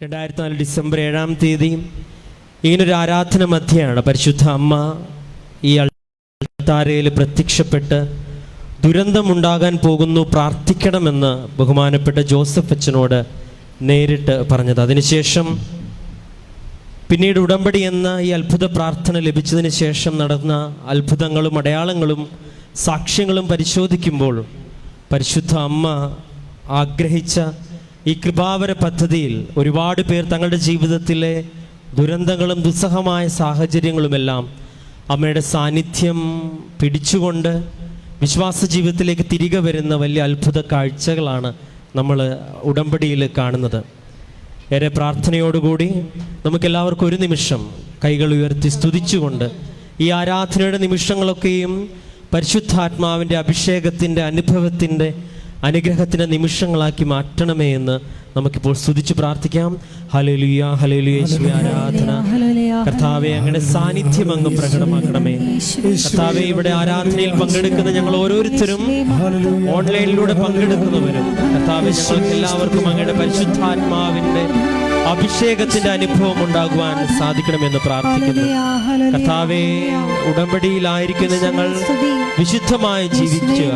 2004 December 7-ാം തീയതി ഇങ്ങനൊരു ആരാധന മധ്യയാണ് പരിശുദ്ധ അമ്മ ഈ അൾത്താരയിൽ പ്രത്യക്ഷപ്പെട്ട് ദുരന്തമുണ്ടാകാൻ പോകുന്നു, പ്രാർത്ഥിക്കണമെന്ന് ബഹുമാനപ്പെട്ട ജോസഫ് അച്ഛനോട് നേരിട്ട് പറഞ്ഞത്. അതിനുശേഷം പിന്നീട് ഉടമ്പടി എന്ന ഈ അത്ഭുത പ്രാർത്ഥന ലഭിച്ചതിന് ശേഷം നടന്ന അത്ഭുതങ്ങളും അടയാളങ്ങളും സാക്ഷ്യങ്ങളും പരിശോധിക്കുമ്പോൾ പരിശുദ്ധ അമ്മ ആഗ്രഹിച്ച ഈ കൃപാവര പദ്ധതിയിൽ ഒരുപാട് പേർ തങ്ങളുടെ ജീവിതത്തിലെ ദുരന്തങ്ങളും ദുസ്സഹമായ സാഹചര്യങ്ങളുമെല്ലാം അമ്മയുടെ സാന്നിധ്യം പിടിച്ചുകൊണ്ട് വിശ്വാസ ജീവിതത്തിലേക്ക് തിരികെ വരുന്ന വലിയ അത്ഭുത കാഴ്ചകളാണ് നമ്മൾ ഉടമ്പടിയിൽ കാണുന്നത്. ഏറെ പ്രാർത്ഥനയോടുകൂടി നമുക്കെല്ലാവർക്കും ഒരു നിമിഷം കൈകൾ ഉയർത്തി സ്തുതിച്ചുകൊണ്ട് ഈ ആരാധനയുടെ നിമിഷങ്ങളൊക്കെയും പരിശുദ്ധാത്മാവിൻ്റെ അഭിഷേകത്തിൻ്റെ അനുഭവത്തിൻ്റെ അനുഗ്രഹത്തിൻ്റെ നിമിഷങ്ങളാക്കി മാറ്റണമേ എന്ന് നമുക്കിപ്പോൾ സ്തുതിച്ച് പ്രാർത്ഥിക്കാം. ഹല്ലേലൂയ, ഹല്ലേലൂയ, യേശുവേ ആരാധന. കർത്താവേ, അങ്ങയുടെ സാന്നിധ്യം അങ്ങ് പ്രകടമാക്കണമേ. കർത്താവേ, ഇവിടെ ആരാധനയിൽ പങ്കെടുക്കുന്ന ഞങ്ങൾ ഓരോരുത്തരും ഓൺലൈനിലൂടെ പങ്കെടുക്കുന്നവരും കർത്താവേ, ഞങ്ങൾക്ക് എല്ലാവർക്കും അങ്ങയുടെ പരിശുദ്ധാത്മാവിൻ്റെ അഭിഷേകത്തിന്റെ അനുഭവം ഉണ്ടാകുവാൻ സാധിക്കണമെന്ന് പ്രാർത്ഥിക്കുന്നു. കർത്താവേ, ഉടമ്പടിയിലായിരിക്കുന്ന ഞങ്ങൾ വിശുദ്ധമായി ജീവിച്ച്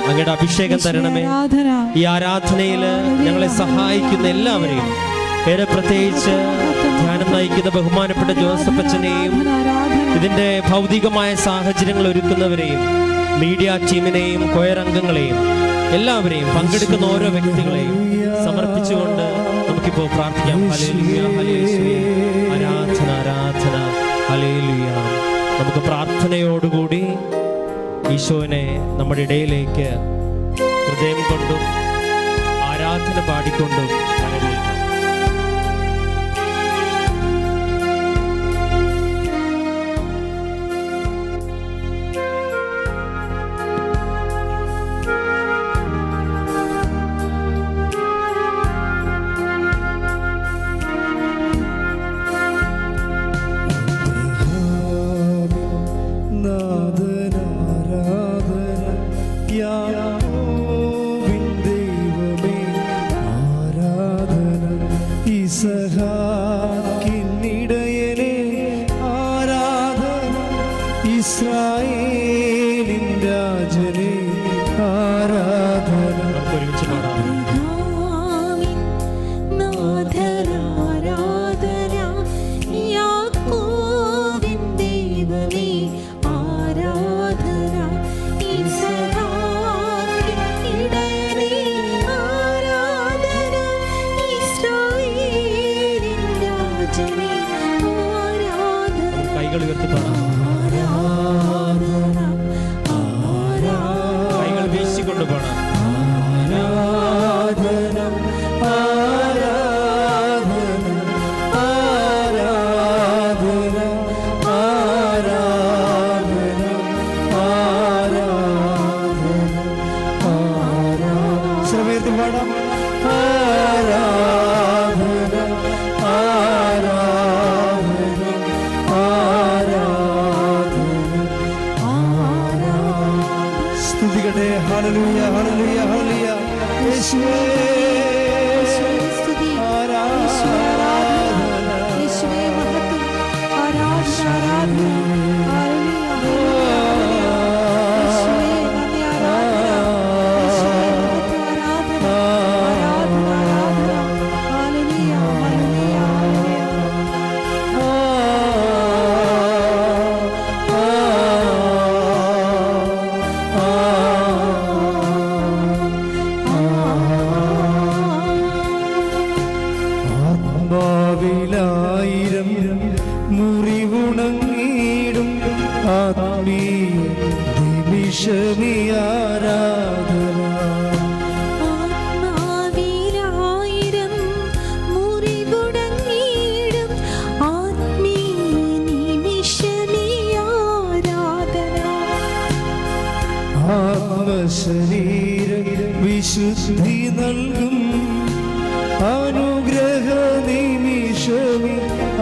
അങ്ങയുടെ അഭിഷേകം തരണമേ. ഈ ആരാധനയിൽ ഞങ്ങളെ സഹായിക്കുന്ന എല്ലാവരെയും, ഏറെ പ്രത്യേകിച്ച് ധ്യാനം നയിക്കുന്ന ബഹുമാനപ്പെട്ട ജോസഫ് അച്ഛനെയും ഇതിന്റെ ഭൗതികമായ സാഹചര്യങ്ങൾ ഒരുക്കുന്നവരെയും മീഡിയ ടീമിനെയും കൊയർ അംഗങ്ങളെയും എല്ലാവരെയും പങ്കെടുക്കുന്ന ഓരോ വ്യക്തികളെയും സമർപ്പിച്ചുകൊണ്ട് നമുക്കിപ്പോൾ പ്രാർത്ഥിക്കാം. ഹല്ലേലൂയ, ഹല്ലേലൂയ, ആരാധന, ആരാധന, ഹല്ലേലൂയ. നമുക്ക് പ്രാർത്ഥനയോടുകൂടി ഈശോനെ നമ്മുടെ ഇടയിലേക്ക് ഹൃദയം കൊണ്ടും ആരാധന പാടിക്കൊണ്ടും വരവേൽക്കാം. കൈകൾ വീശിക്കൊണ്ട് പോണം. ഹല്ലേലൂയ, ഹല്ലേലൂയ, ഹല്ലേലൂയ, യേശുവേ സ്തുതി, ആരാധന, യേശുവേ മഹത്വം, ആരാധന, ആരാധന, ഹല്ലേലൂയ, യേശുവേ നന്ദി, ആരാധന, യേശുവേ മഹത്വം, ആരാധന, ആരാധന, ആരാധന, ഹല്ലേലൂയ, ഹല്ലേലൂയ, ആത്മാവിലായിരം മുറിവുണങ്ങിടും ആത്മീയ നിമിഷമേ ആരാധന. ആത്മാവിലായിരം മുറിവുണങ്ങിടും ആത്മീയ നിമിഷമേ ആരാധന. ആത്മശരീര വിശുദ്ധി നൽകും അനുഗ്രഹ നിമിഷമേ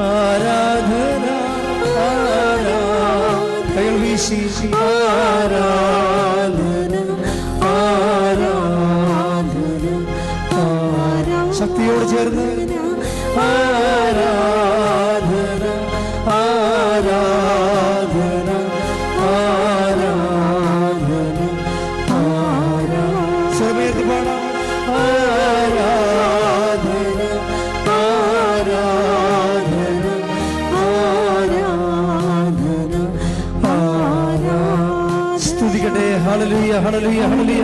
ആരാധന, കൈകൾ വീശി ആരാധന, ആരാധന, ശക്തിയോട് ചേർന്ന് ആരാധന ആരാധന ആരാധന ആരാധന. സമയത്ത് പാടാം. ആരാധന ആരാധന ആരാധന ആരാധന. സ്തുതിക്കട്ടെ. ഹല്ലേലൂയ ഹല്ലേലൂയ ഹല്ലേലൂയ.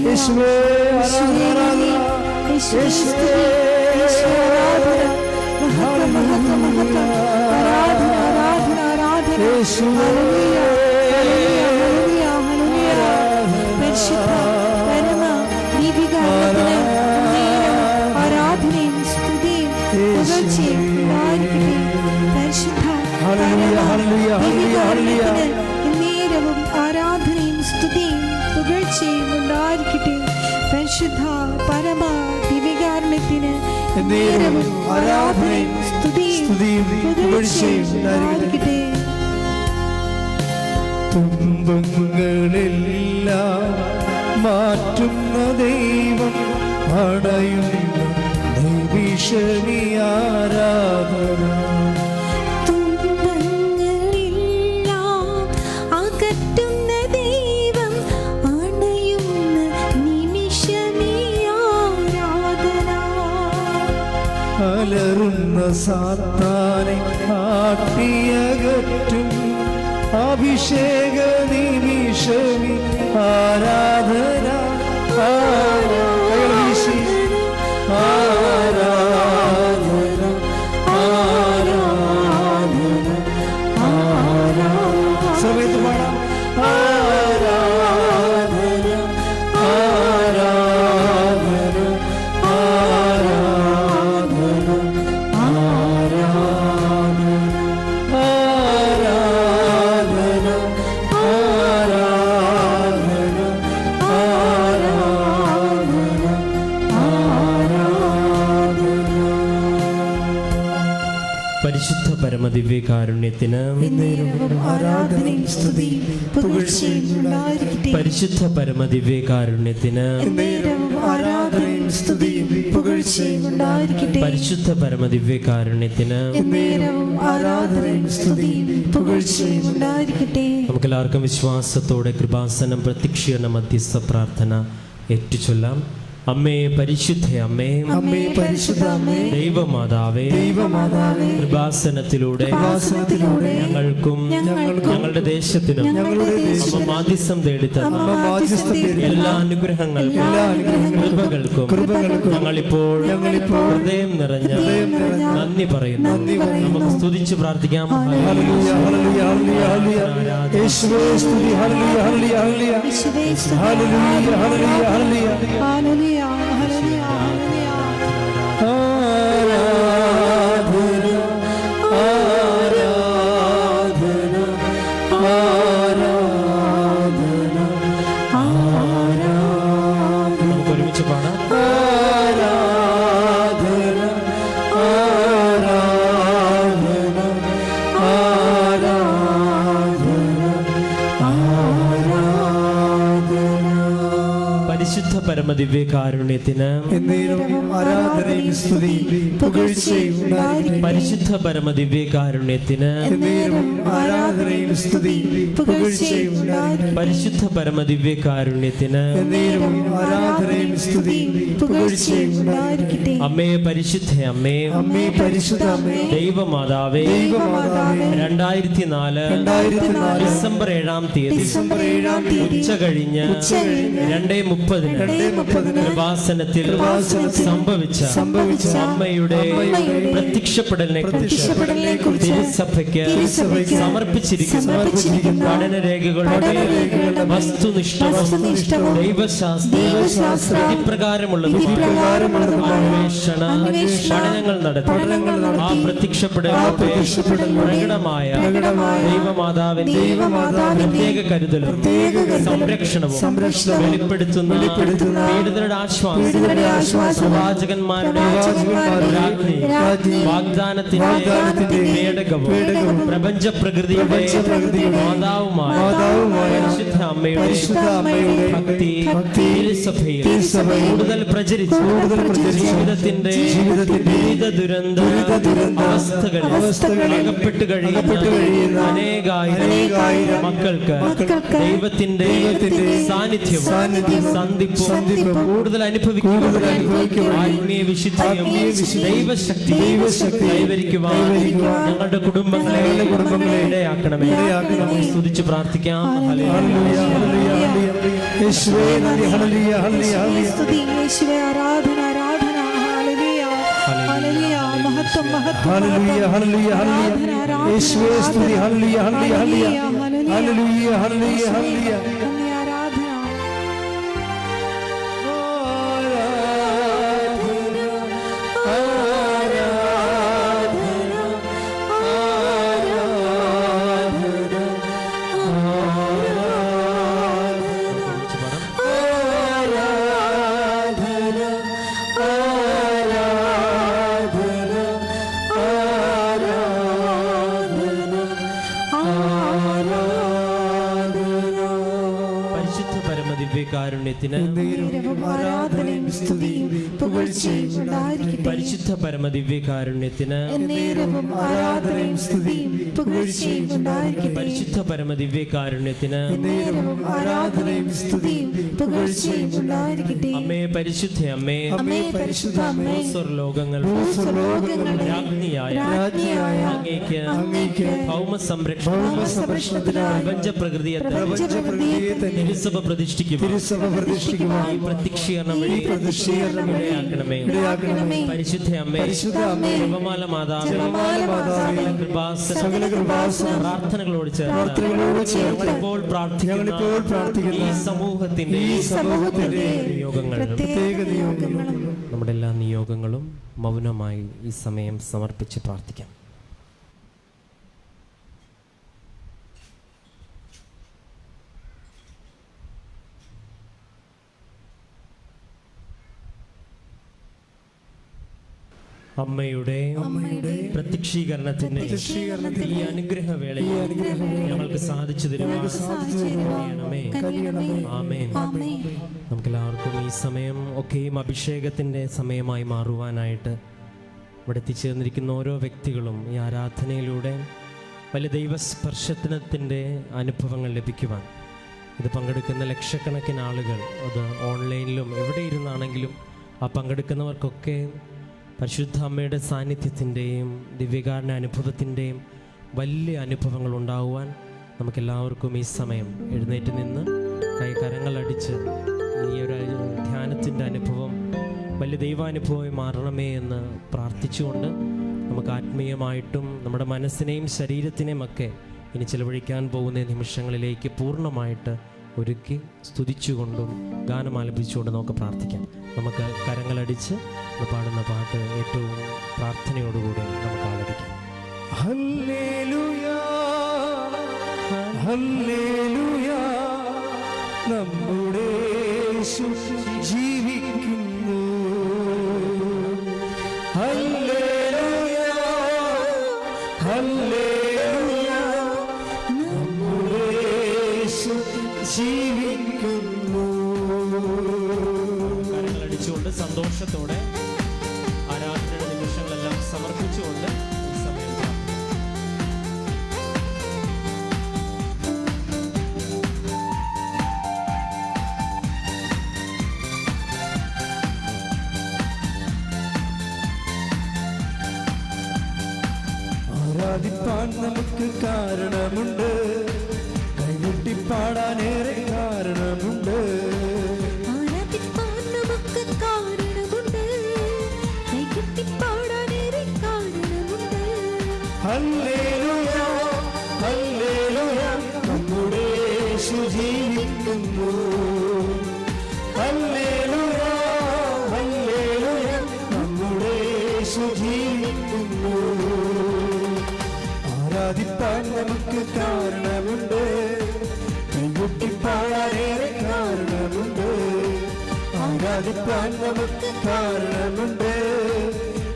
യേശുവേ ആരാധന യേശുവേ ആരാധനയും സ്തുതിയും പുകഴ്ചയും നേരവും ആരാധനയും സ്തുതിയും പുകഴ്ചയും ഉണ്ടായിരിക്കട്ടെ. പരിശുദ്ധ പരമ ദിവ്യകാരുണ്യത്തിന് നേരവും ആരാധനയും സ്തുതിയും പുകഴ്ചയും ഉണ്ടായിരിക്കട്ടെ. തുമ്പങ്ങളെല്ലാം മാറ്റുന്ന ദൈവം അടയുന്ന ദൈവീശനി ആരാധന. തുമ്പങ്ങളെല്ലാം അകറ്റുന്ന ദൈവം അണയുന്ന നിമിഷമേ ആരാധന. അലറുന്ന സാത്താനെ ആട്ടിയകറ്റും അഭിഷേക നിമിഷമി ആരാധന ആരാധന ആരാധന ആരാധന ആരാധന. സമയത്ത് പാടാം. ആരാധന ആരാധന ആരാധന ആരാധന ആരാധന ആരാധന ആരാധന. പരിശുദ്ധ പരമദിവ്യകാരുണ്യത്തിന് ആരാധനയും സ്തുതിയും പുകഴ്ചയും ഉണ്ടായിരിക്കട്ടെ. പരിശുദ്ധ പരമദിവ്യകാരുണ്യത്തിന് ആരാധനയും സ്തുതിയും പുകഴ്ചയും ഉണ്ടായിരിക്കട്ടെ. പരിശുദ്ധ പരമദിവ്യകാരുണ്യത്തിന് ആരാധനയും സ്തുതിയും പുകഴ്ചയും ഉണ്ടായിരിക്കട്ടെ. നമുക്കെല്ലാവർക്കും വിശ്വാസത്തോടെ കൃപാസനം പ്രത്യക്ഷീകരണ മധ്യസ്ഥ പ്രാർത്ഥന ഏറ്റുചൊല്ലാം. അമ്മേ പരിശുദ്ധ അമ്മേ, അമ്മേ പരിശുദ്ധ അമ്മേ, ദൈവമാതാവേ, ദൈവമാതാവേ, കൃപാസനത്തിലൂടെ ഞങ്ങൾക്കും ഞങ്ങളുടെ ദേശത്തിനും അമ്മ മാധ്യസ്ഥം തേടിത്തന്ന എല്ലാ അനുഗ്രഹങ്ങൾക്കും കൃപകൾക്കും ഞങ്ങളിപ്പോൾ ഹൃദയം നിറഞ്ഞ നന്ദി പറയുന്നു. നമുക്ക് സ്തുതിച്ച് പ്രാർത്ഥിക്കാം. ഹല്ലേലൂയ ഹല്ലേലൂയ ഹല്ലേലൂയ യേശുവേ സ്തുതി. ഹല്ലേലൂയ ഹല്ലേലൂയ ഹല്ലേലൂയ ഹല്ലേലൂയ ഹല്ലേലൂയ ഹല്ലേലൂയ ഹല്ലേലൂയ ഹല്ലേലൂയ. ആരാധന ആരാധന ആരാധന ആരാധന. നമുക്ക് ഒരുമിച്ച് പാടാം. ആരാധന ആരാധന ആരാധന ആരാധന. പരിശുദ്ധ പരമദിവ്യകാരുണ്യത്തിന് ആരാധനയും സ്തുതിയും പുകഴ്ചയും ഉണ്ടായിരിക്കട്ടെ. പരിശുദ്ധ പരമദിവ്യകാരുണ്യത്തിന് ആരാധനയും സ്തുതിയും പുകഴ്ചയും ഉണ്ടായിരിക്കട്ടെ. പരിശുദ്ധ പരമദിവ്യകാരുണ്യത്തിന് ആരാധനയും സ്തുതിയും പുകഴ്ചയും ഉണ്ടായിരിക്കട്ടെ. അമ്മേ പരിശുദ്ധ അമ്മേ, അമ്മേ പരിശുദ്ധ അമ്മേ, ദൈവമാതാവേ, ദൈവമാതാവേ, 2004 ഡിസംബർ 7-ാം തീയതി ഉച്ച കഴിഞ്ഞ് 2:30 കൃപാസനത്തിൽ സംഭവിച്ച അമ്മയുടെ പ്രത്യക്ഷപ്പെടലിനെ കുറിച്ച് തിരുസഭയ്ക്ക് സമർപ്പിച്ചിരിക്കുന്ന പഠനരേഖകളുടെ വസ്തുനിഷ്ഠവും ദൈവശാസ്ത്ര വിധിപ്രകാരമുള്ളതും അന്വേഷണ പഠനങ്ങൾ നടത്തി ആ പ്രത്യക്ഷപ്പെടലിന്റെ പ്രകടമായ ദൈവമാതാവിന്റെ പ്രത്യേക കരുതലും സംരക്ഷണവും വെളിപ്പെടുത്തുന്ന പീഡിതരുടെ ആശ്വാസം പ്രവാചകന്മാരുടെ വാഗ്ദാനത്തിന്റെ പേടകവും പ്രപഞ്ച പ്രകൃതിയുടെ മാതാവുമായ പരിശുദ്ധ അമ്മയുടെ ഭക്തി തിരുസഭയിൽ കൂടുതൽ പ്രചരിച്ച് ജീവിതത്തിന്റെ വിവിധ ദുരന്ത അവസ്ഥകളിൽ അകപ്പെട്ട് കഴിയുന്ന അനേകായിരം മക്കൾക്ക് ദൈവത്തിന്റെ സാന്നിധ്യവും സന്ധിപ്പും കൂടുതൽ അനുഭവിക്കും ആത്മീയ വിശുദ്ധിയും ദൈവശക്തി കൈവരിക്കുവാൻ ഞങ്ങളുടെ കുടുംബങ്ങളെ ഇടയാക്കണമേ. സ്തുതിച്ച് പ്രാർത്ഥിക്കാം. സ്തുതി യേശുവേ, ആരാധന ആരാധന. Hallelujah hallelujah. മഹത്വം മഹത്വം. ഹല്ലേലൂയ ഹല്ലേലൂയ ഹല്ലേലൂയ. യേശുവേ സ്തുതി. ഹല്ലേലൂയ ഹല്ലേലൂയ ഹല്ലേലൂയ ഹല്ലേലൂയ ഹല്ലേലൂയ. നന്ദി, ആരാധന. പരിശുദ്ധ പരമദിവ്യകാരുണ്യത്തിന് ആരാധനയും സ്തുതിയും പുകഴ്ചയും ഉണ്ടായിരിക്കട്ടെ. പരിശുദ്ധ പരമദിവ്യകാരുണ്യത്തിന് എന്നേരവും ആരാധനയും സ്തുതിയും പുകഴ്ചയും ഉണ്ടായിരിക്കട്ടെ. പരിശുദ്ധ പരമദിവ്യകാരുണ്യത്തിന് എന്നേരവും ആരാധനയും സ്തുതിയും പുകഴ്ചയും ഉണ്ടായിരിക്കട്ടെ. അമ്മേ പരിശുദ്ധ അമ്മേ, അമ്മേ പരിശുദ്ധ അമ്മേ, സ്വർലോകങ്ങൾ ഭൂസ്വർലോകങ്ങളുടെ രാജ്ഞിയായ രാജ്ഞിയായ അങ്ങേക്ക് ഭൗമ സംരക്ഷണത്തിനായി പ്രപഞ്ച പ്രകൃതിയെ തിരുസഭ പ്രതിഷ്ഠിക്കുവാൻ ഈ പ്രത്യക്ഷീകരണം വഴി ഇടയാക്കണമേ. പരിശുദ്ധ അമ്മേ, ജപമാല മാതാവേ, സകല കൃപാസന പ്രാർത്ഥനകളോട് ചേർന്ന് ഞങ്ങളിപ്പോൾ പ്രാർത്ഥിക്കുന്ന ഈ സമൂഹത്തിന്റെ നിയോഗങ്ങൾ, നമ്മുടെ എല്ലാ നിയോഗങ്ങളും മൗനമായി ഈ സമയം സമർപ്പിച്ച് പ്രാർത്ഥിക്കാം. അമ്മയുടെ പ്രത്യക്ഷീകരണത്തിന്റെ ഈ അനുഗ്രഹവേളയിൽ ഞങ്ങൾക്ക് സാധിച്ചു തരുവാണമേ. ആമേൻ. നമുക്കെല്ലാവർക്കും ഈ സമയം ഒക്കെയും അഭിഷേകത്തിന്റെ സമയമായി മാറുവാനായിട്ട് ഇവിടെ എത്തിച്ചേർന്നിരിക്കുന്ന ഓരോ വ്യക്തികളും ഈ ആരാധനയിലൂടെ വലിയ ദൈവസ്പർശനത്തിൻ്റെ അനുഭവങ്ങൾ ലഭിക്കുവാൻ, ഇത് പങ്കെടുക്കുന്ന ലക്ഷക്കണക്കിന് ആളുകൾ, അത് ഓൺലൈനിലും എവിടെ ഇരുന്നാണെങ്കിലും ആ പങ്കെടുക്കുന്നവർക്കൊക്കെ പരിശുദ്ധ അമ്മയുടെ സാന്നിധ്യത്തിൻ്റെയും ദിവ്യകാരുണ്യ അനുഭവത്തിൻ്റെയും വലിയ അനുഭവങ്ങൾ ഉണ്ടാകുവാൻ നമുക്കെല്ലാവർക്കും ഈ സമയം എഴുന്നേറ്റ് നിന്ന് കരങ്ങളടിച്ച് ഈ ഒരു ധ്യാനത്തിൻ്റെ അനുഭവം വലിയ ദൈവാനുഭവമായി മാറണമേ എന്ന് പ്രാർത്ഥിച്ചുകൊണ്ട് നമുക്ക് ആത്മീയമായിട്ടും നമ്മുടെ മനസ്സിനെയും ശരീരത്തിനെയും ഒക്കെ ഇനി ചെലവഴിക്കാൻ പോകുന്ന നിമിഷങ്ങളിലേക്ക് പൂർണ്ണമായിട്ട് ഒരുക്കി സ്തുതിച്ചുകൊണ്ടും ഗാനം ആലപിച്ചുകൊണ്ടും നമുക്ക് പ്രാർത്ഥിക്കാം. നമുക്ക് കരങ്ങളടിച്ച് പാടുന്ന പാട്ട് ഏറ്റവും പ്രാർത്ഥനയോടുകൂടി നമുക്ക് ആലപിക്കാം. ഹല്ലേലൂയ ഹല്ലേലൂയ, നമ്മുടെ യേശു ജീവിക്കുന്നു. ഹല്ലേലൂയ ഹല്ലേലൂയ, നമ്മുടെ യേശു ജീവിക്കുന്നു. കരങ്ങളടിച്ചുകൊണ്ട് സന്തോഷത്തോടെ ആരാധനയുടെ നിമിഷങ്ങളെല്ലാം സമർപ്പിച്ചുകൊണ്ട് ഈ സമയം ആരാധിപ്പാൻ നമുക്ക് കാരണമുണ്ട്, കൈകൊട്ടിപ്പാടാനേറെ കാരണമുണ്ട്. ആരാധിപ്പാൻ നമുക്ക് കാരണമുണ്ട്, കൈകൊട്ടിപ്പാടാനേറെ കാരണമുണ്ട്. ഹല്ലേലൂയ ഹല്ലേലൂയ, നമ്മുടെ യേശു ജീവിക്കുന്നു. ഹല്ലേലൂയ ഹല്ലേലൂയ, നമ്മുടെ യേശു ജീവിക്കുന്നു. ആരാധിപ്പാൻ നമുക്ക് കാരണമുണ്ട്, കൈകൊട്ടിപ്പാടാനേറെ കാരണമുണ്ട്. ആരാധിപ്പാൻ നമുക്ക് കാരണമുണ്ട്,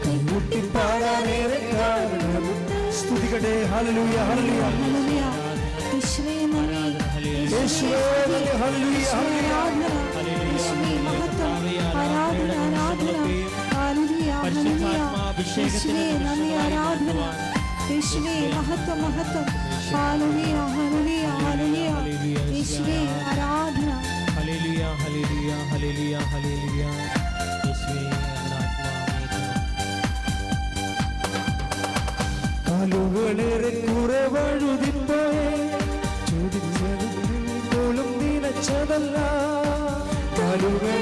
കൈകൊട്ടിപ്പാടാനേറെ കാരണമുണ്ട്. സ്തുതികട്ടെ. ഹല്ലേലൂയ ഹല്ലേലൂയ ഹല്ലേലൂയ. യേശുവേ നന്ദി. യേശുവേ നന്ദി. ഹല്ലേലൂയ ഹല്ലേലൂയ യേശുവേ മഹത്വം ആരാധന ആരാധന ഹല്ലേലൂയ ഹല്ലേലൂയ യേശുവേ നന്ദി ആരാധന യേശുവേ മഹത്വം മഹത്വം ഹല്ലേലൂയ ഹല്ലേലൂയ ഹല്ലേലൂയ യേശുവേ ആരാധന ഹല്ലേലൂയ ഹല്ലേലൂയ ഹല്ലേലൂയ ഹല്ലേലൂയ യേശുവേ കാലുകളേറെ കുറെ വഴുതിപ്പോയേ ചോദിച്ചതും നിലച്ചതല്ല കാലുകൾ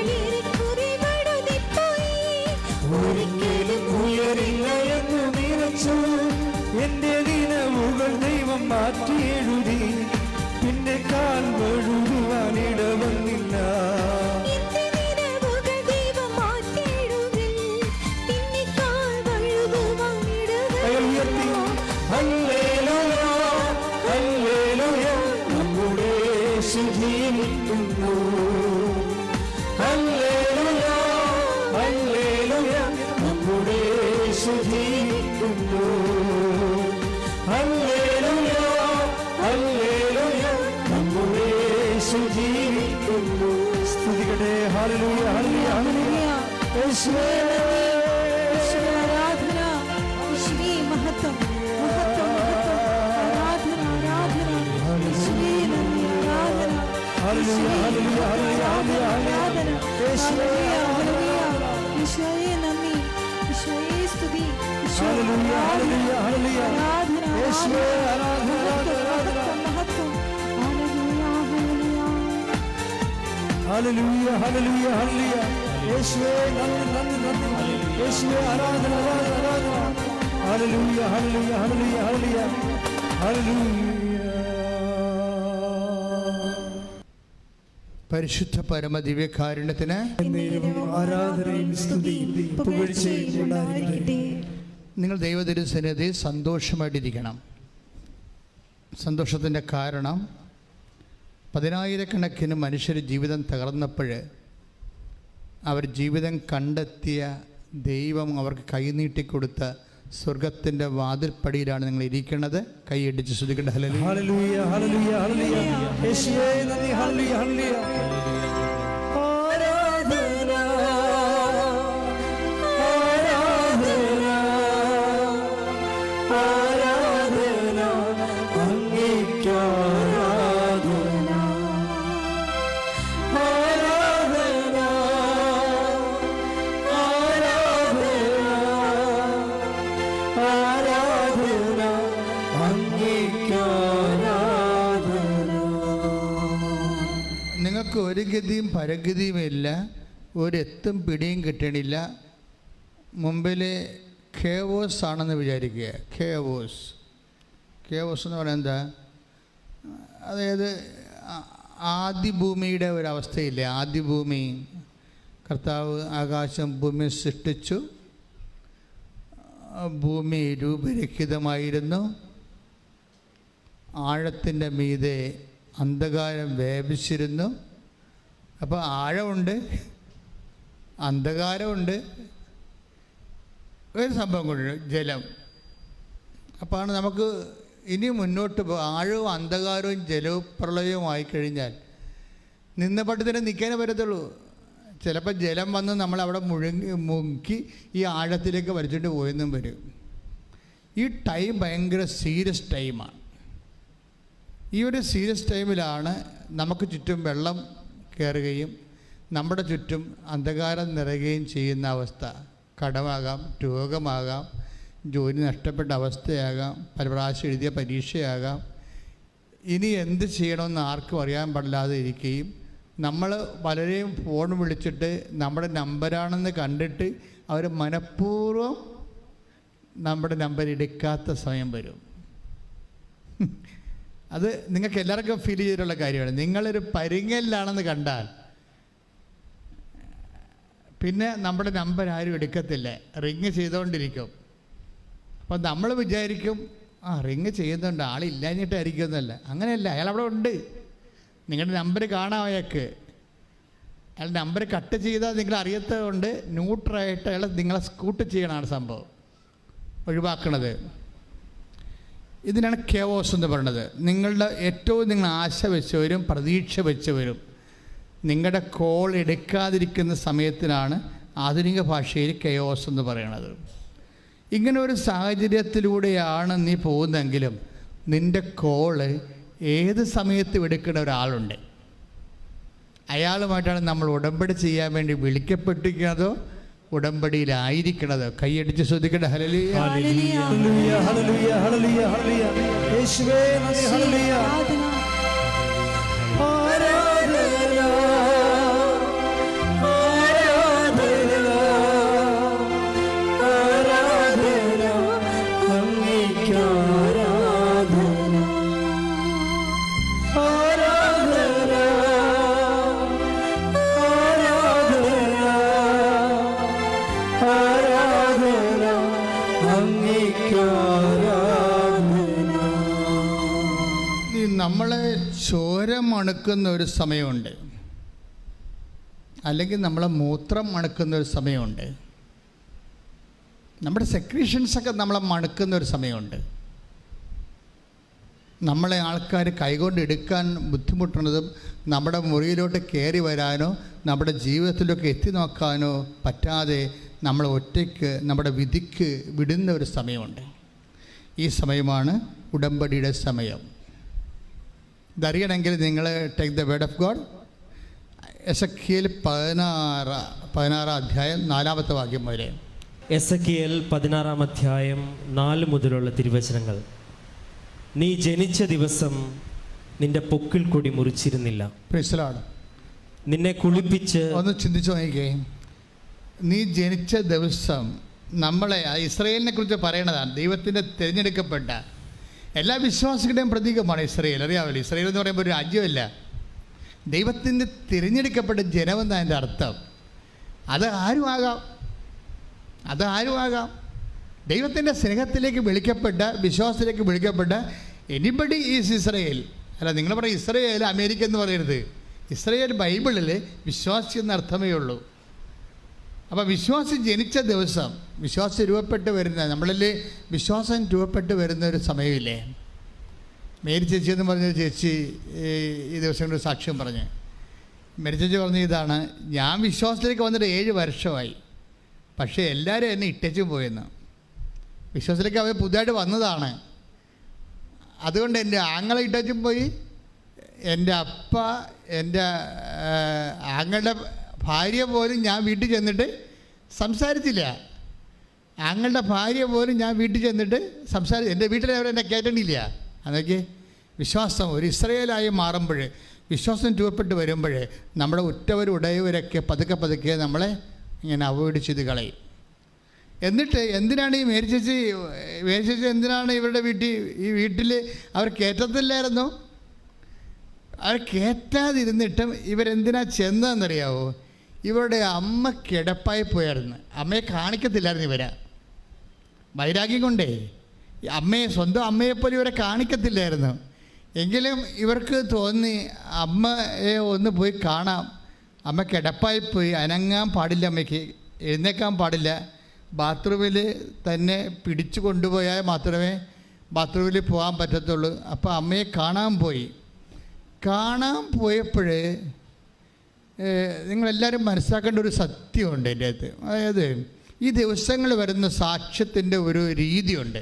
ഒരിക്കലും ഉയരില്ല എന്ന് നിലച്ചു എന്റെ ദിനവുകൾ ദൈവം മാറ്റി എഴുതി പിന്നെ കാൽ വഴുകുവാൻ ഇടവന്നില്ല ഹല്ലേലൂയ ഹല്ലേലൂയ നമ്മുടെ യേശു ജീവിക്കുന്നു ഹല്ലേലൂയ ഹല്ലേലൂയ നമ്മുടെ യേശു ജീവിക്കുന്നു ഹല്ലേലൂയ ഹല്ലേലൂയ നമ്മുടെ യേശു ജീവിക്കുന്നു സ്തുതിക്കട്ടെ ഹല്ലേലൂയ ഹല്ലേലൂയ ഹല്ലേലൂയ യേശുവേ ആരാധന യേശുവേ മഹത്വം മഹത്വം മഹത്വം ആരാധന ആരാധന യേശുവേ നന്ദി ആരാധന ഹല്ലേലൂയ ഹല്ലേലൂയ ഹല്ലേലൂയ ആരാധന യേശുവേ ഹല്ലേലൂയ യേശുവേ നന്ദി യേശുവേ സ്തുതി ഹല്ലേലൂയ ഹല്ലേലൂയ ഹല്ലേലൂയ ആരാധന യേശുവേ ആരാധന ആരാധന മഹത്വം ഹല്ലേലൂയ ഹല്ലേലൂയ ഹല്ലേലൂയ ഹല്ലേലൂയ ഹല്ലേലൂയ യേശുവേ നന്ദി നന്ദി നന്ദി യേശുവേ ആരാധന ആരാധന ആരാധന ഹല്ലേലൂയ ഹല്ലേലൂയ ഹല്ലേലൂയ ഹല്ലേലൂയ ഹല്ലേലൂയ പരിശുദ്ധ പരമ ദിവ്യകാരുണ്യത്തിന് ആരാധനയും സ്തുതിയും പുകഴ്ചയും ഉണ്ടായിരിക്കട്ടെ. നിങ്ങൾ ദൈവതിരുസന്നിധി സന്തോഷമായിട്ടിരിക്കണം. സന്തോഷത്തിൻ്റെ കാരണം പതിനായിരക്കണക്കിന് മനുഷ്യർ ജീവിതം തകർന്നപ്പോൾ അവർ ജീവിതം കണ്ടെത്തിയ ദൈവം അവർക്ക് കൈനീട്ടിക്കൊടുത്ത സ്വർഗത്തിൻ്റെ വാതിൽപ്പടിയിലാണ് നിങ്ങൾ ഇരിക്കുന്നത്. കൈയടിച്ച് ശ്രദ്ധിക്കേണ്ട. ഹല്ലേലൂയ ഹല്ലേലൂയ ഹല്ലേലൂയ ഹല്ലേലൂയ യേശുവേ നന്ദി ഹല്ലേലൂയ ഹല്ലേലൂയ ആരാധന ആരാധന ആരാധന അങ്ങേയ്ക്ക് ആരാധന ആരാധന ആരാധന അങ്ങേയ്ക്ക് ആരാധന. നിങ്ങൾക്ക് ഒരു ഗതിയും പരഗതിയുമില്ല, ഒരെത്തും പിടിയും കിട്ടണില്ല. മുമ്പിൽ ഖേവോസ് ആണെന്ന് വിചാരിക്കുക. ഖേവോസ് എന്ന് പറയുന്നത് എന്താ? അതായത് ആദിഭൂമിയുടെ ഒരവസ്ഥയില്ലേ? ആദിഭൂമി കർത്താവ് ആകാശം ഭൂമി സൃഷ്ടിച്ചു. ഭൂമി രൂപരഹിതമായിരുന്നു. ആഴത്തിൻ്റെ മീതെ അന്ധകാരം വ്യാപിച്ചിരുന്നു. അപ്പോൾ ആഴമുണ്ട്, അന്ധകാരമുണ്ട്, ഒരു സംഭവം കൊണ്ട് ജലം. അപ്പോഴാണ് നമുക്ക് ഇനി മുന്നോട്ട് ആഴവും അന്ധകാരവും ജലവും പ്രളയവും ആയിക്കഴിഞ്ഞാൽ നിന്നപട്ടത്തിന് നിൽക്കാനേ പറ്റത്തുള്ളൂ. ചിലപ്പോൾ ജലം വന്ന് നമ്മളവിടെ മുക്കി ഈ ആഴത്തിലേക്ക് വലിച്ചിട്ട് പോയെന്നും വരും. ഈ ടൈം ഭയങ്കര സീരിയസ് ടൈമാണ്. ഈ ഒരു സീരിയസ് ടൈമിലാണ് നമുക്ക് ചുറ്റും വെള്ളം കയറുകയും നമ്മുടെ ചുറ്റും അന്ധകാരം നിറയുകയും ചെയ്യുന്ന അവസ്ഥ. കടമാകാം, രോഗമാകാം, ജോലി നഷ്ടപ്പെട്ട അവസ്ഥയാകാം, പല പ്രാവശ്യം എഴുതിയ പരീക്ഷയാകാം. ഇനി എന്ത് ചെയ്യണമെന്ന് ആർക്കും അറിയാൻ പാടില്ലാതെ ഇരിക്കുകയും നമ്മൾ പലരെയും ഫോൺ വിളിച്ചിട്ട് നമ്മുടെ നമ്പരാണെന്ന് കണ്ടിട്ട് അവർ മനഃപൂർവ്വം നമ്മുടെ നമ്പർ എടുക്കാത്ത സമയം വരും. അത് നിങ്ങൾക്ക് എല്ലാവർക്കും ഫീൽ ചെയ്തിട്ടുള്ള കാര്യമാണ്. നിങ്ങളൊരു പരിങ്ങലിലാണെന്ന് കണ്ടാൽ പിന്നെ നമ്മുടെ നമ്പർ ആരും എടുക്കത്തില്ല, റിങ് ചെയ്തുകൊണ്ടിരിക്കും. അപ്പം നമ്മൾ വിചാരിക്കും റിങ് ചെയ്യുന്നുണ്ട്, ആളില്ലാഞ്ഞിട്ടായിരിക്കും എന്നല്ല. അങ്ങനെയല്ല, അയാളവിടെ ഉണ്ട്. നിങ്ങളുടെ നമ്പർ കാണാം അയാൾക്ക്. അയാൾ നമ്പർ കട്ട് ചെയ്താൽ നിങ്ങൾ അറിയാത്തതുകൊണ്ട് ന്യൂട്രായിട്ട് അയാൾ നിങ്ങളെ സ്കൂട്ട് ചെയ്യണമാണ് സംഭവം, ഒഴിവാക്കണത്. ഇതിനാണ് കേവോസ് എന്ന് പറയുന്നത്. നിങ്ങളുടെ ഏറ്റവും നിങ്ങൾ ആശ വെച്ചവരും പ്രതീക്ഷ വെച്ചവരും നിങ്ങളുടെ കോൾ എടുക്കാതിരിക്കുന്ന സമയത്തിനാണ് ആധുനിക ഭാഷയിൽ കെയോസ് എന്ന് പറയുന്നത്. ഇങ്ങനെ ഒരു സാഹചര്യത്തിലൂടെയാണ് നീ പോകുന്നതെങ്കിലും നിൻ്റെ കോള് ഏത് സമയത്തും എടുക്കുന്ന ഒരാളുണ്ട്. അയാളുമായിട്ടാണ് നമ്മൾ ഉടമ്പടി ചെയ്യാൻ വേണ്ടി വിളിക്കപ്പെട്ടിരിക്കുന്നതോ ഉടമ്പടിയിലായിരിക്കണതോ. കൈയടിച്ച് ശ്രദ്ധിക്കട്ടെ. ഹല്ലേലൂയ, ഹല്ലേലൂയ, ഹല്ലേലൂയ, ഹല്ലേലൂയ, ഹല്ലേലൂയ. യേശുവേ നന്ദി. ഹല്ലേലൂയ. ആരാധന, ആരാധന, ആരാധന, ആരാധന, അങ്ങേയ്ക്ക് ആരാധന, ആരാധന, ആരാധന, ആരാധന, അങ്ങേയ്ക്ക് ആരാധന. നമ്മളെ ചോര മണക്കുന്ന ഒരു സമയമുണ്ട്, അല്ലെങ്കിൽ നമ്മളെ മൂത്രം മണക്കുന്ന ഒരു സമയമുണ്ട്, നമ്മുടെ സെക്രീഷൻസൊക്കെ നമ്മളെ മണക്കുന്ന ഒരു സമയമുണ്ട്. നമ്മളെ ആൾക്കാർ കൈകൊണ്ട് എടുക്കാൻ ബുദ്ധിമുട്ടുന്നതും നമ്മുടെ മുറിയിലോട്ട് കയറി വരാനോ നമ്മുടെ ജീവിതത്തിലൊക്കെ എത്തി നോക്കാനോ പറ്റാതെ നമ്മൾ ഒറ്റയ്ക്ക് നമ്മുടെ വിധിക്ക് വിടുന്ന ഒരു സമയമുണ്ട്. ഈ സമയമാണ് ഉടമ്പടിയുടെ സമയം. ഇതറിയണമെങ്കിൽ നിങ്ങൾ take the word of God. Ezekiel 16 അധ്യായം 4 വാക്യം വരെ. എസെക്കിയേൽ 16 അധ്യായം 4 മുതലുള്ള തിരുവചനങ്ങൾ. നീ ജനിച്ച ദിവസം നിന്റെ പൊക്കിൾ കൊടി മുറിച്ചിരുന്നില്ല. Price the Lord. നിന്നെ കുളിപ്പിച്ച് ഒന്ന് ചിന്തിച്ചു നോക്കിക്കേ. നീ ജനിച്ച ദിവസം നമ്മളെ ഇസ്രയേലിനെ കുറിച്ച് പറയണതാണ്. ദൈവത്തിൻ്റെ തിരഞ്ഞെടുക്കപ്പെട്ട എല്ലാ വിശ്വാസികളുടെയും പ്രതീകമാണ് ഇസ്രയേൽ. അറിയാമല്ലോ, ഇസ്രയേൽ എന്ന് പറയുമ്പോൾ ഒരു രാജ്യമല്ല, ദൈവത്തിൻ്റെ തിരഞ്ഞെടുക്കപ്പെട്ട ജനമെന്നാണ് അതിൻ്റെ അർത്ഥം. അത് ആരുമാകാം. ദൈവത്തിൻ്റെ സ്നേഹത്തിലേക്ക് വിളിക്കപ്പെട്ട, വിശ്വാസത്തിലേക്ക് വിളിക്കപ്പെട്ട എനിബഡി ഈസ് ഇസ്രയേൽ. അല്ല, നിങ്ങൾ പറയും ഇസ്രയേൽ അമേരിക്ക എന്ന് പറയരുത്. ഇസ്രയേൽ ബൈബിളിൽ വിശ്വാസി എന്ന അർത്ഥമേ ഉള്ളൂ. അപ്പോൾ വിശ്വാസി ജനിച്ച ദിവസം, വിശ്വാസം രൂപപ്പെട്ട് വരുന്ന, നമ്മളിൽ വിശ്വാസം രൂപപ്പെട്ട് വരുന്ന ഒരു സമയമില്ലേ. മേരി ചേച്ചി എന്ന് പറഞ്ഞൊരു ചേച്ചി ഈ ദിവസങ്ങളിൽ സാക്ഷ്യം പറഞ്ഞ്, മേരി ചേച്ചി പറഞ്ഞ ഇതാണ്: ഞാൻ വിശ്വാസത്തിലേക്ക് വന്നിട്ട് 7 വർഷമായി, പക്ഷേ എല്ലാവരും എന്നെ ഇട്ടേച്ചും പോയെന്ന്. വിശ്വാസത്തിലേക്ക് അവർ പുതുതായിട്ട് വന്നതാണ്. അതുകൊണ്ട് എൻ്റെ ആങ്ങളെ ഇട്ടേച്ചും പോയി, എൻ്റെ അപ്പ, എൻ്റെ ആങ്ങളുടെ ഭാര്യ പോലും ഞാൻ വീട്ടിൽ ചെന്നിട്ട് സംസാരിച്ചില്ല. ആങ്ങളുടെ ഭാര്യ പോലും ഞാൻ വീട്ടിൽ ചെന്നിട്ട് എൻ്റെ വീട്ടിൽ അവരെന്നെ കയറ്റണില്ല. അതൊക്കെ വിശ്വാസം ഒരു ഇസ്രയേലായി മാറുമ്പോൾ, വിശ്വാസം രൂപപ്പെട്ട് വരുമ്പോൾ നമ്മുടെ ഉറ്റവരും ഉടയവരൊക്കെ പതുക്കെ നമ്മളെ ഇങ്ങനെ അവോയ്ഡ് ചെയ്ത് കളയും. എന്നിട്ട് എന്തിനാണ് ഈ മേരി ചേച്ചി എന്തിനാണ് ഇവരുടെ വീട്ടിൽ അവർ കയറ്റത്തില്ലായിരുന്നു? അവർ കയറ്റാതിരുന്നിട്ടും ഇവരെന്തിനാ ചെന്നതെന്നറിയാവോ? ഇവരുടെ അമ്മ കിടപ്പായി പോയായിരുന്നു. അമ്മയെ കാണിക്കത്തില്ലായിരുന്നു ഇവരെ. വൈരാഗ്യം കൊണ്ടേ സ്വന്തം അമ്മയെപ്പോലെ ഇവരെ കാണിക്കത്തില്ലായിരുന്നു. എങ്കിലും ഇവർക്ക് തോന്നി അമ്മയെ ഒന്ന് പോയി കാണാം. അമ്മ കിടപ്പായി പോയി, അനങ്ങാൻ പാടില്ല, അമ്മയ്ക്ക് എഴുന്നേക്കാൻ പാടില്ല. ബാത്റൂമിൽ തന്നെ പിടിച്ചു കൊണ്ടുപോയാൽ മാത്രമേ ബാത്റൂമിൽ പോകാൻ പറ്റത്തുള്ളൂ. അപ്പോൾ അമ്മയെ കാണാൻ പോയപ്പോൾ നിങ്ങളെല്ലാവരും മനസ്സിലാക്കേണ്ട ഒരു സത്യമുണ്ട് എൻ്റെ അകത്ത്. അതായത് ഈ ദിവസങ്ങൾ വരുന്ന സാക്ഷ്യത്തിൻ്റെ ഒരു രീതിയുണ്ട്.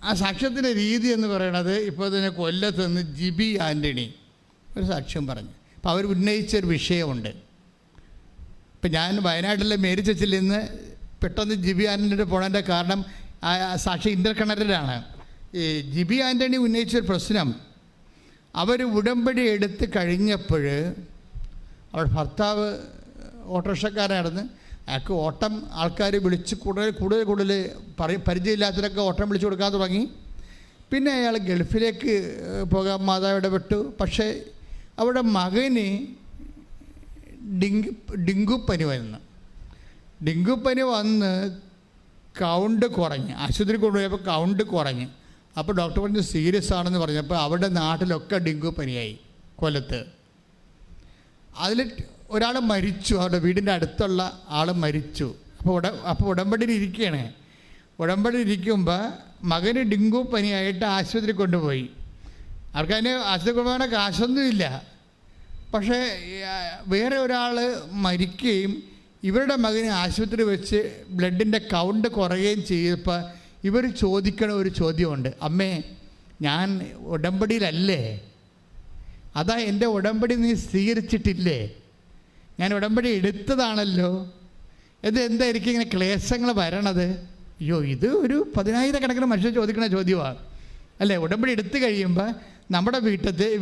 ആ സാക്ഷ്യത്തിൻ്റെ രീതി എന്ന് പറയുന്നത്, ഇപ്പോൾ തന്നെ കൊല്ലത്ത് നിന്ന് ജിബി ആൻ്റണി ഒരു സാക്ഷ്യം പറഞ്ഞു. അപ്പോൾ അവർ ഉന്നയിച്ചൊരു വിഷയമുണ്ട്. ഇപ്പം ഞാൻ വയനാട്ടിലെ മേരി ചർച്ചിൽ നിന്ന് പെട്ടെന്ന് ജിബി ആൻ്റണിയുടെ പോണതിൻ്റെ കാരണം ആ സാക്ഷി ഇൻ്റർ കണക്റ്റഡാണ്. ഈ ജിബി ആൻ്റണി ഉന്നയിച്ചൊരു പ്രശ്നം, അവർ ഉടമ്പടി എടുത്ത് കഴിഞ്ഞപ്പോൾ അവരുടെ ഭർത്താവ് ഓട്ടോറിക്ഷക്കാരനായിരുന്നു. അയാൾക്ക് ഓട്ടം ആൾക്കാർ വിളിച്ച് കൂടുതൽ പരിചയമില്ലാത്തവരൊക്കെ ഓട്ടം വിളിച്ചു കൊടുക്കാൻ തുടങ്ങി. പിന്നെ അയാൾ ഗൾഫിലേക്ക് പോകാൻ മാതാവ് ഇടപെട്ടു. പക്ഷേ അവിടെ മകന് ഡെങ്കുപ്പനി വന്ന് കൗണ്ട് കുറഞ്ഞ് ആശുപത്രി കൊണ്ടുപോയപ്പോൾ കൗണ്ട് കുറഞ്ഞ്. അപ്പോൾ ഡോക്ടർ പറഞ്ഞു സീരിയസ് ആണെന്ന് പറഞ്ഞപ്പോൾ അവിടെ നാട്ടിലൊക്കെ ഡെങ്കുപ്പനിയായി. കൊല്ലത്ത് അതിൽ ഒരാൾ മരിച്ചു, അവരുടെ വീടിൻ്റെ അടുത്തുള്ള ആൾ മരിച്ചു. അപ്പോൾ ഉടമ്പടിയിൽ ഇരിക്കുമ്പോൾ മകന് ഡെങ്കു പനിയായിട്ട് ആശുപത്രി കൊണ്ടുപോയി. ആർക്കതിന് ആശുപത്രി കുർബാന കാശൊന്നുമില്ല. പക്ഷേ വേറെ ഒരാൾ മരിക്കുകയും ഇവരുടെ മകന് ആശുപത്രി വെച്ച് ബ്ലഡിൻ്റെ കൗണ്ട് കുറയുകയും ചെയ്തപ്പോൾ ഇവർ ചോദിക്കണ ഒരു ചോദ്യമുണ്ട്, അമ്മേ ഞാൻ ഉടമ്പടിയിലല്ലേ? അതാ എൻ്റെ ഉടമ്പടി നീ സ്വീകരിച്ചിട്ടില്ലേ? ഞാൻ ഉടമ്പടി എടുത്തതാണല്ലോ. ഇത് എന്തായിരിക്കും ഇങ്ങനെ ക്ലേശങ്ങൾ വരണത്? അയ്യോ, ഇത് ഒരു 10,000 മനുഷ്യർ ചോദിക്കുന്ന ചോദ്യമാണ് അല്ലേ? ഉടമ്പടി എടുത്തു കഴിയുമ്പോൾ നമ്മുടെ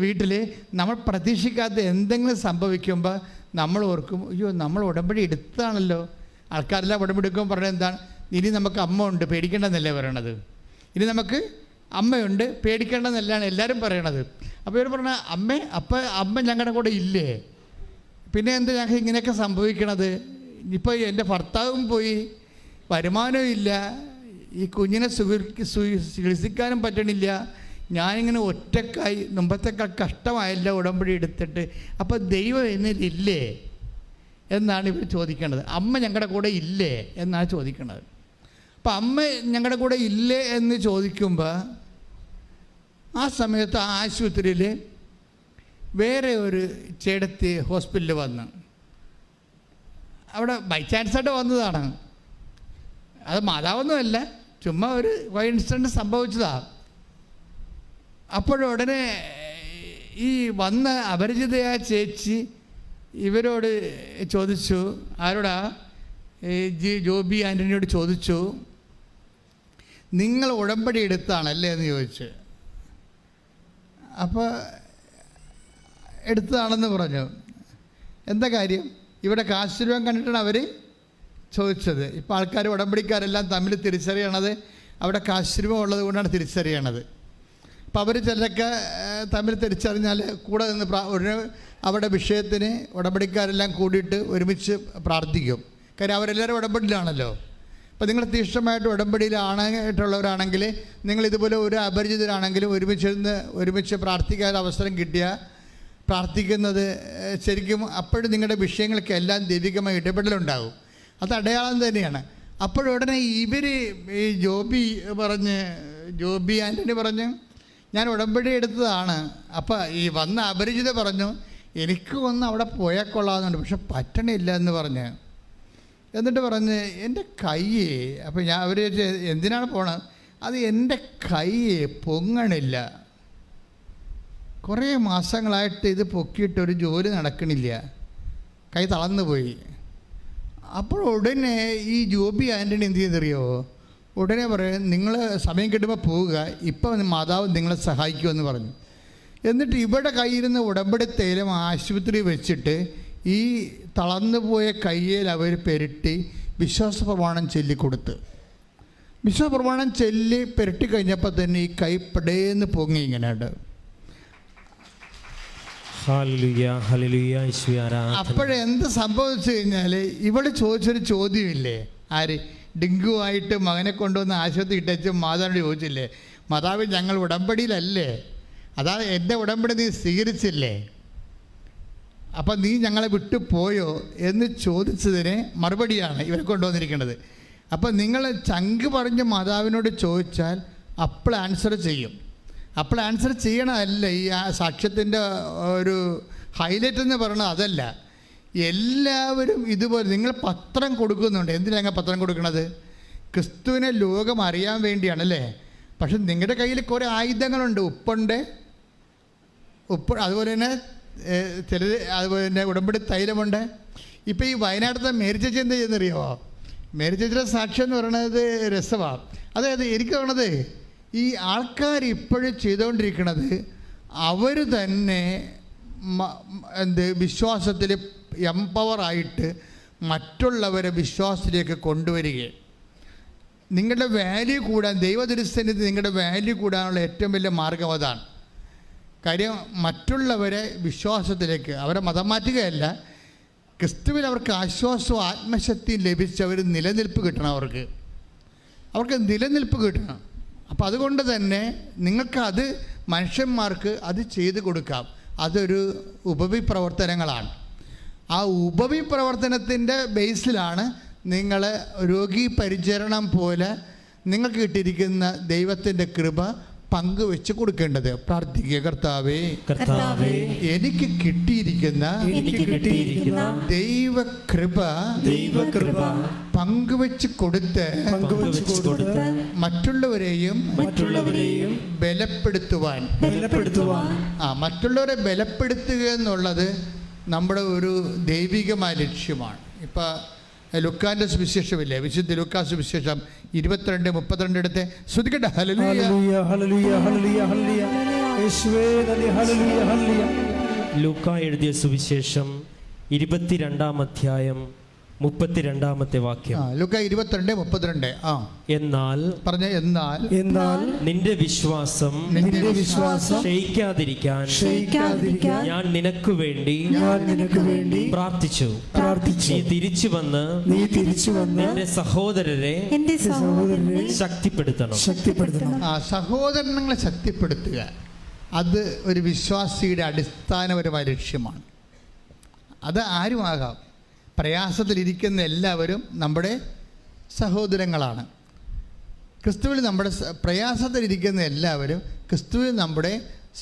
വീട്ടിൽ നമ്മൾ പ്രതീക്ഷിക്കാത്ത എന്തെങ്കിലും സംഭവിക്കുമ്പോൾ നമ്മൾ ഓർക്കും, അയ്യോ നമ്മൾ ഉടമ്പടി എടുത്തതാണല്ലോ. ആൾക്കാരെല്ലാം ഉടമ്പടി എടുക്കുമ്പോൾ പറയുന്നത് എന്താണ്? ഇനി നമുക്ക് അമ്മ ഉണ്ട്, പേടിക്കേണ്ടെന്നല്ലേ പറയണത്. ഇനി നമുക്ക് അമ്മയുണ്ട്, പേടിക്കേണ്ടെന്നല്ലാണ് എല്ലാവരും പറയണത്. അപ്പോൾ ഇവർ പറഞ്ഞ അമ്മ ഞങ്ങളുടെ കൂടെ ഇല്ലേ? പിന്നെ എന്താ ഞങ്ങൾക്ക് ഇങ്ങനെയൊക്കെ സംഭവിക്കണത്? ഇപ്പോൾ എൻ്റെ ഭർത്താവും പോയി, വരുമാനവും ഇല്ല, ഈ കുഞ്ഞിനെ ചികിത്സിക്കാനും പറ്റണില്ല, ഞാനിങ്ങനെ ഒറ്റക്കായി, മുമ്പത്തേക്കാൾ കഷ്ടമായല്ലോ ഉടമ്പടി എടുത്തിട്ട്. അപ്പോൾ ദൈവം എന്നിലില്ലേ എന്നാണ് ഇവർ ചോദിക്കേണ്ടത്. അമ്മ ഞങ്ങളുടെ കൂടെ ഇല്ലേ എന്നാണ് ചോദിക്കേണ്ടത്. അപ്പം അമ്മ ഞങ്ങളുടെ കൂടെ ഇല്ലേ എന്ന് ചോദിക്കുമ്പോൾ ആ സമയത്ത് ആ ആശുപത്രിയിൽ വേറെ ഒരു ചേടത്തി ഹോസ്പിറ്റലിൽ വന്ന്, അവിടെ ബൈ ചാൻസായിട്ട് വന്നതാണ്, അത് മാതാവൊന്നുമല്ല, ചുമ്മാ ഒരു കോയിൻസിഡൻറ്റ് സംഭവിച്ചതാണ്. അപ്പോഴുടനെ ഈ വന്ന അപരിചിതയായ ചേച്ചി ഇവരോട് ചോദിച്ചു, ആരോടാ? ജോബി ആൻ്റണിയോട് ചോദിച്ചു, നിങ്ങൾ ഉടമ്പടി എടുത്താണല്ലേ എന്ന് ചോദിച്ചു. അപ്പോൾ എടുത്തതാണെന്ന് പറഞ്ഞു. എന്താ കാര്യം? ഇവിടെ കാശ് രൂപം കണ്ടിട്ടാണ് അവർ ചോദിച്ചത്. ഇപ്പോൾ ആൾക്കാർ ഉടമ്പടിക്കാരെല്ലാം തമ്മിൽ തിരിച്ചറിയണത് അവിടെ കാശ് രൂപം ഉള്ളത് കൊണ്ടാണ് തിരിച്ചറിയണത്. അപ്പോൾ അവർ ചിലരൊക്കെ തമ്മിൽ തിരിച്ചറിഞ്ഞാൽ കൂടെ നിന്ന് അവരുടെ വിഷയത്തിന് ഉടമ്പടിക്കാരെല്ലാം കൂടിയിട്ട് ഒരുമിച്ച് പ്രാർത്ഥിക്കും. കാര്യം അവരെല്ലാവരും ഉടമ്പടിയിലാണല്ലോ. അപ്പോൾ നിങ്ങൾ തീഷ്ണമായിട്ട് ഉടമ്പടിയിലായിട്ടുള്ളവരാണെങ്കിൽ, നിങ്ങളിതുപോലെ ഒരു അപരിചിതരാണെങ്കിലും ഒരുമിച്ച് പ്രാർത്ഥിക്കാൻ അവസരം കിട്ടിയാൽ പ്രാർത്ഥിക്കുന്നത് ശരിക്കും അപ്പോഴും നിങ്ങളുടെ വിഷയങ്ങൾക്കെല്ലാം ദൈവികമായ ഇടപെടലുണ്ടാകും. അത് അടയാളം തന്നെയാണ്. അപ്പോഴുടനെ ഇവർ ഈ ജോബി ആൻ്റണി പറഞ്ഞ്, ഞാൻ ഉടമ്പടി എടുത്തതാണ്. അപ്പോൾ ഈ വന്ന അപരിചിത പറഞ്ഞു, എനിക്ക് ഒന്ന് അവിടെ പോയാൽ കൊള്ളാമെന്നുണ്ട്, പക്ഷെ പറ്റണില്ല എന്ന് പറഞ്ഞ്. എന്നിട്ട് പറഞ്ഞ് എൻ്റെ കൈ, അപ്പോൾ അവർ എന്തിനാണ് പോണത്? അത് എൻ്റെ കൈ പൊങ്ങണില്ല, കുറേ മാസങ്ങളായിട്ട് ഇത് പൊക്കിയിട്ടൊരു ജോലി നടക്കണില്ല, കൈ തളർന്നു പോയി. അപ്പോൾ ഉടനെ ഈ ജോബി ആൻ്റണി എന്ത് ചെയ്തെറിയോ? ഉടനെ പറയും, നിങ്ങൾ സമയം കിട്ടുമ്പോൾ പോവുക, ഇപ്പം മാതാവ് നിങ്ങളെ സഹായിക്കുമെന്ന് പറഞ്ഞു. എന്നിട്ട് ഇവിടെ കയ്യിരുന്ന ഉടമ്പടി തൈലം ആശുപത്രി വെച്ചിട്ട് ഈ തളർന്നുപോയ കയ്യിൽ അവർ പെരട്ടി വിശ്വാസപ്രമാണം ചൊല്ലിക്കൊടുത്ത്. വിശ്വാസപ്രമാണം ചൊല്ലി പെരട്ടി കഴിഞ്ഞപ്പോൾ തന്നെ ഈ കൈ പടേന്ന് പൊങ്ങി ഇങ്ങനെയുണ്ട്. അപ്പോഴെന്ത് സംഭവിച്ചു കഴിഞ്ഞാൽ ഇവിടെ ചോദിച്ചൊരു ചോദ്യമില്ലേ? ആര്? ഡെങ്കുവായിട്ട് മകനെ കൊണ്ടുവന്ന് ആശുപത്രി ഇട്ടച്ച് മാതാവിനോട് ചോദിച്ചില്ലേ, മാതാവ് ഞങ്ങൾ ഉടമ്പടിയിലല്ലേ, അതാ എൻ്റെ ഉടമ്പടി നീ സ്വീകരിച്ചില്ലേ, അപ്പം നീ ഞങ്ങളെ വിട്ടു പോയോ എന്ന് ചോദിച്ചതിന് മറുപടിയാണ് ഇവരെ കൊണ്ടുവന്നിരിക്കുന്നത്. അപ്പം നിങ്ങൾ ചങ്ക് പറഞ്ഞ് മാതാവിനോട് ചോദിച്ചാൽ അപ്പോൾ ആൻസർ ചെയ്യും. അപ്പോൾ ആൻസർ ചെയ്യണമല്ല ഈ സാക്ഷ്യത്തിൻ്റെ ഒരു ഹൈലൈറ്റ് എന്ന് പറയുന്നത്. അതല്ല, എല്ലാവരും ഇതുപോലെ നിങ്ങൾ പത്രം കൊടുക്കുന്നുണ്ട്. എന്തിനാണ് പത്രം കൊടുക്കുന്നത്? ക്രിസ്തുവിനെ ലോകം അറിയാൻ വേണ്ടിയാണല്ലേ. പക്ഷെ നിങ്ങളുടെ കയ്യിൽ കുറേ ആയുധങ്ങളുണ്ട്. ഉപ്പ്, അതുപോലെ തന്നെ അതുപോലെ തന്നെ ഉടമ്പടി തൈലമുണ്ട്. ഇപ്പോൾ ഈ വയനാട്ടിലത്തെ മേരി ചേച്ചി എന്താ ചെയ്യുന്നറിയോ? മേരി ചേച്ചിയുടെ സാക്ഷ്യം എന്ന് പറയുന്നത് രസമാണ്. അതായത് എനിക്ക് തോന്നുന്നത് ഈ ആൾക്കാർ ഇപ്പോഴും ചെയ്തുകൊണ്ടിരിക്കുന്നത് അവർ തന്നെ വിശ്വാസത്തിൽ എംപവറായിട്ട് മറ്റുള്ളവരെ വിശ്വാസത്തിലേക്ക് കൊണ്ടുവരികയും നിങ്ങളുടെ വാല്യൂ കൂടാൻ, ദൈവദൃശ്യത്തിൽ നിങ്ങളുടെ വാല്യൂ കൂടാനുള്ള ഏറ്റവും വലിയ മാർഗം അതാണ്. കാര്യം മറ്റുള്ളവരെ വിശ്വാസത്തിലേക്ക്, അവരെ മതം മാറ്റുകയല്ല, ക്രിസ്തുവിൽ അവർക്ക് ആശ്വാസവും ആത്മശക്തിയും ലഭിച്ച് അവർ നിലനിൽപ്പ് കിട്ടണം. അവർക്ക് നിലനിൽപ്പ് കിട്ടണം. അപ്പോൾ അതുകൊണ്ട് തന്നെ നിങ്ങൾക്കത് മനുഷ്യന്മാർക്ക് അത് ചെയ്തു കൊടുക്കാം. അതൊരു ഉപവിപ്രവർത്തനങ്ങളാണ്. ആ ഉപവിപ്രവർത്തനത്തിൻ്റെ ബേസിലാണ് നിങ്ങൾ രോഗി പരിചരണം പോലെ നിങ്ങൾക്ക് കിട്ടിയിരിക്കുന്ന ദൈവത്തിൻ്റെ കൃപ പങ്കുവെച്ച് കൊടുക്കേണ്ടത്. പ്രാർത്ഥിക്കുക, കർത്താവേ, കർത്താവേ, എനിക്ക് കിട്ടിയിരിക്കുന്ന ദൈവകൃപ പങ്കുവെച്ച് കൊടുത്ത് മറ്റുള്ളവരെയും ബലപ്പെടുത്തുവാൻ. മറ്റുള്ളവരെ ബലപ്പെടുത്തുക എന്നുള്ളത് നമ്മുടെ ഒരു ദൈവികമായ ലക്ഷ്യമാണ്. ഇപ്പം ലുക്കാന്റെ സുവിശേഷമില്ലേ, വിശുദ്ധ ലുക്കാ സുവിശേഷം 22:32 എടുത്ത് ശ്രദ്ധിക്കട്ടെ. ഹല്ലേലൂയ, ഹല്ലേലൂയ, ഹല്ലേലൂയ, ഹല്ലേലൂയ. യേശുവേ നന്ദി. ഹല്ലേലൂയ, ഹല്ലേലൂയ. ലൂക്ക എഴുതിയ സുവിശേഷം 22-ാം അധ്യായം 32-ാമത്തെ വാക്യം. ലൂക്ക 22:32. എന്നാൽ പറഞ്ഞ എന്നാൽ നിന്റെ വിശ്വാസം ക്ഷയിക്കാതിരിക്കാൻ ഞാൻ നിനക്ക് വേണ്ടി പ്രാർത്ഥിച്ചു. നീ തിരിച്ചു വന്ന് നിന്റെ സഹോദരരെ ശക്തിപ്പെടുത്തണം. സഹോദരങ്ങളെ ശക്തിപ്പെടുത്തുക, അത് ഒരു വിശ്വാസിയുടെ അടിസ്ഥാനപരമായ ലക്ഷ്യമാണ്. അത് ആരുമാകാം. പ്രയാസത്തിലിരിക്കുന്ന എല്ലാവരും നമ്മുടെ സഹോദരങ്ങളാണ്. ക്രിസ്തുവിൽ നമ്മുടെ പ്രയാസത്തിലിരിക്കുന്ന എല്ലാവരും ക്രിസ്തുവിൽ നമ്മുടെ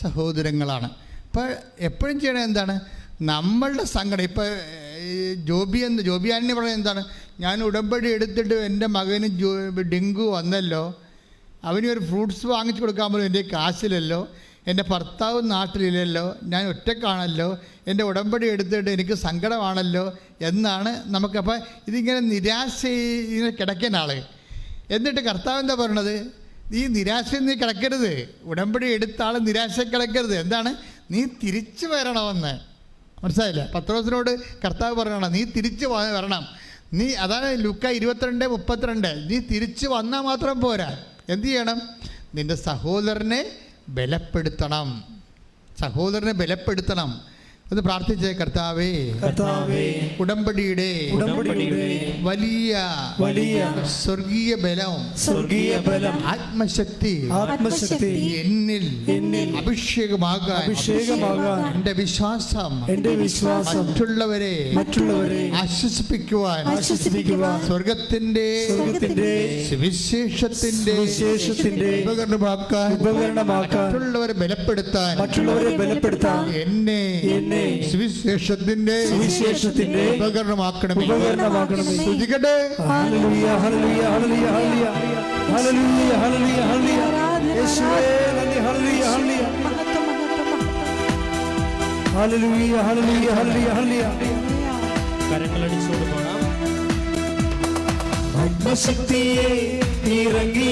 സഹോദരങ്ങളാണ്. അപ്പോൾ എപ്പോഴും ചെയ്യണത് എന്താണ്? നമ്മളുടെ സങ്കടം. ഇപ്പോൾ ജോബിയാനെ പറയുന്നത് എന്താണ്? ഞാൻ ഉടമ്പടി എടുത്തിട്ട് എൻ്റെ മകന് ഡെങ്കു വന്നല്ലോ, അവന് ഒരു ഫ്രൂട്ട്സ് വാങ്ങിച്ചു കൊടുക്കാൻ പോലും എൻ്റെ കാശിലല്ലോ, എൻ്റെ ഭർത്താവ് നാട്ടിലില്ലല്ലോ, ഞാൻ ഒറ്റക്കാണല്ലോ, എൻ്റെ ഉടമ്പടി എടുത്തിട്ട് എനിക്ക് സങ്കടമാണല്ലോ എന്നാണ് നമുക്കപ്പോൾ ഇതിങ്ങനെ നിരാശ ഇങ്ങനെ കിടക്കുന്ന ആൾ. എന്നിട്ട് കർത്താവ് എന്താ പറയണത്? ഈ നിരാശയിൽ നീ കിടക്കരുത്, ഉടമ്പടി എടുത്ത ആൾ നിരാശ കിടക്കരുത്. എന്താണ്? നീ തിരിച്ചു വരണമെന്ന്. മനസ്സിലായില്ല? പത്രോസിനോട് കർത്താവ് പറയണം, നീ തിരിച്ചു വരണം. അതാണ് ലൂക്ക 22:32. നീ തിരിച്ചു വന്നാൽ മാത്രം പോരാ, എന്തു ചെയ്യണം? നിൻ്റെ സഹോദരനെ ബലപ്പെടുത്തണം. ഒന്ന് പ്രാർത്ഥിച്ചേ. കർത്താവേ, ഉടമ്പടിയുടെ വലിയ സ്വർഗീയ ബലം ആത്മശക്തി എന്നിൽ അഭിഷേകമാകാൻ എൻ്റെ വിശ്വാസം മറ്റുള്ളവരെ ആശ്വസിപ്പിക്കുവാൻ സ്വർഗത്തിന്റെ സുവിശേഷത്തിന്റെ ഉപകരണമാക്കാൻ മറ്റുള്ളവരെ ബലപ്പെടുത്താൻ എന്നെ സുവിശേഷത്തിന്റെ ഉപകരണമാക്കണമേ. സ്തുതിക്കട്ടെ. ഹല്ലേലൂയ, ഹല്ലേലൂയ, ഹല്ലേലൂയ, ഹല്ലേലൂയ, ഹല്ലേലൂയ, ഹല്ലേലൂയ. യേശുവേ നന്ദി. ഹല്ലേലൂയ, ഹല്ലേലൂയ, ഹല്ലേലൂയ, ഹല്ലേലൂയ, ഹല്ലേലൂയ, ഹല്ലേലൂയ. കരങ്ങളടിച്ചോട് പോകാം. ആത്മശക്തിയെ ഇറങ്ങി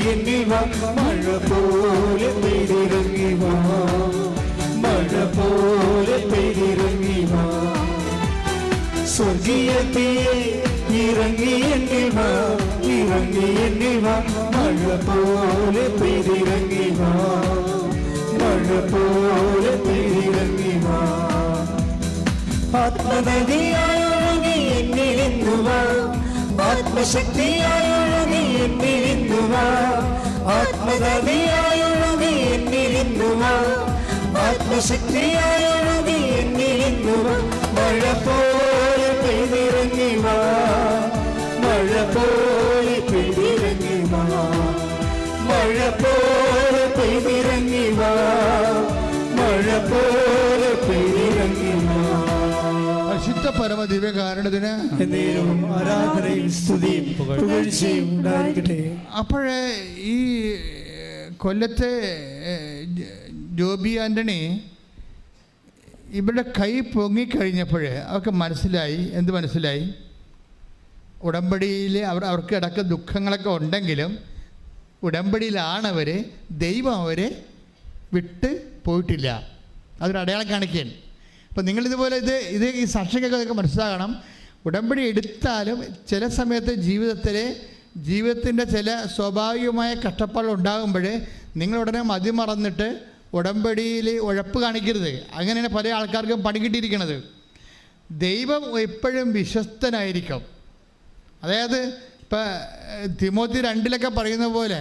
എന്നിൽ വാ, മഴ പോലെ പെയ്തിറങ്ങി വാ, മഴ പോലെ പെയ്തിറങ്ങി വാ. സ്വർഗീയത്തിയെ ഇറങ്ങി എന്നിൽ വാ, മഴ പോലെ പെയ്തിറങ്ങി വാ, മഴ പോലെ പെയ്തിറങ്ങി വാ. ആത്മനദിയായി എന്നിലിന്നു വാ, ആത്മശക്തിയായി എന്നിലിന്നു വാ, ആത്മനദിയായി എന്നിലിന്നു വാ, ആത്മശക്തിയായി എന്നിലിന്നു വാ. മഴ പോലെ പെയ്തിറങ്ങി വാ, മഴ പോലെ പെയ്തിറങ്ങി വാ, മഴ പോലെ പെയ്തിറങ്ങി വാ, മഴ പോലെ പെയ്തിറങ്ങി വാ. പരിശുദ്ധ പരമ ദിവ്യകാരുണ്യത്തിന് എന്നേരവും ആരാധനയും സ്തുതിയും പുകഴ്ചയും ഉണ്ടായിരിക്കട്ടെ. അപ്പോഴേ ഈ കൊല്ലത്തെ ജോബി ആൻ്റണി ഇവിടെ കൈ പൊങ്ങിക്കഴിഞ്ഞപ്പോഴേ അവർക്ക് മനസ്സിലായി. എന്ത് മനസ്സിലായി? ഉടമ്പടിയിൽ അവർക്ക് ഇടയ്ക്ക് ദുഃഖങ്ങളൊക്കെ ഉണ്ടെങ്കിലും ഉടമ്പടിയിലാണവർ, ദൈവം അവരെ വിട്ട് പോയിട്ടില്ല. അതൊരു അടയാളം കാണിക്കാൻ. അപ്പോൾ നിങ്ങളിതുപോലെ ഈ സാക്ഷികൾക്കൊക്കെ മനസ്സിലാകണം. ഉടമ്പടി എടുത്താലും ചില സമയത്ത് ജീവിതത്തിൻ്റെ ചില സ്വാഭാവികമായ കഷ്ടപ്പാടുകൾ ഉണ്ടാകുമ്പോൾ നിങ്ങളുടനെ മതിമറന്നിട്ട് ഉടമ്പടിയിൽ ഉഴപ്പ് കാണിക്കരുത്. അങ്ങനെയാണ് പല ആൾക്കാർക്കും പണി കിട്ടിയിരിക്കുന്നത്. ദൈവം എപ്പോഴും വിശ്വസ്തനായിരിക്കും. അതായത് ഇപ്പം തിമോത്തി 2 പറയുന്ന പോലെ,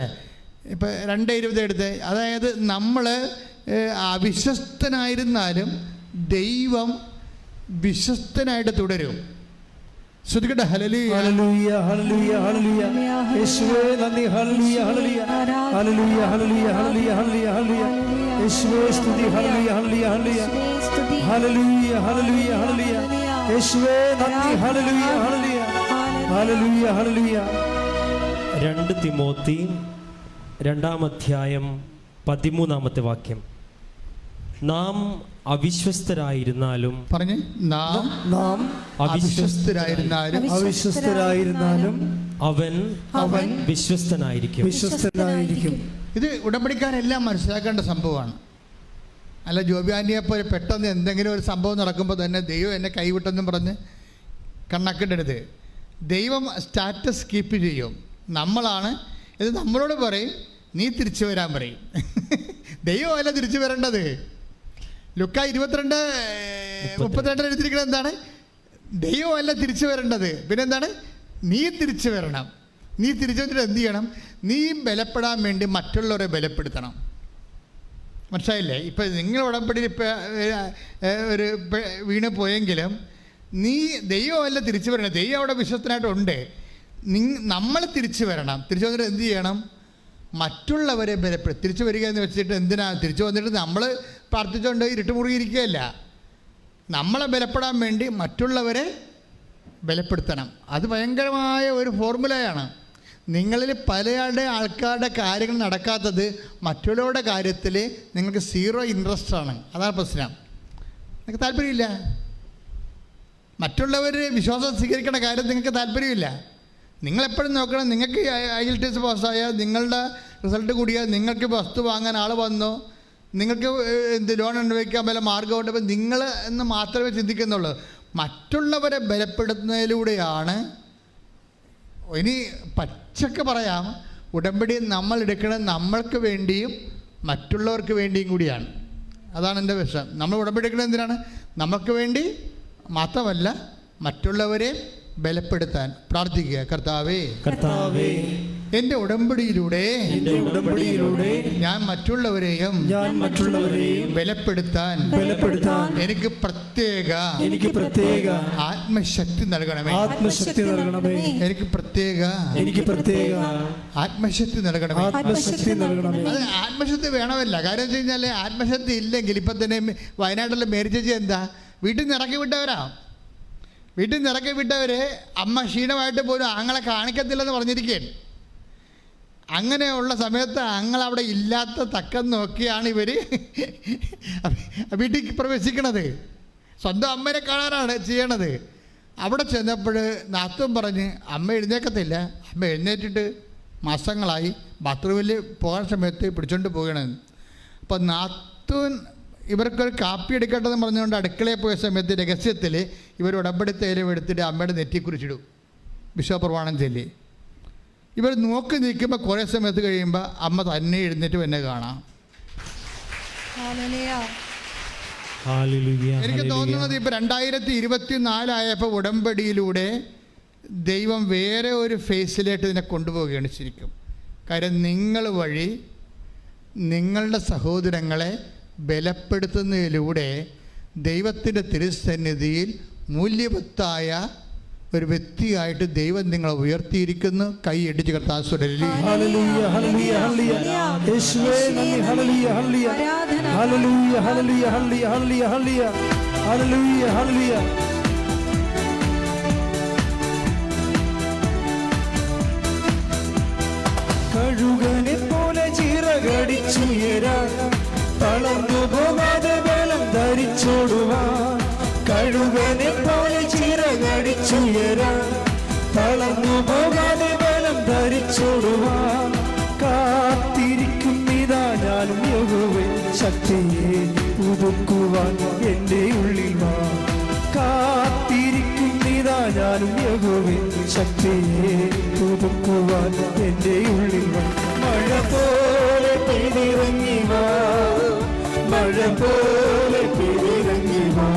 ഇപ്പം 2:20 എടുത്ത്, അതായത് നമ്മൾ അവിശ്വസ്തനായിരുന്നാലും ദൈവം വിശ്വസ്തനായിട്ട് തുടരും. ശ്രദ്ധിക്കട്ടെ. ഹല്ലേലൂയ. ഹല്ലേലൂയ ഹല്ലേലൂയ ഹല്ലേലൂയ യേശുവേ നന്ദി. ഹല്ലേലൂയ ഹല്ലേലൂയ ഹല്ലേലൂയ ഹല്ലേലൂയ ഹല്ലേലൂയ ഹല്ലേലൂയ ഹല്ലേലൂയ യേശുവേ സ്തുതി. ഹല്ലേലൂയ ഹല്ലേലൂയ ഹല്ലേലൂയ ഹല്ലേലൂയ ഹല്ലേലൂയ യേശുവേ നന്ദി. ഹല്ലേലൂയ ഹല്ലേലൂയ ഹല്ലേലൂയ ഹല്ലേലൂയ. 2 തിമോത്തി 2-ാം അധ്യായം 13-ാമത്തെ വാക്യം. നാം അവിശ്വസ്തരായിരുന്നാലും പറഞ്ഞേ. നാം അവിശ്വസ്തരായിരുന്നാലും അവൻ വിശ്വസ്തനായിരിക്കും. ഇത് ഉടമ്പടിക്കാരെല്ലാം മനസ്സിലാക്കേണ്ട സംഭവമാണ്. അല്ല ജോബിയാനിയെ പോലെ പെട്ടെന്ന് എന്തെങ്കിലും ഒരു സംഭവം നടക്കുമ്പോൾ തന്നെ ദൈവം എന്നെ കൈവിട്ടെന്നും പറഞ്ഞ് കണ്ണാക്കിടരുത്. ദൈവം സ്റ്റാറ്റസ് കീപ്പ് ചെയ്യും. നമ്മളാണ് ഇത് നമ്മളോട് പറയും, നീ തിരിച്ചു വരാൻ പറയും. ദൈവമല്ല തിരിച്ചു വരേണ്ടത്. ലുക്ക 22:32 എഴുതിയിരിക്കുന്നത് എന്താണ്? ദൈവമല്ല തിരിച്ചു വരേണ്ടത്, പിന്നെന്താണ്? നീ തിരിച്ചു വരണം. നീ തിരിച്ചു വന്നിട്ട് എന്ത് ചെയ്യണം? നീ ബലപ്പെടാൻ വേണ്ടി മറ്റുള്ളവരെ ബലപ്പെടുത്തണം. മനസ്സിലായില്ലേ? ഇപ്പം നിങ്ങൾ ഉടമ്പടിയിൽ ഒരു വീണ് പോയെങ്കിലും നീ ദൈവമല്ല തിരിച്ചു വരണം. ദൈവം അവിടെ വിശ്വസ്തനായിട്ടുണ്ട്. നമ്മൾ തിരിച്ചു വരണം. തിരിച്ചു വന്നിട്ട് എന്ത് ചെയ്യണം? മറ്റുള്ളവരെ ബലപ്പെടുത്തി. തിരിച്ചു വരിക എന്ന് വെച്ചിട്ട് എന്തിനാ? തിരിച്ചു വന്നിട്ട് നമ്മൾ പ്രാർത്ഥിച്ചുകൊണ്ട് ഇരുട്ട് മുറുകിയിരിക്കുകയല്ല. നമ്മളെ ബലപ്പെടാൻ വേണ്ടി മറ്റുള്ളവരെ ബലപ്പെടുത്തണം. അത് ഭയങ്കരമായ ഒരു ഫോർമുലയാണ്. നിങ്ങളിൽ പലയുടെ ആൾക്കാരുടെ കാര്യങ്ങൾ നടക്കാത്തത് മറ്റുള്ളവരുടെ കാര്യത്തിൽ നിങ്ങൾക്ക് 0 ഇൻട്രസ്റ്റ് ആണ്. അതാണ് പ്രശ്നം. നിങ്ങൾക്ക് താല്പര്യമില്ല. മറ്റുള്ളവർ വിശ്വാസം സ്വീകരിക്കേണ്ട കാര്യം നിങ്ങൾക്ക് താല്പര്യമില്ല. നിങ്ങളെപ്പോഴും നോക്കണം, നിങ്ങൾക്ക് IELTS പാസ്സായാൽ, നിങ്ങളുടെ റിസൾട്ട് കൂടിയാൽ, നിങ്ങൾക്ക് വസ്തു വാങ്ങാൻ ആൾ വന്നോ, നിങ്ങൾക്ക് ലോൺ അനുഭവിക്കാൻ വല്ല മാർഗമുണ്ട്, അപ്പോൾ നിങ്ങൾ എന്ന് മാത്രമേ ചിന്തിക്കുന്നുള്ളൂ. മറ്റുള്ളവരെ ബലപ്പെടുത്തുന്നതിലൂടെയാണ്. ഇനി പച്ചക്ക് പറയാം, ഉടമ്പടി നമ്മൾ എടുക്കുന്നത് നമ്മൾക്ക് വേണ്ടിയും മറ്റുള്ളവർക്ക് വേണ്ടിയും കൂടിയാണ്. അതാണ് എൻ്റെ വിഷയം. നമ്മൾ ഉടമ്പടി എടുക്കുന്നത് എന്തിനാണ്? നമുക്ക് വേണ്ടി മാത്രമല്ല, മറ്റുള്ളവരെ ബലപ്പെടുത്താൻ പ്രാർത്ഥിക്കുക. കർത്താവേ എൻ്റെ ഉടമ്പടിയിലൂടെ ഞാൻ മറ്റുള്ളവരെയും ബലപ്പെടുത്താൻ എനിക്ക് പ്രത്യേക ആത്മശക്തി നൽകണമേ. എനിക്ക് പ്രത്യേക ആത്മശക്തി നൽകണമേ. അത് ആത്മശക്തി വേണമല്ല. കാര്യം വെച്ച് കഴിഞ്ഞാൽ ആത്മശക്തി ഇല്ലെങ്കിൽ ഇപ്പം തന്നെ വയനാട്ടിലെ മേരി ചേച്ചി എന്താ വീട്ടിൽ നിന്ന് ഇറക്കി വിട്ടവരെ അമ്മ ക്ഷീണമായിട്ട് പോലും ആങ്ങളെ കാണിക്കത്തില്ലെന്ന് പറഞ്ഞിരിക്കുകയാണ്. അങ്ങനെയുള്ള സമയത്ത് ആങ്ങളവിടെ ഇല്ലാത്ത തക്കം നോക്കിയാണ് ഇവർ വീട്ടിൽ പ്രവേശിക്കണത്. സ്വന്തം അമ്മേനെ കാണാനാണ് ചെയ്യണത്. അവിടെ ചെന്നപ്പോൾ നാത്തും പറഞ്ഞ് അമ്മ എഴുന്നേക്കത്തില്ല. അമ്മ എഴുന്നേറ്റിട്ട് മാസങ്ങളായി ബാത്റൂമിൽ പോകാൻ സമയത്ത് പിടിച്ചോണ്ട് പോകണമെന്ന്. അപ്പോൾ നാത്തൂൻ ഇവർക്കൊരു കാപ്പി എടുക്കട്ടെന്ന് പറഞ്ഞുകൊണ്ട് അടുക്കളയിൽ പോയ സമയത്ത് രഹസ്യത്തിൽ ഇവർ ഉടമ്പടി തൈലം എടുത്തിട്ട് അമ്മയുടെ നെറ്റി കുറിച്ചിടും, വിശ്വപ്രമാണം ചൊല്ലി. ഇവർ നോക്കി നിൽക്കുമ്പോൾ കുറേ സമയത്ത് കഴിയുമ്പോൾ അമ്മ തന്നെ എഴുന്നേറ്റ് എന്നെ കാണാം. എനിക്ക് തോന്നുന്നത് ഇപ്പം 2024 ആയപ്പോൾ ഉടമ്പടിയിലൂടെ ദൈവം വേറെ ഒരു ഫേസിലേക്ക് ഇതിനെ കൊണ്ടുപോവുകയാണ് ശരിക്കും. കാര്യം നിങ്ങൾ വഴി നിങ്ങളുടെ സഹോദരങ്ങളെ ബലപ്പെടുത്തുന്നതിലൂടെ ദൈവത്തിൻ്റെ തിരുസന്നിധിയിൽ മൂല്യവത്തായ ഒരു വ്യക്തിയായിട്ട് ദൈവം നിങ്ങളെ ഉയർത്തിയിരിക്കുന്നു. കൈ അടിച്ച് കർത്താവ് കഴുകനെ പോലെ ചിറകടിച്ചുയരാൻ തളർന്നു പോകാതെ ബലം ധരിച്ചോടുവാൻ. കഴുകനെ പോലെ ചിറകടിച്ചുയരാൻ തളർന്നു പോകാതെ ബലം ധരിച്ചോടുവാൻ. കാത്തിരിക്കുന്നിതാ ഞാനും യഹോവേ, ശക്തിയെ പുതുക്കുവാൻ എൻ്റെ ഉള്ളിൽ വാ. കാത്തിരിക്കുന്നിതാ ഞാനും യഹോവേ, ശക്തിയെ പുതുക്കുവാൻ എൻ്റെ ഉള്ളിൽ വാ. മഴ പോലെ പെയ്തിറങ്ങി വാ, മഴ പോലെ പെയ്തിറങ്ങി വാ,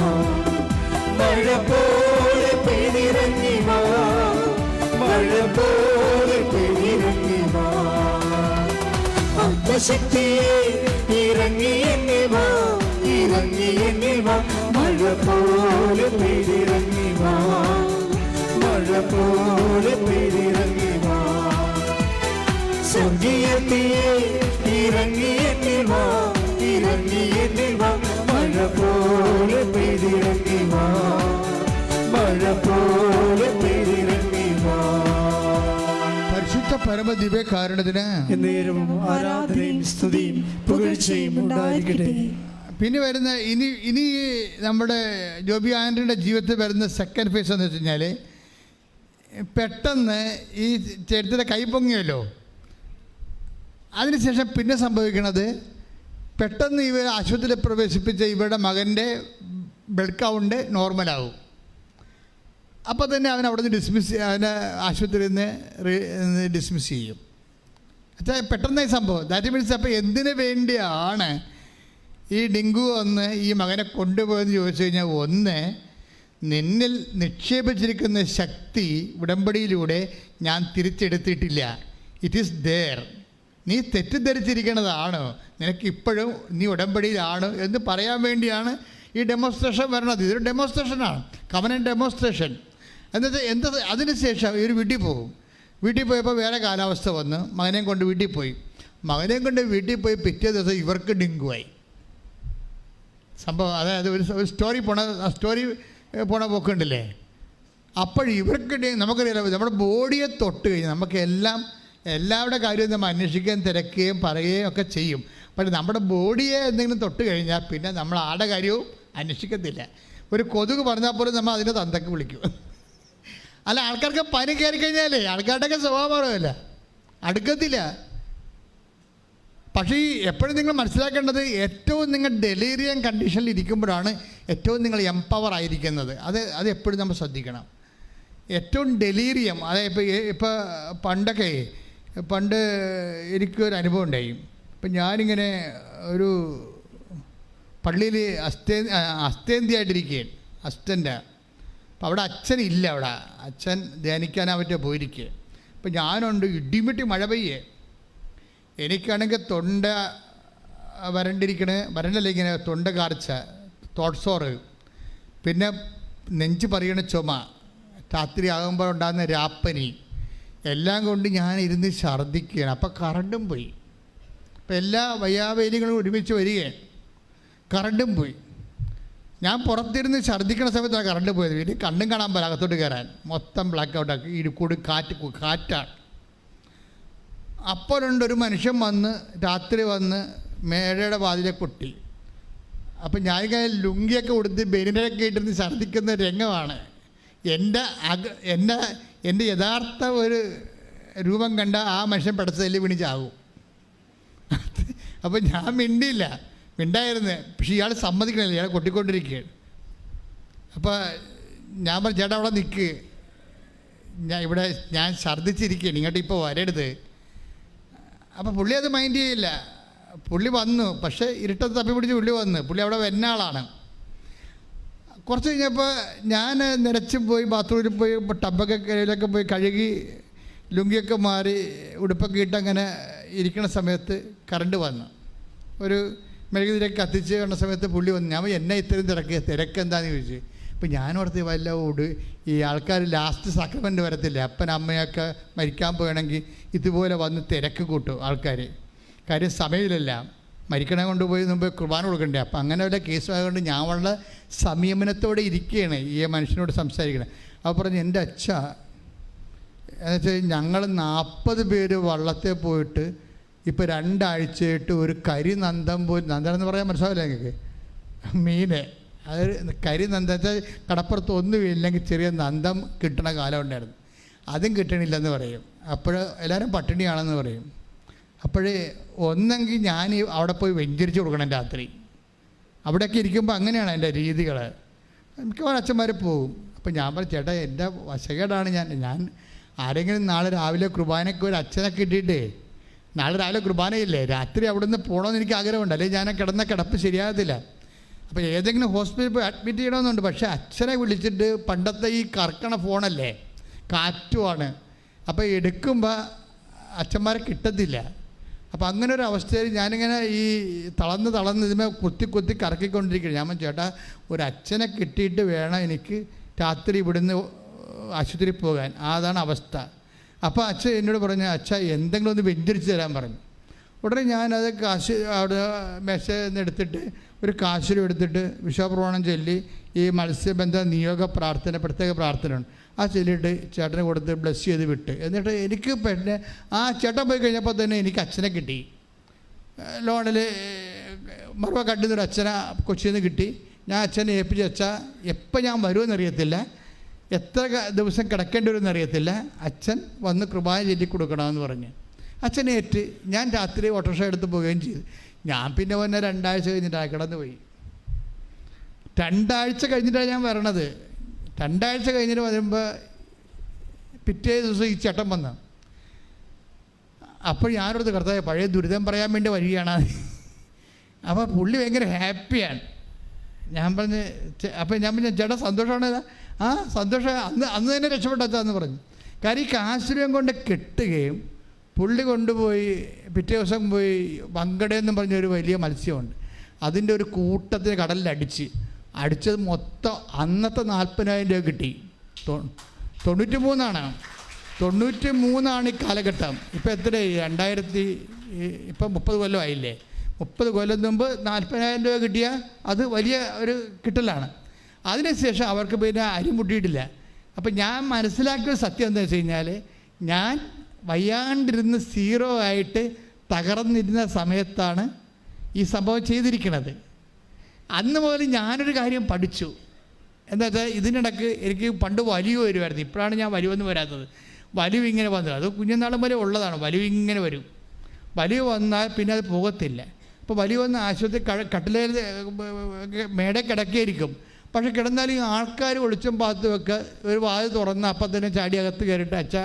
മഴ പോലെ പെയ്തിറങ്ങി വാ, മഴ പോലെ പെയ്തിറങ്ങി വാ. ആത്മശക്തിയെ ഇറങ്ങി എന്നെ വാ, ഇറങ്ങി എന്നെ വാ, മഴ പോലെ പെയ്തിറങ്ങി വാ, മഴ ഇറങ്ങി എന്നിൽ വാ, ഇറങ്ങി എന്നിൽ വാ, മഴ പോലെ പെയ്തിറങ്ങി വാ, മഴ പോലെ പെയ്തിറങ്ങി വാ. പരിശുദ്ധ പരമദിവ്യകാരുണ്യത്തിന് എന്നേരവും ആരാധനയും സ്തുതിയും പുകഴ്ചയും ഉണ്ടായിരിക്കട്ടെ. പിന്നെ വരുന്ന ഇനി നമ്മുടെ ജോബി ആൻ്റണിയുടെ ജീവിതത്തിൽ വരുന്ന സെക്കൻഡ് ഫേസ് എന്ന് വെച്ച് കഴിഞ്ഞാൽ, പെട്ടെന്ന് ഈ ചേട്ടത്തിൻ്റെ കൈ പൊങ്ങിയല്ലോ, അതിനുശേഷം പിന്നെ സംഭവിക്കുന്നത് പെട്ടെന്ന് ഇവർ ആശുപത്രിയിൽ പ്രവേശിപ്പിച്ച ഇവരുടെ മകൻ്റെ ബ്ലഡ് കൗണ്ട് നോർമലാവും. അപ്പോൾ തന്നെ അവൻ അവിടെ നിന്ന് അവനെ ആശുപത്രിയിൽ നിന്ന് ഡിസ്മിസ് ചെയ്യും. അച്ഛാ പെട്ടെന്ന് ഈ സംഭവം ദാറ്റ് മീൻസ് അപ്പോൾ എന്തിനു വേണ്ടിയാണ് ഈ ഡെങ്കു വന്ന് ഈ മകനെ കൊണ്ടുപോയെന്ന് ചോദിച്ചു കഴിഞ്ഞാൽ, ഒന്ന്, നിന്നിൽ നിക്ഷേപിച്ചിരിക്കുന്ന ശക്തി ഉടമ്പടിയിലൂടെ ഞാൻ തിരിച്ചെടുത്തിട്ടില്ല. It is there. നീ തെറ്റിദ്ധരിച്ചിരിക്കുന്നതാണ്, നിനക്കിപ്പോഴും നീ ഉടമ്പടിയിലാണ് എന്ന് പറയാൻ വേണ്ടിയാണ് ഈ ഡെമോൺസ്ട്രേഷൻ വരണത്. ഇതൊരു ഡെമോൺസ്ട്രേഷനാണ്, കവനന്റ് ഡെമോൺസ്ട്രേഷൻ. എന്നിട്ട് അതിനുശേഷം ഇവർ വീട്ടിൽ പോകും. വീട്ടിൽ പോയപ്പോൾ വേറെ കാലാവസ്ഥ വന്ന് മകനെയും കൊണ്ട് വീട്ടിൽ പോയി. മകനെയും കൊണ്ട് വീട്ടിൽ പോയി പിറ്റേ ദിവസം ഇവർക്ക് ഡെങ്കുവായി സംഭവം. അതായത് ഒരു സ്റ്റോറി പോണ പോക്കുണ്ടല്ലേ. അപ്പോൾ ഇവർക്ക് നമുക്കറിയാലോ, നമ്മുടെ ബോഡിയെ തൊട്ട് കഴിഞ്ഞാൽ നമുക്ക് എല്ലാവരുടെ കാര്യവും നമ്മൾ അന്വേഷിക്കുകയും തിരക്കുകയും പറയുകയും ഒക്കെ ചെയ്യും. പക്ഷേ നമ്മുടെ ബോഡിയെ എന്തെങ്കിലും തൊട്ട് കഴിഞ്ഞാൽ പിന്നെ നമ്മൾ ആരുടെ കാര്യവും അന്വേഷിക്കത്തില്ല. ഒരു കൊതുക് പറഞ്ഞാൽ പോലും നമ്മൾ അതിനെ തന്തക്ക് വിളിക്കും. അല്ല, ആൾക്കാർക്ക് പനി കയറി കഴിഞ്ഞാലേ ആൾക്കാരുടെയൊക്കെ സ്വഭാവമല്ല, അടുക്കത്തില്ല. പക്ഷേ എപ്പോഴും നിങ്ങൾ മനസ്സിലാക്കേണ്ടത്, ഏറ്റവും നിങ്ങൾ ഡെലീരിയം കണ്ടീഷനിൽ ഇരിക്കുമ്പോഴാണ് ഏറ്റവും നിങ്ങൾ എംപവർ ആയിരിക്കുന്നത്. അത് എപ്പോഴും നമ്മൾ ശ്രദ്ധിക്കണം. ഏറ്റവും ഡെലീരിയം, അതായത് ഇപ്പോൾ പണ്ട് എനിക്കൊരു അനുഭവം ഉണ്ടായി. ഇപ്പം ഞാനിങ്ങനെ ഒരു പള്ളിയിൽ അസ്തേന്തിയായിട്ടിരിക്കുകയാണ്, അസ്റ്റൻ്റ്. അപ്പം അവിടെ അച്ഛനില്ല, അവിടെ അച്ഛൻ ധ്യാനിക്കാനാവറ്റ പോയിരിക്കുക. അപ്പം ഞാനുണ്ട്, ഇടിമിട്ടി മഴ പെയ്യേ. എനിക്കാണെങ്കിൽ തൊണ്ട വരണ്ടല്ല, ഇങ്ങനെ തൊണ്ട കാർച്ച, തോട്ട്സോറ്, പിന്നെ നെഞ്ച് പറയണ ചുമ, രാത്രി ആകുമ്പോൾ ഉണ്ടാകുന്ന രാപ്പനി, എല്ലാം കൊണ്ട് ഞാൻ ഇരുന്ന് ഛർദ്ദിക്കുകയാണ്. അപ്പോൾ കറണ്ടും പോയി. അപ്പോൾ എല്ലാ വയ്യാവേലികളും ഒരുമിച്ച് വരികയാണ്, കറണ്ടും പോയി. ഞാൻ പുറത്തിരുന്ന് ഛർദ്ദിക്കുന്ന സമയത്താണ് കറണ്ട് പോയത്. ഇനി കണ്ണും കാണാൻ പോലെ അകത്തോട്ട് കയറാൻ, മൊത്തം ബ്ലാക്ക് ഔട്ടാക്കി. ഇടുക്കൂട് കാറ്റാണ്. അപ്പോഴുണ്ട് ഒരു മനുഷ്യൻ വന്ന് രാത്രി വന്ന് മേഴയുടെ വാതിലെ കൊട്ടി. അപ്പം ഞാനിങ്ങനെ ലുങ്കിയൊക്കെ കൊടുത്ത് ബെനിനൊക്കെ ഇട്ടിരുന്ന് ഛർദ്ദിക്കുന്ന രംഗമാണ്. എൻ്റെ യഥാർത്ഥ ഒരു രൂപം കണ്ട ആ മനുഷ്യൻ പെടച്ചതിൽ വിണിച്ചാകും. അപ്പം ഞാൻ മിണ്ടായിരുന്നു. പക്ഷേ ഇയാൾ സമ്മതിക്കണില്ല, ഇയാൾ കൊട്ടിക്കൊണ്ടിരിക്കുകയാണ്. അപ്പോൾ ഞാൻ പറഞ്ഞു, ചേട്ടാ അവിടെ നിൽക്ക്, ഞാൻ ഛർദ്ദിച്ചിരിക്കുകയാണ്, ഇങ്ങോട്ട് ഇപ്പോൾ വരരുത്. അപ്പോൾ പുള്ളി അത് മൈൻഡ് ചെയ്യില്ല. പുള്ളി വന്നു, പക്ഷേ ഇരുട്ടത്ത് തപ്പി പിടിച്ച് പുള്ളി അവിടെ വരുന്ന ആളാണ്. കുറച്ച് കഴിഞ്ഞപ്പോൾ ഞാൻ നിരച്ച് പോയി ബാത്റൂമിൽ പോയി ടബൊക്കെ കയ്യിലൊക്കെ പോയി കഴുകി ലുങ്കിയൊക്കെ മാറി ഉടുപ്പൊക്കെ ഇട്ട് അങ്ങനെ ഇരിക്കുന്ന സമയത്ത് കറണ്ട് വന്നു. ഒരു മെഴുകുതിരിയൊക്കെ കത്തിച്ച് കണ്ട സമയത്ത് പുള്ളി വന്നു. ഞാൻ എന്നെ ഇത്രയും തിരക്കെന്താണെന്ന് ചോദിച്ചു. അപ്പോൾ ഞാനോർത്ത് വല്ല ഈ ആൾക്കാർ ലാസ്റ്റ് സക്രമെൻ്റ് വരത്തില്ല, അപ്പൻ അമ്മയൊക്കെ മരിക്കാൻ പോകണമെങ്കിൽ ഇതുപോലെ വന്ന് തിരക്ക് കൂട്ടും ആൾക്കാർ. കാര്യം സമയമില്ലല്ല, മരിക്കണ കൊണ്ടുപോയി മുമ്പ് കുർബാന കൊടുക്കണ്ടേ. അപ്പം അങ്ങനെ വല്ല കേസുമായതുകൊണ്ട് ഞാൻ വളരെ സംയമനത്തോടെ ഇരിക്കുകയാണ് ഈ മനുഷ്യനോട് സംസാരിക്കണത്. അപ്പോൾ പറഞ്ഞു, എൻ്റെ അച്ഛ, എന്നുവെച്ചാൽ ഞങ്ങൾ 40 പേര് വള്ളത്തിൽ പോയിട്ട് ഇപ്പോൾ 2 ആഴ്ചയായിട്ട് ഒരു കരിനന്ദം പോലും, നന്ദനം എന്ന് പറയാൻ മനസ്സിലാവില്ല നിങ്ങൾക്ക്, മീന്, അത് കരിനന്ദം വെച്ചാൽ കടപ്പുറത്ത് ഒന്നുമില്ലെങ്കിൽ ചെറിയ നന്ദം കിട്ടണ കാലം ഉണ്ടായിരുന്നു, അതും കിട്ടണില്ലെന്ന് പറയും. അപ്പോൾ എല്ലാവരും പട്ടിണിയാണെന്ന് പറയും. അപ്പോഴേ ഒന്നെങ്കിൽ ഞാൻ അവിടെ പോയി വെഞ്ചരിച്ച് കൊടുക്കണം രാത്രി. അവിടെയൊക്കെ ഇരിക്കുമ്പോൾ അങ്ങനെയാണ് എൻ്റെ രീതികൾ. മിക്കവാറും അച്ഛന്മാർ പോകും. അപ്പോൾ ഞാൻ പറഞ്ഞു, ചേട്ടാ എൻ്റെ വശകേടാണ്, ഞാൻ ആരെങ്കിലും നാളെ രാവിലെ കുർബാനയ്ക്ക് ഒരു അച്ഛനെ കിട്ടിയിട്ടേ, നാളെ രാവിലെ കുർബാനയില്ലേ, രാത്രി അവിടെ നിന്ന് പോകണമെന്ന് എനിക്ക് ആഗ്രഹമുണ്ട്, അല്ലെങ്കിൽ ഞാൻ കിടന്ന കിടപ്പ് ശരിയാകത്തില്ല. അപ്പോൾ ഏതെങ്കിലും ഹോസ്പിറ്റലിൽ പോയി അഡ്മിറ്റ് ചെയ്യണമെന്നുണ്ട്. പക്ഷേ അച്ഛനെ വിളിച്ചിട്ട് പണ്ടത്തെ ഈ കറക്കണ ഫോണല്ലേ, കാറ്റുമാണ്, അപ്പോൾ എടുക്കുമ്പോൾ അച്ഛന്മാരെ കിട്ടത്തില്ല. അപ്പോൾ അങ്ങനെ ഒരു അവസ്ഥയിൽ ഞാനിങ്ങനെ ഈ തളർന്ന് ഇതിമേ കുത്തി കറക്കിക്കൊണ്ടിരിക്കുകയാണ്. ഞാൻ ചേട്ടാ ഒരു അച്ഛനെ കിട്ടിയിട്ട് വേണം എനിക്ക് രാത്രി ഇവിടുന്ന് ആശുപത്രിയിൽ പോകാൻ, അതാണ് അവസ്ഥ. അപ്പോൾ അച്ഛൻ എന്നോട് പറഞ്ഞു, അച്ഛ എന്തെങ്കിലും ഒന്ന് വെഞ്ചരിച്ച് തരാൻ പറഞ്ഞു. ഉടനെ ഞാനത് കാശ് അവിടെ മെസ്സേജ് നിന്ന് എടുത്തിട്ട് ഒരു കാശിലും എടുത്തിട്ട് വിശ്വപ്രമാണം ചൊല്ലി ഈ മത്സ്യബന്ധ നിയോഗ പ്രാർത്ഥന, പ്രത്യേക പ്രാർത്ഥനയാണ്, ആ ചൊല്ലിയിട്ട് ചേട്ടന് കൊടുത്ത് ബ്ലസ് ചെയ്ത് വിട്ട്. എന്നിട്ട് എനിക്ക് പിന്നെ ആ ചേട്ടൻ പോയി കഴിഞ്ഞപ്പോൾ തന്നെ എനിക്ക് അച്ഛനെ കിട്ടി. ലോണിൽ മറുപ കണ്ടുന്നൊരു അച്ഛനെ കൊച്ചിയിൽ നിന്ന് കിട്ടി. ഞാൻ അച്ഛനെ ഏൽപ്പിച്ച് വെച്ചാൽ എപ്പോൾ ഞാൻ വരുമെന്നറിയത്തില്ല, എത്ര ദിവസം കിടക്കേണ്ടി വരുമെന്ന് അറിയത്തില്ല. അച്ഛൻ വന്ന് കൃപാന ചൊല്ലി കൊടുക്കണമെന്ന് പറഞ്ഞ് അച്ഛനെ ഏറ്റ് ഞാൻ രാത്രി ഓട്ടോറിക്ഷ എടുത്ത് പോവുകയും ചെയ്തു. ഞാൻ പിന്നെ വന്നെ 2 ആഴ്ച കഴിഞ്ഞിട്ടാണ് കിടന്നു പോയി. 2 ആഴ്ച കഴിഞ്ഞിട്ടാണ് ഞാൻ വരണത്. 2 ആഴ്ച കഴിഞ്ഞിട്ട് വരുമ്പോൾ പിറ്റേ ദിവസം ഈ ചേട്ടൻ വന്നു. അപ്പോൾ ഞാനോടത്ത് കർത്താവേ പഴയ ദുരിതം പറയാൻ വേണ്ടി വരികയാണ്. അപ്പോൾ പുള്ളി ഭയങ്കര ഹാപ്പിയാണ്. ഞാൻ പറഞ്ഞ് അപ്പോൾ ഞാൻ പറഞ്ഞ ചേട്ടാ സന്തോഷമാണ്. ആ സന്തോഷം അന്ന് തന്നെ രക്ഷപ്പെട്ടെന്ന് പറഞ്ഞു. കാര്യം ഈ കാശുരൂപം കൊണ്ട് കെട്ടുകയും പുള്ളി കൊണ്ടുപോയി പിറ്റേ ദിവസം പോയി വങ്കടയെന്നും പറഞ്ഞൊരു വലിയ മത്സ്യമുണ്ട്, അതിൻ്റെ ഒരു കൂട്ടത്തിന് കടലിൽ അടിച്ചത് മൊത്തം അന്നത്തെ 40,000 രൂപ കിട്ടി. 93 ഈ കാലഘട്ടം. ഇപ്പോൾ എത്രയായി? 2000 ഇപ്പം 30 കൊല്ലം ആയില്ലേ? 30 കൊല്ലം മുമ്പ് 40,000 രൂപ കിട്ടിയാൽ അത് വലിയ ഒരു കിട്ടലാണ്. അതിനുശേഷം അവർക്ക് പിന്നെ അരി മുട്ടിയിട്ടില്ല. അപ്പം ഞാൻ മനസ്സിലാക്കിയ സത്യം എന്താണെന്ന് വെച്ച് കഴിഞ്ഞാൽ, ഞാൻ വയ്യാണ്ടിരുന്ന് 0 ആയിട്ട് തകർന്നിരുന്ന സമയത്താണ് ഈ സംഭവം ചെയ്തിരിക്കുന്നത്. അന്ന് മുതൽ ഞാനൊരു കാര്യം പഠിച്ചു. എന്താ വെച്ചാൽ ഇതിനിടയ്ക്ക് എനിക്ക് പണ്ട് വലിവ് വരുമായിരുന്നു. ഇപ്പോഴാണ് ഞാൻ വലിവൊന്നും വരാത്തത്. വലിവ് ഇങ്ങനെ വന്നത് അത് കുഞ്ഞുനാളും വരെ ഉള്ളതാണ്. വലിവ് ഇങ്ങനെ വരും. വലിവ് വന്നാൽ പിന്നെ അത് പോകത്തില്ല. അപ്പോൾ വലിവ് വന്ന് ആശുപത്രി കട്ടിലേൽ മേടെ കിടക്കിയിരിക്കും. പക്ഷെ കിടന്നാലും ഈ ആൾക്കാർ ഒളിച്ചും പാത്തുമൊക്കെ ഒരു വാതിൽ തുറന്ന് അപ്പം തന്നെ ചാടി അകത്ത് കയറിയിട്ട് അച്ഛ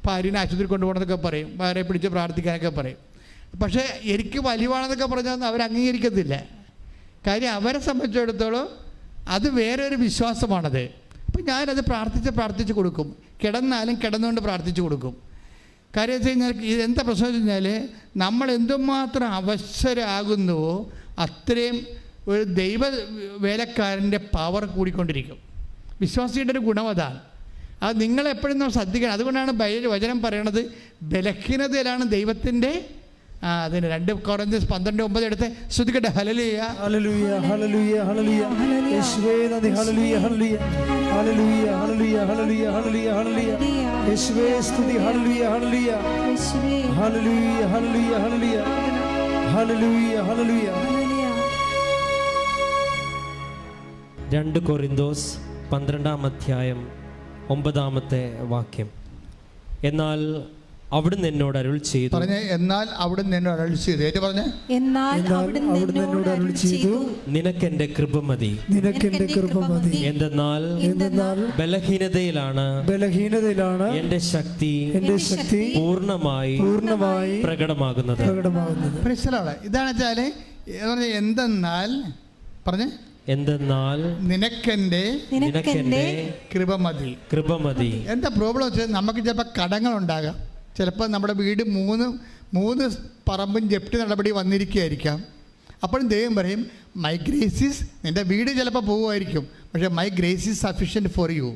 ഭാര്യനെ ആശുപത്രി കൊണ്ടുപോകണമെന്നൊക്കെ പറയും, ഭാര്യയെ പിടിച്ച് പ്രാർത്ഥിക്കാനൊക്കെ പറയും. പക്ഷേ എനിക്ക് വലിവാണെന്നൊക്കെ പറഞ്ഞാൽ അവർ അംഗീകരിക്കത്തില്ല. കാര്യം അവരെ സംബന്ധിച്ചിടത്തോളം അത് വേറെ ഒരു വിശ്വാസമാണത്. അപ്പം ഞാനത് പ്രാർത്ഥിച്ച് കൊടുക്കും. കിടന്നാലും കിടന്നുകൊണ്ട് പ്രാർത്ഥിച്ചു കൊടുക്കും. കാര്യം വെച്ച് കഴിഞ്ഞാൽ ഇതെന്താ പ്രശ്നം വെച്ച് കഴിഞ്ഞാൽ, നമ്മൾ എന്തുമാത്രം അവശരാകുന്നുവോ അത്രയും ഒരു ദൈവ വേലക്കാരൻ്റെ പവർ കൂടിക്കൊണ്ടിരിക്കും. വിശ്വാസിയുടെ ഒരു ഗുണം അതാണ്. അത് നിങ്ങളെപ്പോഴും നമ്മൾ ശ്രദ്ധിക്കണം. അതുകൊണ്ടാണ് വചനം പറയണത് ബലഹീനതയിലാണ് ദൈവത്തിൻ്റെ അതിന് 2 കൊരിന്ത്യർ 12:9 എടുത്ത് ശ്രദ്ധിക്കട്ടെ. ഹല്ലേലൂയ ഹല്ലേലൂയ ഹല്ലേലൂയ ഹല്ലേലൂയ യേശുവേ നന്ദി. ഹല്ലേലൂയ ഹല്ലേലൂയ ഹല്ലേലൂയ ഹല്ലേലൂയ ഹല്ലേലൂയ ഹല്ലേലൂയ ഹല്ലേലൂയ യേശുവേ സ്തുതി. ഹല്ലേലൂയ ഹല്ലേലൂയ ഹല്ലേലൂയ ഹല്ലേലൂയ ഹല്ലേലൂയ ഹല്ലേലൂയ ഹല്ലേലൂയ. 2 കൊരിന്തോസ് 12:9 എന്നാൽ അവിടുന്ന് എന്നോട് അരുൾ ചെയ്തു. പറഞ്ഞേ, എന്നാൽ അവിടുന്ന് എന്നോട് അരുൾ ചെയ്തു. ഏറ്റു പറഞ്ഞേ, എന്നാൽ അവിടുന്ന് എന്നോട് അരുൾ ചെയ്തു, നിനക്കെന്റെ കൃപ മതി. നിനക്കെന്റെ കൃപ മതി. എന്തെന്നാൽ ബലഹീനതയിലാണ് എന്റെ ശക്തി പൂർണ്ണമായി പ്രകടമാകുന്നത്. ഇതാണ് വെച്ചാല് എന്തെന്നാൽ പറഞ്ഞേ, എന്തെന്നാൽ നിനക്കെന്റെ കൃപ മതി. എന്താ പ്രോബ്ലം വെച്ചാൽ നമുക്ക് ചിലപ്പോൾ കടങ്ങളുണ്ടാകാം. ചിലപ്പോൾ നമ്മുടെ വീട് മൂന്ന് പറമ്പും ജപ്തി നടപടി വന്നിരിക്കുകയായിരിക്കാം. അപ്പോഴും ദൈവം പറയും മൈ ഗ്രേസ് ഈസ്, നിൻ്റെ വീട് ചിലപ്പോൾ പോകുമായിരിക്കും, പക്ഷേ my grace is sufficient for you.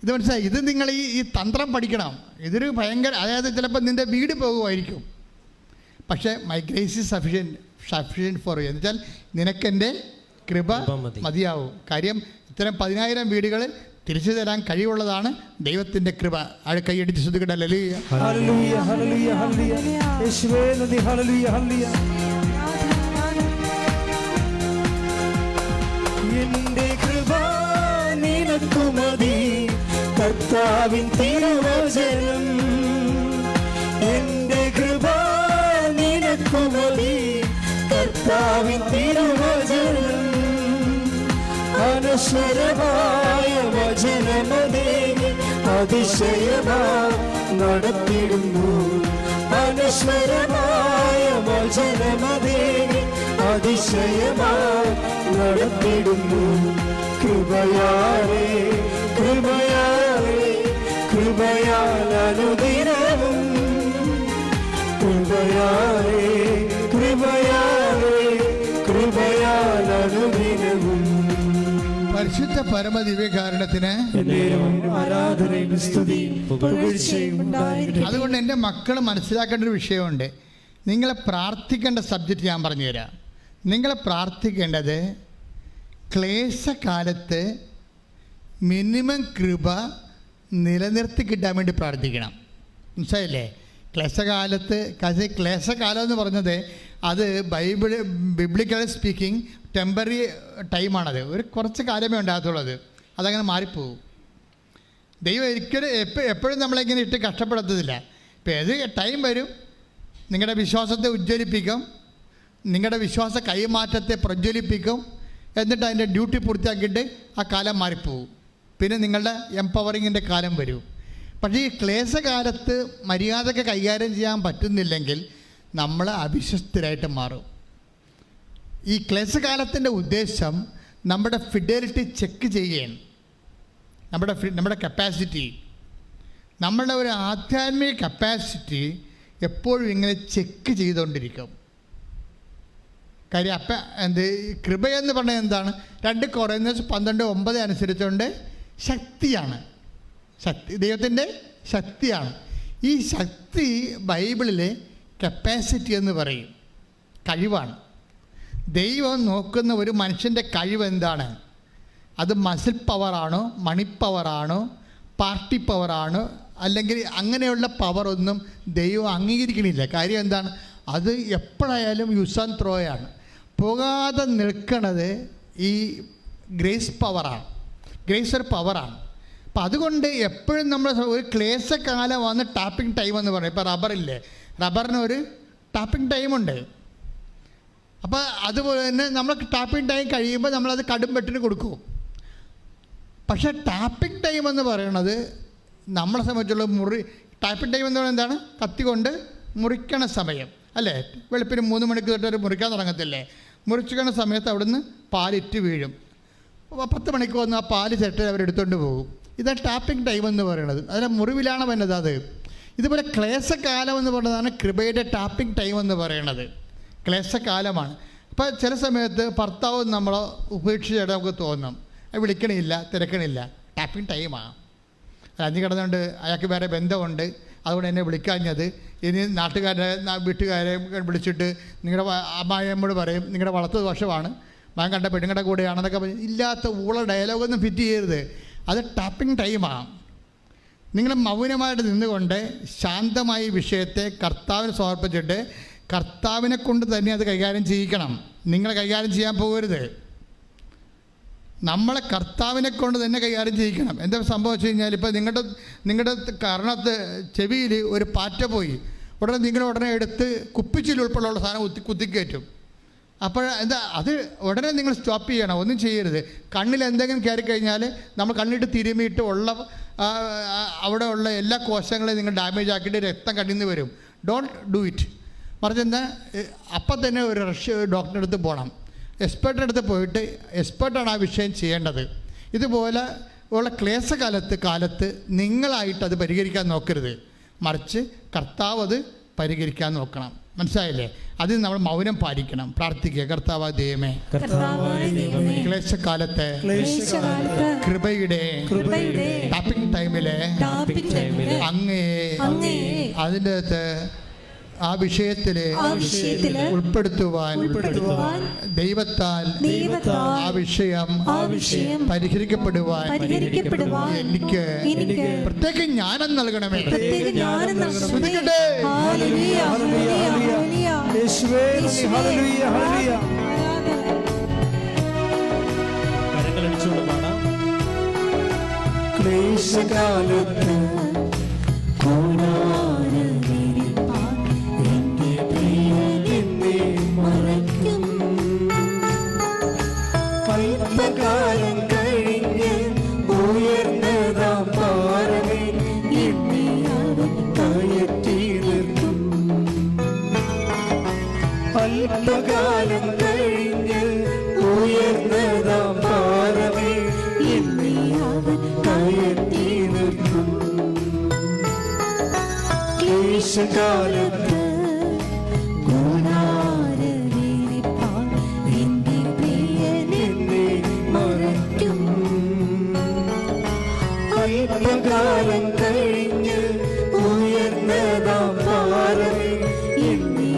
ഇത് മനസ്സിലായി? ഇത് നിങ്ങൾ ഈ തന്ത്രം പഠിക്കണം. ഇതൊരു ഭയങ്കര, അതായത് ചിലപ്പോൾ നിൻ്റെ വീട് പോകുമായിരിക്കും, പക്ഷേ my grace is sufficient for you എന്ന് വെച്ചാൽ നിനക്കെൻ്റെ കൃപ മതിയാവും. കാര്യം ഇത്തരം 10,000 വീടുകൾ തിരിച്ചു തരാൻ കഴിവുള്ളതാണ് ദൈവത്തിൻ്റെ കൃപ. കൈയടിച്ച് ശ്രദ്ധിക്കട്ടെ. ഹല്ലേലൂയ ഹല്ലേലൂയ ഹല്ലേലൂയ ഹല്ലേലൂയ യേശുവേ നന്ദി. ഹല്ലേലൂയ ഹല്ലേലൂയ. എന്റെ കൃപ നിനക്കു മതി, കർത്താവിൻ തിരുവചനം. എന്റെ കൃപ നിനക്കു മതി, കർത്താവിൻ തിരുവചനം. അനശ്വരമായ വചനമതേ അതിശയമായി നടത്തിടുന്നു. അനശ്വരമായ വചനമതേ അതിശയമായി നടത്തിടുന്നു. കൃപയാലേ കൃപയാലേ കൃപയാൽ അനുദിനവും, കൃപയാലേ കൃപയാലേ കൃപയാൽ അനുദിനവും. പരിശുദ്ധ പരമദിവ്യകാരണത്തിന് ആരാധനയും സ്തുതിയും പുകഴ്ചയും ഉണ്ടായിരിക്കട്ടെ. അതുകൊണ്ട് എൻ്റെ മക്കൾ മനസ്സിലാക്കേണ്ട ഒരു വിഷയമുണ്ട്. നിങ്ങൾ പ്രാർത്ഥിക്കേണ്ട സബ്ജക്റ്റ് ഞാൻ പറഞ്ഞുതരാം. നിങ്ങൾ പ്രാർത്ഥിക്കേണ്ടത് ക്ലേശകാലത്ത് മിനിമം കൃപ നിലനിർത്തി കിട്ടാൻ വേണ്ടി പ്രാർത്ഥിക്കണം. മനസ്സിലായില്ലേ? ക്ലേശകാലം എന്ന് പറഞ്ഞത് അത് ബിബ്ലിക്കലി സ്പീക്കിംഗ് ടെമ്പററി ടൈമാണത്. ഒരു കുറച്ച് കാലമേ ഉണ്ടാകത്തുള്ളത്, അതങ്ങനെ മാറിപ്പോവും. ദൈവം ഒരിക്കലും എപ്പോഴും നമ്മളിങ്ങനെ ഇട്ട് കഷ്ടപ്പെടുത്തതില്ല. ഇപ്പോൾ ഏത് ടൈം വരും, നിങ്ങളുടെ വിശ്വാസത്തെ ഉജ്ജ്വലിപ്പിക്കും, നിങ്ങളുടെ വിശ്വാസ കൈമാറ്റത്തെ പ്രജ്വലിപ്പിക്കും, എന്നിട്ട് അതിൻ്റെ ഡ്യൂട്ടി പൂർത്തിയാക്കിയിട്ട് ആ കാലം മാറിപ്പോവും. പിന്നെ നിങ്ങളുടെ എംപവറിങ്ങിൻ്റെ കാലം വരും. പക്ഷേ ഈ ക്ലേശകാലത്ത് മര്യാദയ്ക്ക് കൈകാര്യം ചെയ്യാൻ പറ്റുന്നില്ലെങ്കിൽ നമ്മൾ അവിശ്വസ്തരായിട്ട് മാറും. ഈ ക്ലേശകാലത്തിൻ്റെ ഉദ്ദേശം നമ്മുടെ ഫിഡലിറ്റി ചെക്ക് ചെയ്യുകയാണ്. നമ്മുടെ കപ്പാസിറ്റി, നമ്മളുടെ ഒരു ആധ്യാത്മിക കപ്പാസിറ്റി എപ്പോഴും ഇങ്ങനെ ചെക്ക് ചെയ്തുകൊണ്ടിരിക്കും. കാര്യം കൃപയെന്ന് പറഞ്ഞാൽ എന്താണ്? 2 Corinthians 12:9 അനുസരിച്ചുകൊണ്ട് ശക്തിയാണ്. ദൈവത്തിൻ്റെ ശക്തിയാണ്. ഈ ശക്തി ബൈബിളിൽ കപ്പാസിറ്റി എന്ന് പറയും, കഴിവാണ്. ദൈവം നോക്കുന്ന ഒരു മനുഷ്യൻ്റെ കഴിവ് എന്താണ്? അത് മസിൽ പവറാണോ, മണി പവറാണോ, പാർട്ടി പവറാണോ, അല്ലെങ്കിൽ അങ്ങനെയുള്ള പവറൊന്നും ദൈവം അംഗീകരിക്കണില്ല. കാര്യം എന്താണ്? അത് എപ്പോഴായാലും യൂസ് ആൻഡ് ത്രോയാണ്. പോകാതെ നിൽക്കണത് ഈ ഗ്രേസ് പവറാണ്. ഗ്രേസ് ഒരു പവറാണ്. അപ്പം അതുകൊണ്ട് എപ്പോഴും നമ്മൾ ഒരു ക്ലേശകാലം വന്ന് ടാപ്പിംഗ് ടൈം എന്ന് പറയും. ഇപ്പോൾ റബ്ബറില്ലേ, റബ്ബറിനൊരു ടാപ്പിംഗ് ടൈമുണ്ട്. അപ്പോൾ അതുപോലെ തന്നെ നമ്മൾ ടാപ്പിംഗ് ടൈം കഴിയുമ്പോൾ നമ്മളത് കടും വെട്ടിന് കൊടുക്കും. പക്ഷേ ടാപ്പിംഗ് ടൈം എന്ന് പറയുന്നത് നമ്മളെ സംബന്ധിച്ചുള്ള ടാപ്പിംഗ് ടൈം എന്ന് പറയുന്നത് എന്താണ്? കത്തി കൊണ്ട് മുറിക്കണ സമയം അല്ലേ? വെളുപ്പിന് 3 മണിക്ക് തൊട്ട് മുറിക്കാൻ തുടങ്ങത്തില്ലേ? മുറിച്ചിക്കണ സമയത്ത് അവിടുന്ന് പാലിറ്റ് വീഴും. 10 മണിക്ക് വന്ന് ആ പാല് ചെട്ട് അവരെടുത്തുകൊണ്ട് പോകും. ഇതാണ് ടാപ്പിംഗ് ടൈം എന്ന് പറയുന്നത്. അതിൻ്റെ മുറിവിലാണ് വന്നത്. അത് ഇതുപോലെ ക്ലേശകാലം എന്ന് പറയുന്നതാണ് കൃപയുടെ ടാപ്പിംഗ് ടൈം എന്ന് പറയുന്നത്. ക്ലേശകാലമാണ്. അപ്പോൾ ചില സമയത്ത് ഭർത്താവ് നമ്മളെ ഉപേക്ഷിച്ചിട്ട് നമുക്ക് തോന്നും, വിളിക്കണില്ല, തിരക്കണില്ല, ടാപ്പിംഗ് ടൈമാണ്. അഞ്ച് കിടന്നുകൊണ്ട് അയാൾക്ക് വേറെ ബന്ധമുണ്ട്, അതുകൊണ്ട് എന്നെ വിളിക്കാഞ്ഞത്. ഇനി വീട്ടുകാരെ വിളിച്ചിട്ട് നിങ്ങളുടെ അമ്മായിയമ്മോട് പറയും നിങ്ങളുടെ വളർത്ത് ദോഷമാണ്, മകൻ കണ്ട പെണ്ണുങ്ങളുടെ കൂടെയാണെന്നൊക്കെ പറഞ്ഞ് ഇല്ലാത്ത ഡയലോഗൊന്നും ഫിറ്റ് ചെയ്യരുത്. അത് ടാപ്പിംഗ് ടൈമാണ്. നിങ്ങൾ മൗനമായിട്ട് നിന്നുകൊണ്ട് ശാന്തമായി വിഷയത്തെ കർത്താവിന് സമർപ്പിച്ചിട്ട് കർത്താവിനെ കൊണ്ട് തന്നെ അത് കൈകാര്യം ചെയ്യിക്കണം. നിങ്ങൾ കൈകാര്യം ചെയ്യാൻ പോകരുത്. നമ്മളെ കർത്താവിനെ കൊണ്ട് തന്നെ കൈകാര്യം ചെയ്യിക്കണം. എന്താ സംഭവം വെച്ച് കഴിഞ്ഞാൽ, ഇപ്പോൾ നിങ്ങളുടെ കർണത്ത് ചെവിയിൽ ഒരു പാറ്റ പോയി, ഉടനെ എടുത്ത് കുപ്പിച്ചിൽ ഉൾപ്പെടെയുള്ള സാധനം കുത്തിക്കയറ്റും. അപ്പോൾ അത് ഉടനെ നിങ്ങൾ സ്റ്റോപ്പ് ചെയ്യണം, ഒന്നും ചെയ്യരുത്. കണ്ണിൽ എന്തെങ്കിലും കയറി കഴിഞ്ഞാൽ നമ്മൾ കണ്ണിട്ട് തിരുമിയിട്ട് അവിടെ ഉള്ള എല്ലാ കോശങ്ങളെയും നിങ്ങൾ ഡാമേജ് ആക്കിയിട്ട് രക്തം കണ്ണിൽ നിന്ന് വരും. Don't do it. മറിച്ച് എന്താ, അപ്പം തന്നെ ഒരു ഡോക്ടറുടെ അടുത്ത് പോകണം. എക്സ്പേർട്ടിൻ്റെ അടുത്ത് പോയിട്ട് എക്സ്പേർട്ടാണ് ആ വിഷയം ചെയ്യേണ്ടത്. ഇതുപോലെ ഉള്ള ക്ലേശകാലത്ത് നിങ്ങളായിട്ട് അത് പരിഹരിക്കാൻ നോക്കരുത്, മറിച്ച് കർത്താവ് അത് പരിഹരിക്കാൻ നോക്കണം. മനസ്സിലായില്ലേ? അതിന് നമ്മൾ മൗനം പാലിക്കണം, പ്രാർത്ഥിക്കുക. കർത്താവായ ദൈവമേ, ക്ലേശകാലത്തെ കൃപയുടെ ടാപ്പിംഗ് ടൈമിലെ അങ്ങേ അതിൻ്റെ അകത്ത് ആ വിഷയത്തില് ഉൾപ്പെടുത്തുവാൻ ദൈവത്താൽ ആ വിഷയം പരിഹരിക്കപ്പെടുവാൻ എനിക്ക് പ്രത്യേക ജ്ഞാനം നൽകണമേ. ശ്രദ്ധിക്കട്ടെ. കരങ്ങളടിച്ചുകൊണ്ട് പാടാം. ക്ലേശകാലത്ത് അല്പകാലം കഴിഞ്ഞ് ഉയർന്നതാം പാറമേ എന്നെ അവൻ കയറ്റി നിർത്തും. അല്പകാലം കഴിഞ്ഞ് ഉയർന്നതാം പാറമേ എന്നെ അവൻ കയറ്റി നിർത്തും. ക്ലേശകാലത്ത് അല്പകാലം കഴിഞ്ഞ് ഉയർന്നതാം പാറമേ എന്നെ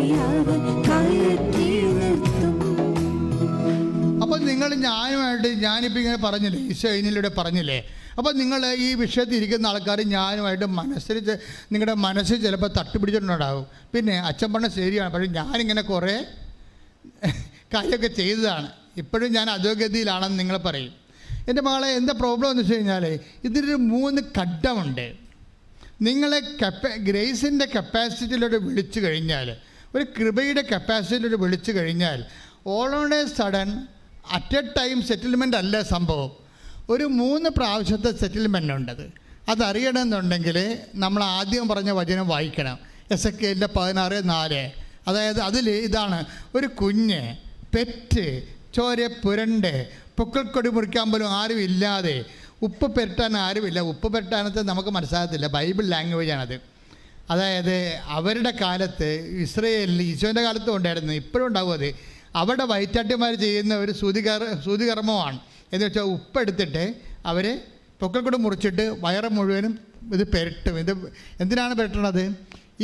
ഞാനിപ്പോൾ ഇങ്ങനെ പറഞ്ഞില്ലേ, ഈശോ ഇതിലൂടെ പറഞ്ഞില്ലേ. അപ്പോൾ നിങ്ങൾ ഈ വിഷയത്തിൽ ഇരിക്കുന്ന ആൾക്കാർ ഞാനുമായിട്ട് നിങ്ങളുടെ മനസ്സിൽ ചിലപ്പോൾ തട്ടുപിടിച്ചിട്ടുണ്ടാകും. പിന്നെ അച്ഛൻ പറഞ്ഞ ശരിയാണ്, പക്ഷേ ഞാനിങ്ങനെ കുറേ കാര്യമൊക്കെ ചെയ്തതാണ്, ഇപ്പോഴും ഞാൻ അധോഗതിയിലാണെന്ന് നിങ്ങൾ പറയും. എൻ്റെ മകളെ എന്താ പ്രോബ്ലം എന്ന് വെച്ച് കഴിഞ്ഞാൽ ഇതിലൊരു 3 ഘട്ടമുണ്ട്. നിങ്ങളെ ഗ്രേസിൻ്റെ കപ്പാസിറ്റിയിലൂടെ വിളിച്ചു കഴിഞ്ഞാൽ, ഒരു കൃപയുടെ കപ്പാസിറ്റിയിലൂടെ വിളിച്ചു കഴിഞ്ഞാൽ all on A sudden at A time settlement അല്ല സംഭവം. ഒരു 3 പ്രാവശ്യത്തെ സെറ്റിൽമെൻ്റ് ഉണ്ടത്. അതറിയണമെന്നുണ്ടെങ്കിൽ നമ്മൾ ആദ്യം പറഞ്ഞ വചനം വായിക്കണം, എസെക്കിയേലിൻ്റെ 16:4. അതായത് അതിൽ ഇതാണ്: ഒരു കുഞ്ഞ് പെറ്റ് ചോര പുരണ്ട് പൊക്കിൾക്കൊടി മുറിക്കാൻ പോലും ആരും ഇല്ലാതെ, ഉപ്പ് പെരട്ടാൻ ആരുമില്ല. ഉപ്പ് പെരട്ടാനത്ത് നമുക്ക് മനസ്സിലാകത്തില്ല, ബൈബിൾ ലാംഗ്വേജാണത്. അതായത് അവരുടെ കാലത്ത് ഇസ്രയേലിൽ ഈശോൻ്റെ കാലത്തും ഉണ്ടായിരുന്നു, ഇപ്പോഴും ഉണ്ടാവും അത്. അവിടെ വൈറ്റാട്ടിമാർ ചെയ്യുന്ന ഒരു സൂതികർമ്മമാണ്. എന്ന് വെച്ചാൽ ഉപ്പെടുത്തിട്ട് അവർ പൊക്കിൾക്കൊടി മുറിച്ചിട്ട് വയറ് മുഴുവനും ഇത് പെരട്ടും. ഇത് എന്തിനാണ് പെരട്ടണത്?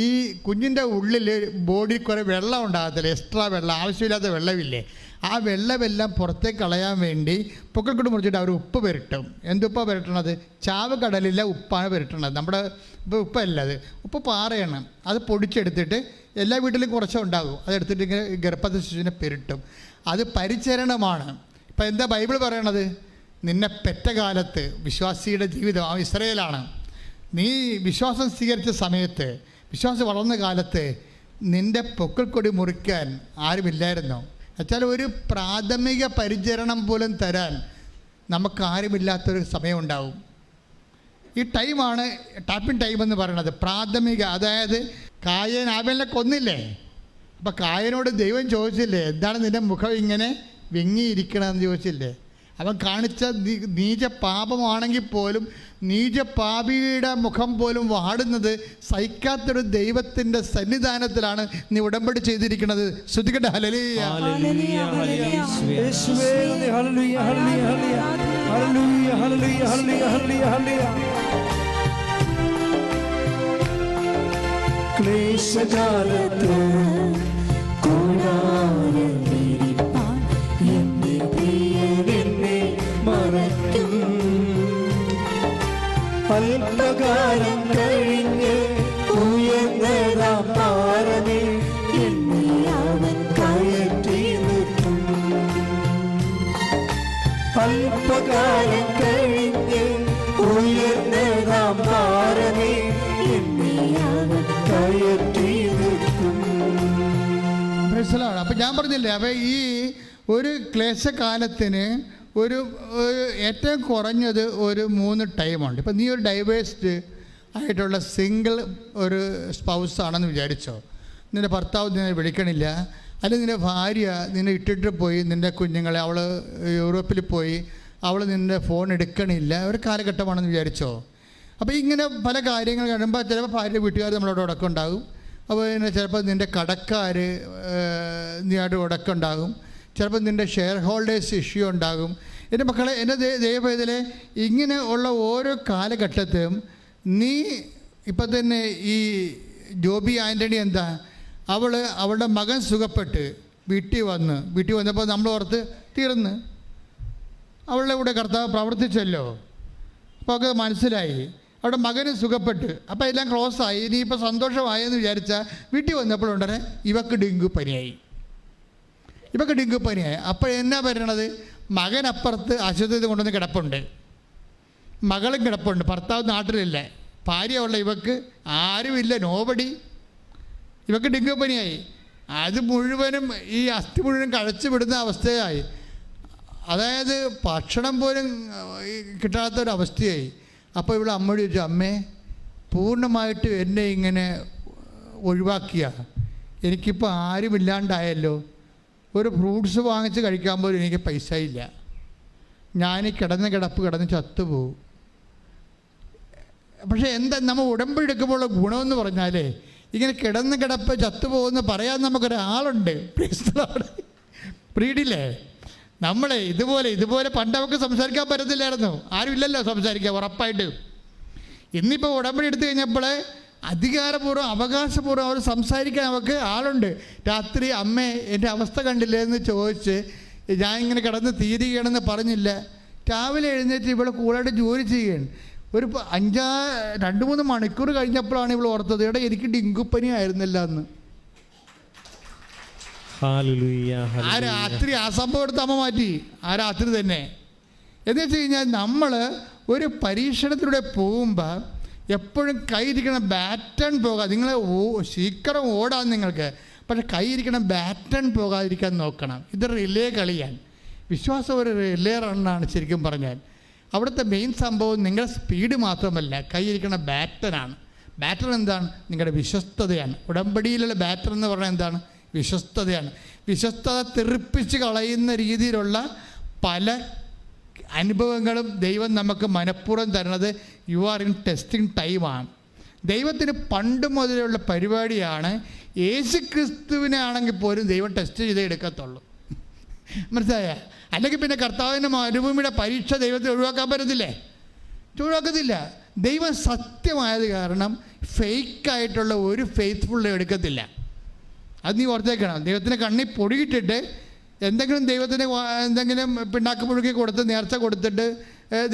ഈ കുഞ്ഞിൻ്റെ ഉള്ളിൽ ബോഡിയിൽ കുറേ വെള്ളം ഉണ്ടാകത്തില്ല, എക്സ്ട്രാ വെള്ളം, ആവശ്യമില്ലാത്ത വെള്ളമില്ലേ, ആ വെള്ളമെല്ലാം പുറത്തേക്ക് കളയാൻ വേണ്ടി പൊക്കിൾക്കൊടി മുറിച്ചിട്ട് അവർ ഉപ്പ് പെരട്ടും. എന്തുപ്പാണ് പെരട്ടണത്? ചാവ് കടലിലെ ഉപ്പാണ് പെരട്ടണത്. നമ്മുടെ ഇപ്പോൾ ഉപ്പല്ല, അത് ഉപ്പ് പാറയാണ്. അത് പൊടിച്ചെടുത്തിട്ട് എല്ലാ വീട്ടിലും കുറച്ചേ ഉണ്ടാകും. അതെടുത്തിട്ട് ഇങ്ങനെ ഗർഭസ്ഥ ശിശുവിനെ പെരട്ടും. അത് പരിചരണമാണ്. ഇപ്പം എന്താ ബൈബിൾ പറയണത്? നിന്നെ പെറ്റ കാലത്ത് വിശ്വാസിയുടെ ജീവിതം ആ ഇസ്രയേലാണ്. നീ വിശ്വാസം സ്വീകരിച്ച സമയത്ത്, വിശ്വാസം വളർന്ന കാലത്ത് നിൻ്റെ പൊക്കിൾക്കൊടി മുറിക്കാൻ ആരുമില്ലായിരുന്നോ? എന്നുവെച്ചാൽ ഒരു പ്രാഥമിക പരിചരണം പോലും തരാൻ നമുക്കാരുമില്ലാത്തൊരു സമയമുണ്ടാവും. ഈ ടൈമാണ് ടാപ്പിംഗ് ടൈം എന്ന് പറയുന്നത്, പ്രാഥമിക. അതായത് കായൻ ആബേലിനെ കൊന്നില്ലേ? അപ്പം കായനോട് ദൈവം ചോദിച്ചില്ലേ, എന്താണ് നിൻ്റെ മുഖം ഇങ്ങനെ വിങ്ങിയിരിക്കണമെന്ന് ചോദിച്ചില്ലേ? അവൻ കാണിച്ച നീച പാപമാണെങ്കിൽ പോലും നീചപാപിയുടെ മുഖം പോലും വാടുന്നത് സഹിക്കാത്തൊരു ദൈവത്തിൻ്റെ സന്നിധാനത്തിലാണ് നീ ഉടമ്പടി ചെയ്തിരിക്കുന്നത്. ശ്രദ്ധിക്കട്ടെ. ഹല്ലേലൂയ, യേശുവേ നന്ദി. ഹല്ലേലൂയ, ഹല്ലേലൂയ, ഹല്ലേലൂയ, ഹല്ലേലൂയ, ഹല്ലേലൂയ, ഹല്ലേലൂയ. ക്ലേശകാലത്ത് കൂടാരമിരിപ്പാൻ എന്റെ പ്രിയനെന്നെ മറയ്ക്കും. അല്പകാലം കഴിഞ്ഞ് ഉയർന്നതാം പാറമേ എന്നെ അവൻ കയറ്റി നിർത്തും. അല്പകാലം കഴിഞ്ഞ് ഉയർന്നതാം പാറമേ എന്നെ അവൻ കയറ്റി നിർത്തും. അപ്പം ഞാൻ പറഞ്ഞില്ലേ, അപ്പം ഈ ഒരു ക്ലേശകാലത്തിന് ഒരു ഏറ്റവും കുറഞ്ഞത് ഒരു 3 ടൈമുണ്ട്. ഇപ്പം നീ ഒരു ഡൈവേഴ്സ്ഡ് ആയിട്ടുള്ള സിംഗിൾ ഒരു സ്പൗസാണെന്ന് വിചാരിച്ചോ. നിൻ്റെ ഭർത്താവ് നിന്നെ വിളിക്കണില്ല, അല്ലെങ്കിൽ നിൻ്റെ ഭാര്യ നിന്നെ ഇട്ടിട്ട് പോയി, നിൻ്റെ കുഞ്ഞുങ്ങളെ, അവൾ യൂറോപ്പിൽ പോയി, അവൾ നിൻ്റെ ഫോൺ എടുക്കണില്ല, ഒരു കാലഘട്ടമാണെന്ന് വിചാരിച്ചോ. അപ്പോൾ ഇങ്ങനെ പല കാര്യങ്ങൾ കഴിയുമ്പോൾ ചിലപ്പോൾ ഭാര്യ വീട്ടുകാർ നമ്മളോട് ഉടക്കമുണ്ടാകും. അപ്പോൾ പിന്നെ ചിലപ്പോൾ നിൻ്റെ കടക്കാർ നീയായിട്ട് ഉടക്കമുണ്ടാകും. ചിലപ്പോൾ നിൻ്റെ ഷെയർ ഹോൾഡേഴ്സ് ഇഷ്യൂ ഉണ്ടാകും. എൻ്റെ മക്കളെ, എൻ്റെ ദൈവവേദന, ഇങ്ങനെ ഉള്ള ഓരോ കാലഘട്ടത്തിലും നീ ഇപ്പം തന്നെ ഈ ജോബി ആൻ്റണി എന്താ, അവളുടെ മകൻ സുഖപ്പെട്ട് വീട്ടിൽ വന്നപ്പോൾ നമ്മൾ ഓർത്ത് തീർന്ന്, അവളുടെ കൂടെ കർത്താവ് പ്രവർത്തിച്ചല്ലോ. അപ്പോൾ ഒക്കെ മനസ്സിലായി, അവിടെ മകന് സുഖപ്പെട്ട്, അപ്പോൾ എല്ലാം ക്ലോസായി, ഇനിയിപ്പോൾ സന്തോഷമായെന്ന് വിചാരിച്ചാൽ വീട്ടിൽ വന്നപ്പോഴുണ്ടേ ഇവക്ക് ഡെങ്കു പനിയായി. അപ്പോൾ എന്നാ പറയണത്? മകനപ്പുറത്ത് ആശുപത്രിയിൽ കൊണ്ടുവന്ന് കിടപ്പുണ്ട്, മകളും കിടപ്പുണ്ട്, ഭർത്താവ് നാട്ടിലില്ല, ഭാര്യ ഉള്ള ഇവക്ക് ആരുമില്ല, നോബടി. ഇവക്ക് ഡെങ്കു പനിയായി. അത് മുഴുവനും ഈ അസ്ഥി മുഴുവൻ കഴിച്ചു വിടുന്ന അവസ്ഥയായി. അതായത് ഭക്ഷണം പോലും കിട്ടാത്തൊരവസ്ഥയായി. അപ്പോൾ ഇവിടെ അമ്മയോട് ചോദിച്ചു, അമ്മേ പൂർണ്ണമായിട്ട് എന്നെ ഇങ്ങനെ ഒഴിവാക്കിയ, എനിക്കിപ്പോൾ ആരുമില്ലാണ്ടായല്ലോ, ഒരു ഫ്രൂട്ട്സ് വാങ്ങിച്ച് കഴിക്കാൻ പോലും എനിക്ക് പൈസ ഇല്ല, ഞാൻ കിടന്ന് ചത്തുപോകും. പക്ഷേ എന്താ നമ്മൾ ഉടമ്പടി എടുക്കുമ്പോഴുള്ള ഗുണമെന്ന് പറഞ്ഞാൽ, ഇങ്ങനെ കിടപ്പ് ചത്തുപോകുമെന്ന് പറയാൻ നമുക്കൊരാളുണ്ട്. പ്രീഡില്ലേ, നമ്മളെ ഇതുപോലെ പണ്ട് നമുക്ക് സംസാരിക്കാൻ പറ്റത്തില്ലായിരുന്നു, ആരുമില്ലല്ലോ സംസാരിക്കാൻ ഉറപ്പായിട്ട്. ഇന്നിപ്പോൾ ഉടമ്പടി എടുത്തു കഴിഞ്ഞപ്പോൾ അധികാരപൂർവ്വം അവകാശപൂർവ്വം അവർ സംസാരിക്കാൻ അവർക്ക് ആളുണ്ട്. രാത്രി അമ്മേ എൻ്റെ അവസ്ഥ കണ്ടില്ലേ എന്ന് ചോദിച്ച് ഞാൻ ഇങ്ങനെ കിടന്ന് തീരുകയാണെന്ന് പറഞ്ഞില്ല. രാവിലെ എഴുന്നേറ്റ് ഇവൾ കൂടായിട്ട് ജോലി ചെയ്യുകയാണ്. ഒരു 2-3 മണിക്കൂർ കഴിഞ്ഞപ്പോഴാണ് ഇവൾ ഓർത്തത്, എടാ എനിക്ക് ഡെങ്കുപ്പനി ആയിരുന്നില്ല എന്ന്. ആ രാത്രി ആ സംഭവം എടുത്ത് അമ്മ മാറ്റി, ആ രാത്രി തന്നെ. എന്ന് വെച്ച് കഴിഞ്ഞാൽ നമ്മൾ ഒരു പരീക്ഷണത്തിലൂടെ പോകുമ്പോൾ എപ്പോഴും കയ്യിരിക്കണം ബാറ്റൺ പോകാതെ. നിങ്ങൾ ശീക്കരം ഓടാൻ നിങ്ങൾക്ക്, പക്ഷെ കയ്യിരിക്കണം ബാറ്റൺ പോകാതിരിക്കാൻ നോക്കണം. ഇത് റിലേ കളിയാണ്. വിശ്വാസം ഒരു റിലേ റണ്ണാണ് ശരിക്കും പറഞ്ഞാൽ. അവിടുത്തെ മെയിൻ സംഭവം നിങ്ങളുടെ സ്പീഡ് മാത്രമല്ല, കയ്യിരിക്കണ ബാറ്റനാണ്. ബാറ്റൺ എന്താണ്? നിങ്ങളുടെ വിശ്വസ്തതയാണ്. ഉടമ്പടിയിലുള്ള ബാറ്റർ എന്ന് പറഞ്ഞാൽ എന്താണ്? വിശ്വസ്തതയാണ്. വിശ്വസ്തത തെറിപ്പിച്ച് കളയുന്ന രീതിയിലുള്ള പല അനുഭവങ്ങളും ദൈവം നമുക്ക് മനഃപൂർവ്വം തരുന്നത് യു ആർ ഇൻ ടെസ്റ്റിംഗ് ടൈമാണ്. ദൈവത്തിന് പണ്ട് മുതലുള്ള പരിപാടിയാണ്. യേശു ക്രിസ്തുവിനെ ആണെങ്കിൽ പോലും ദൈവം ടെസ്റ്റ് ചെയ്തേ എടുക്കത്തുള്ളൂ. മനസ്സിലായ? അല്ലെങ്കിൽ പിന്നെ കർത്താവിൻ്റെ മരുഭൂമിയുടെ പരീക്ഷ ദൈവത്തെ ഒഴിവാക്കാൻ പറ്റത്തില്ലേ? ഒഴിവാക്കത്തില്ല. ദൈവം സത്യമായത് കാരണം ഫേക്കായിട്ടുള്ള ഒരു ഫെയ്ത്ത്ഫുൾ എടുക്കത്തില്ല. അത് നീ ഓർത്തേക്കണം. ദൈവത്തിൻ്റെ കണ്ണിൽ പൊടിയിട്ടിട്ട് എന്തെങ്കിലും പിണ്ണാക്ക് പുഴുക്കി കൊടുത്ത് നേർച്ച കൊടുത്തിട്ട്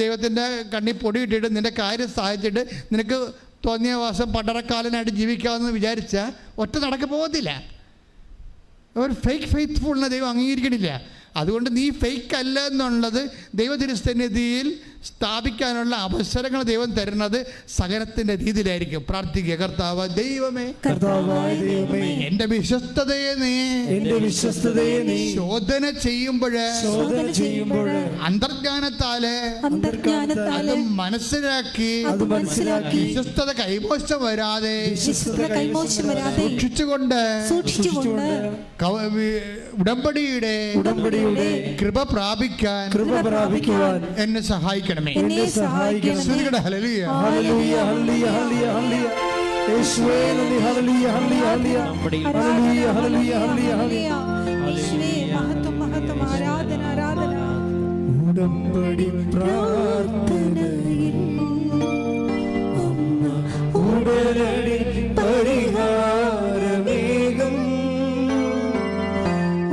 ദൈവത്തിൻ്റെ കണ്ണിൽ പൊടിയിട്ടിട്ട് നിൻ്റെ കാര്യം സാധിച്ചിട്ട് നിനക്ക് തോന്നിയ വാസം പടറക്കാലനായിട്ട് ജീവിക്കാമെന്ന് വിചാരിച്ചാൽ ഒറ്റ നടക്ക് പോകത്തില്ല. ഒരു ഫേക്ക് ഫെയ്ത്ത്ഫുള്ളിനെ ദൈവം അംഗീകരിക്കണില്ല. അതുകൊണ്ട് നീ ഫേക്ക് അല്ല എന്നുള്ളത് ദൈവതിരുസന്നിധിയിൽ സ്ഥാപിക്കാനുള്ള അവസരങ്ങൾ ദൈവം തരുന്നത് സഹനത്തിൻ്റെ രീതിയിലായിരിക്കും. പ്രാർത്ഥിക്കുക, കർത്താവ് ദൈവമേ, എൻ്റെ വിശ്വസ്തതയെ നീ ശോധന ചെയ്യുമ്പോൾ അന്തർജ്ഞാനത്താല് അത് മനസ്സിലാക്കി വിശ്വസ്തത കൈമോശം വരാതെ സൂക്ഷിച്ചുകൊണ്ട് ഉടമ്പടിയുടെ കൃപ പ്രാപിക്കാൻ എന്നെ സഹായിക്കണമേ. ഹല്ലേലൂയ, ഹല്ലേലൂയ, ഹല്ലേലൂയ, ഹല്ലേലൂയ, യേശുവേ നന്ദി. ഹല്ലേലൂയ, ഹല്ലേലൂയ, ഹല്ലേലൂയ, ഹല്ലേലൂയ, ഹല്ലേലൂയ, മഹത്വം, മഹത്വം, ആരാധന, ആരാധന. ഉടമ്പടി പ്രാർത്ഥനയിൽ അമ്മ ഉടനടി പരിഹാരമേകും.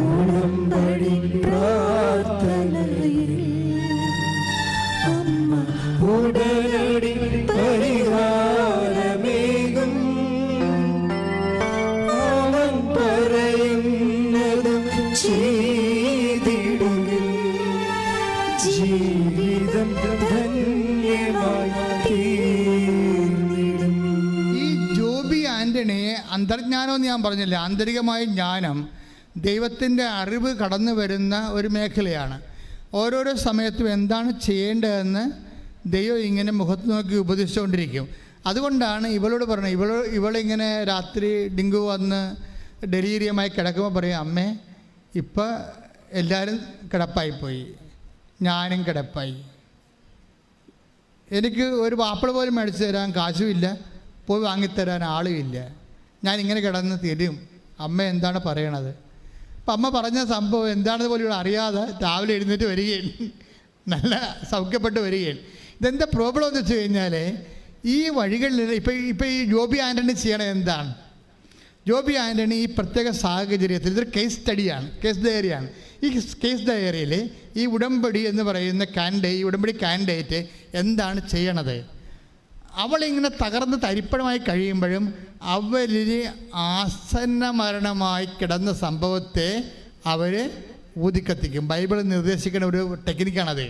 ഉടമ്പടി പ്രാർത്ഥനയിൽ അമ്മ ഉടനടി പരിഹാരമേകും. അവൻ പറയുന്നതും ചെയ്തിടുകിൽ ജീവിതം ധന്യമായി തീർന്നിടും. ഈ ജോബി ആൻ്റണിയെ അന്തർജ്ഞാനം എന്ന് ഞാൻ പറഞ്ഞില്ല, ആന്തരികമായ ജ്ഞാനം, ദൈവത്തിൻ്റെ അറിവ് കടന്നു വരുന്ന ഒരു മേഖലയാണ്. ഓരോരോ സമയത്തും എന്താണ് ചെയ്യേണ്ടതെന്ന് ദൈവം ഇങ്ങനെ മുഖത്ത് നോക്കി ഉപദേശിച്ചുകൊണ്ടിരിക്കും. അതുകൊണ്ടാണ് ഇവളോട് പറഞ്ഞത്, ഇവളിങ്ങനെ രാത്രി ഡെങ്കു വന്ന് ഡെലീരിയമായി കിടക്കുമ്പോൾ പറയും, അമ്മേ ഇപ്പം എല്ലാവരും കിടപ്പായിപ്പോയി, ഞാനും കിടപ്പായി, എനിക്ക് ഒരു വാപ്പിള പോലും മേടിച്ചു തരാൻ കാശുമില്ല, പോയി വാങ്ങിത്തരാൻ ആളുമില്ല, ഞാനിങ്ങനെ കിടന്ന് തരും, അമ്മ എന്താണ് പറയണത്? അപ്പം അമ്മ പറഞ്ഞ സംഭവം എന്താണെന്ന് പോലും ഇവിടെ അറിയാതെ രാവിലെ എഴുന്നേറ്റ് വരികയാണ്, നല്ല സൗഖ്യപ്പെട്ട് വരികയാണ്. ഇതെന്താ പ്രോബ്ലം എന്ന് വെച്ച് കഴിഞ്ഞാൽ ഈ വഴികളിൽ ഇപ്പം ഈ ജോബി ആൻ്റണി ചെയ്യണത് എന്താണ്? ജോബി ആൻ്റണി ഈ പ്രത്യേക സാഹചര്യത്തിൽ ഇതൊരു കേസ് സ്റ്റഡിയാണ്, കേസ് ഡയറിയാണ്. ഈ കേസ് ഡയറിയിൽ ഈ ഉടമ്പടി എന്ന് പറയുന്ന ഈ ഉടമ്പടി കാൻഡിഡേറ്റ് എന്താണ് ചെയ്യണത്? അവളിങ്ങനെ തകർന്ന് തരിപ്പണമായി കഴിയുമ്പോഴും അവരിൽ ആസന്ന മരണമായി കിടന്ന സംഭവത്തെ അവർ ഊതിക്കത്തിക്കും. ബൈബിൾ നിർദ്ദേശിക്കുന്ന ഒരു ടെക്നിക്കാണത്.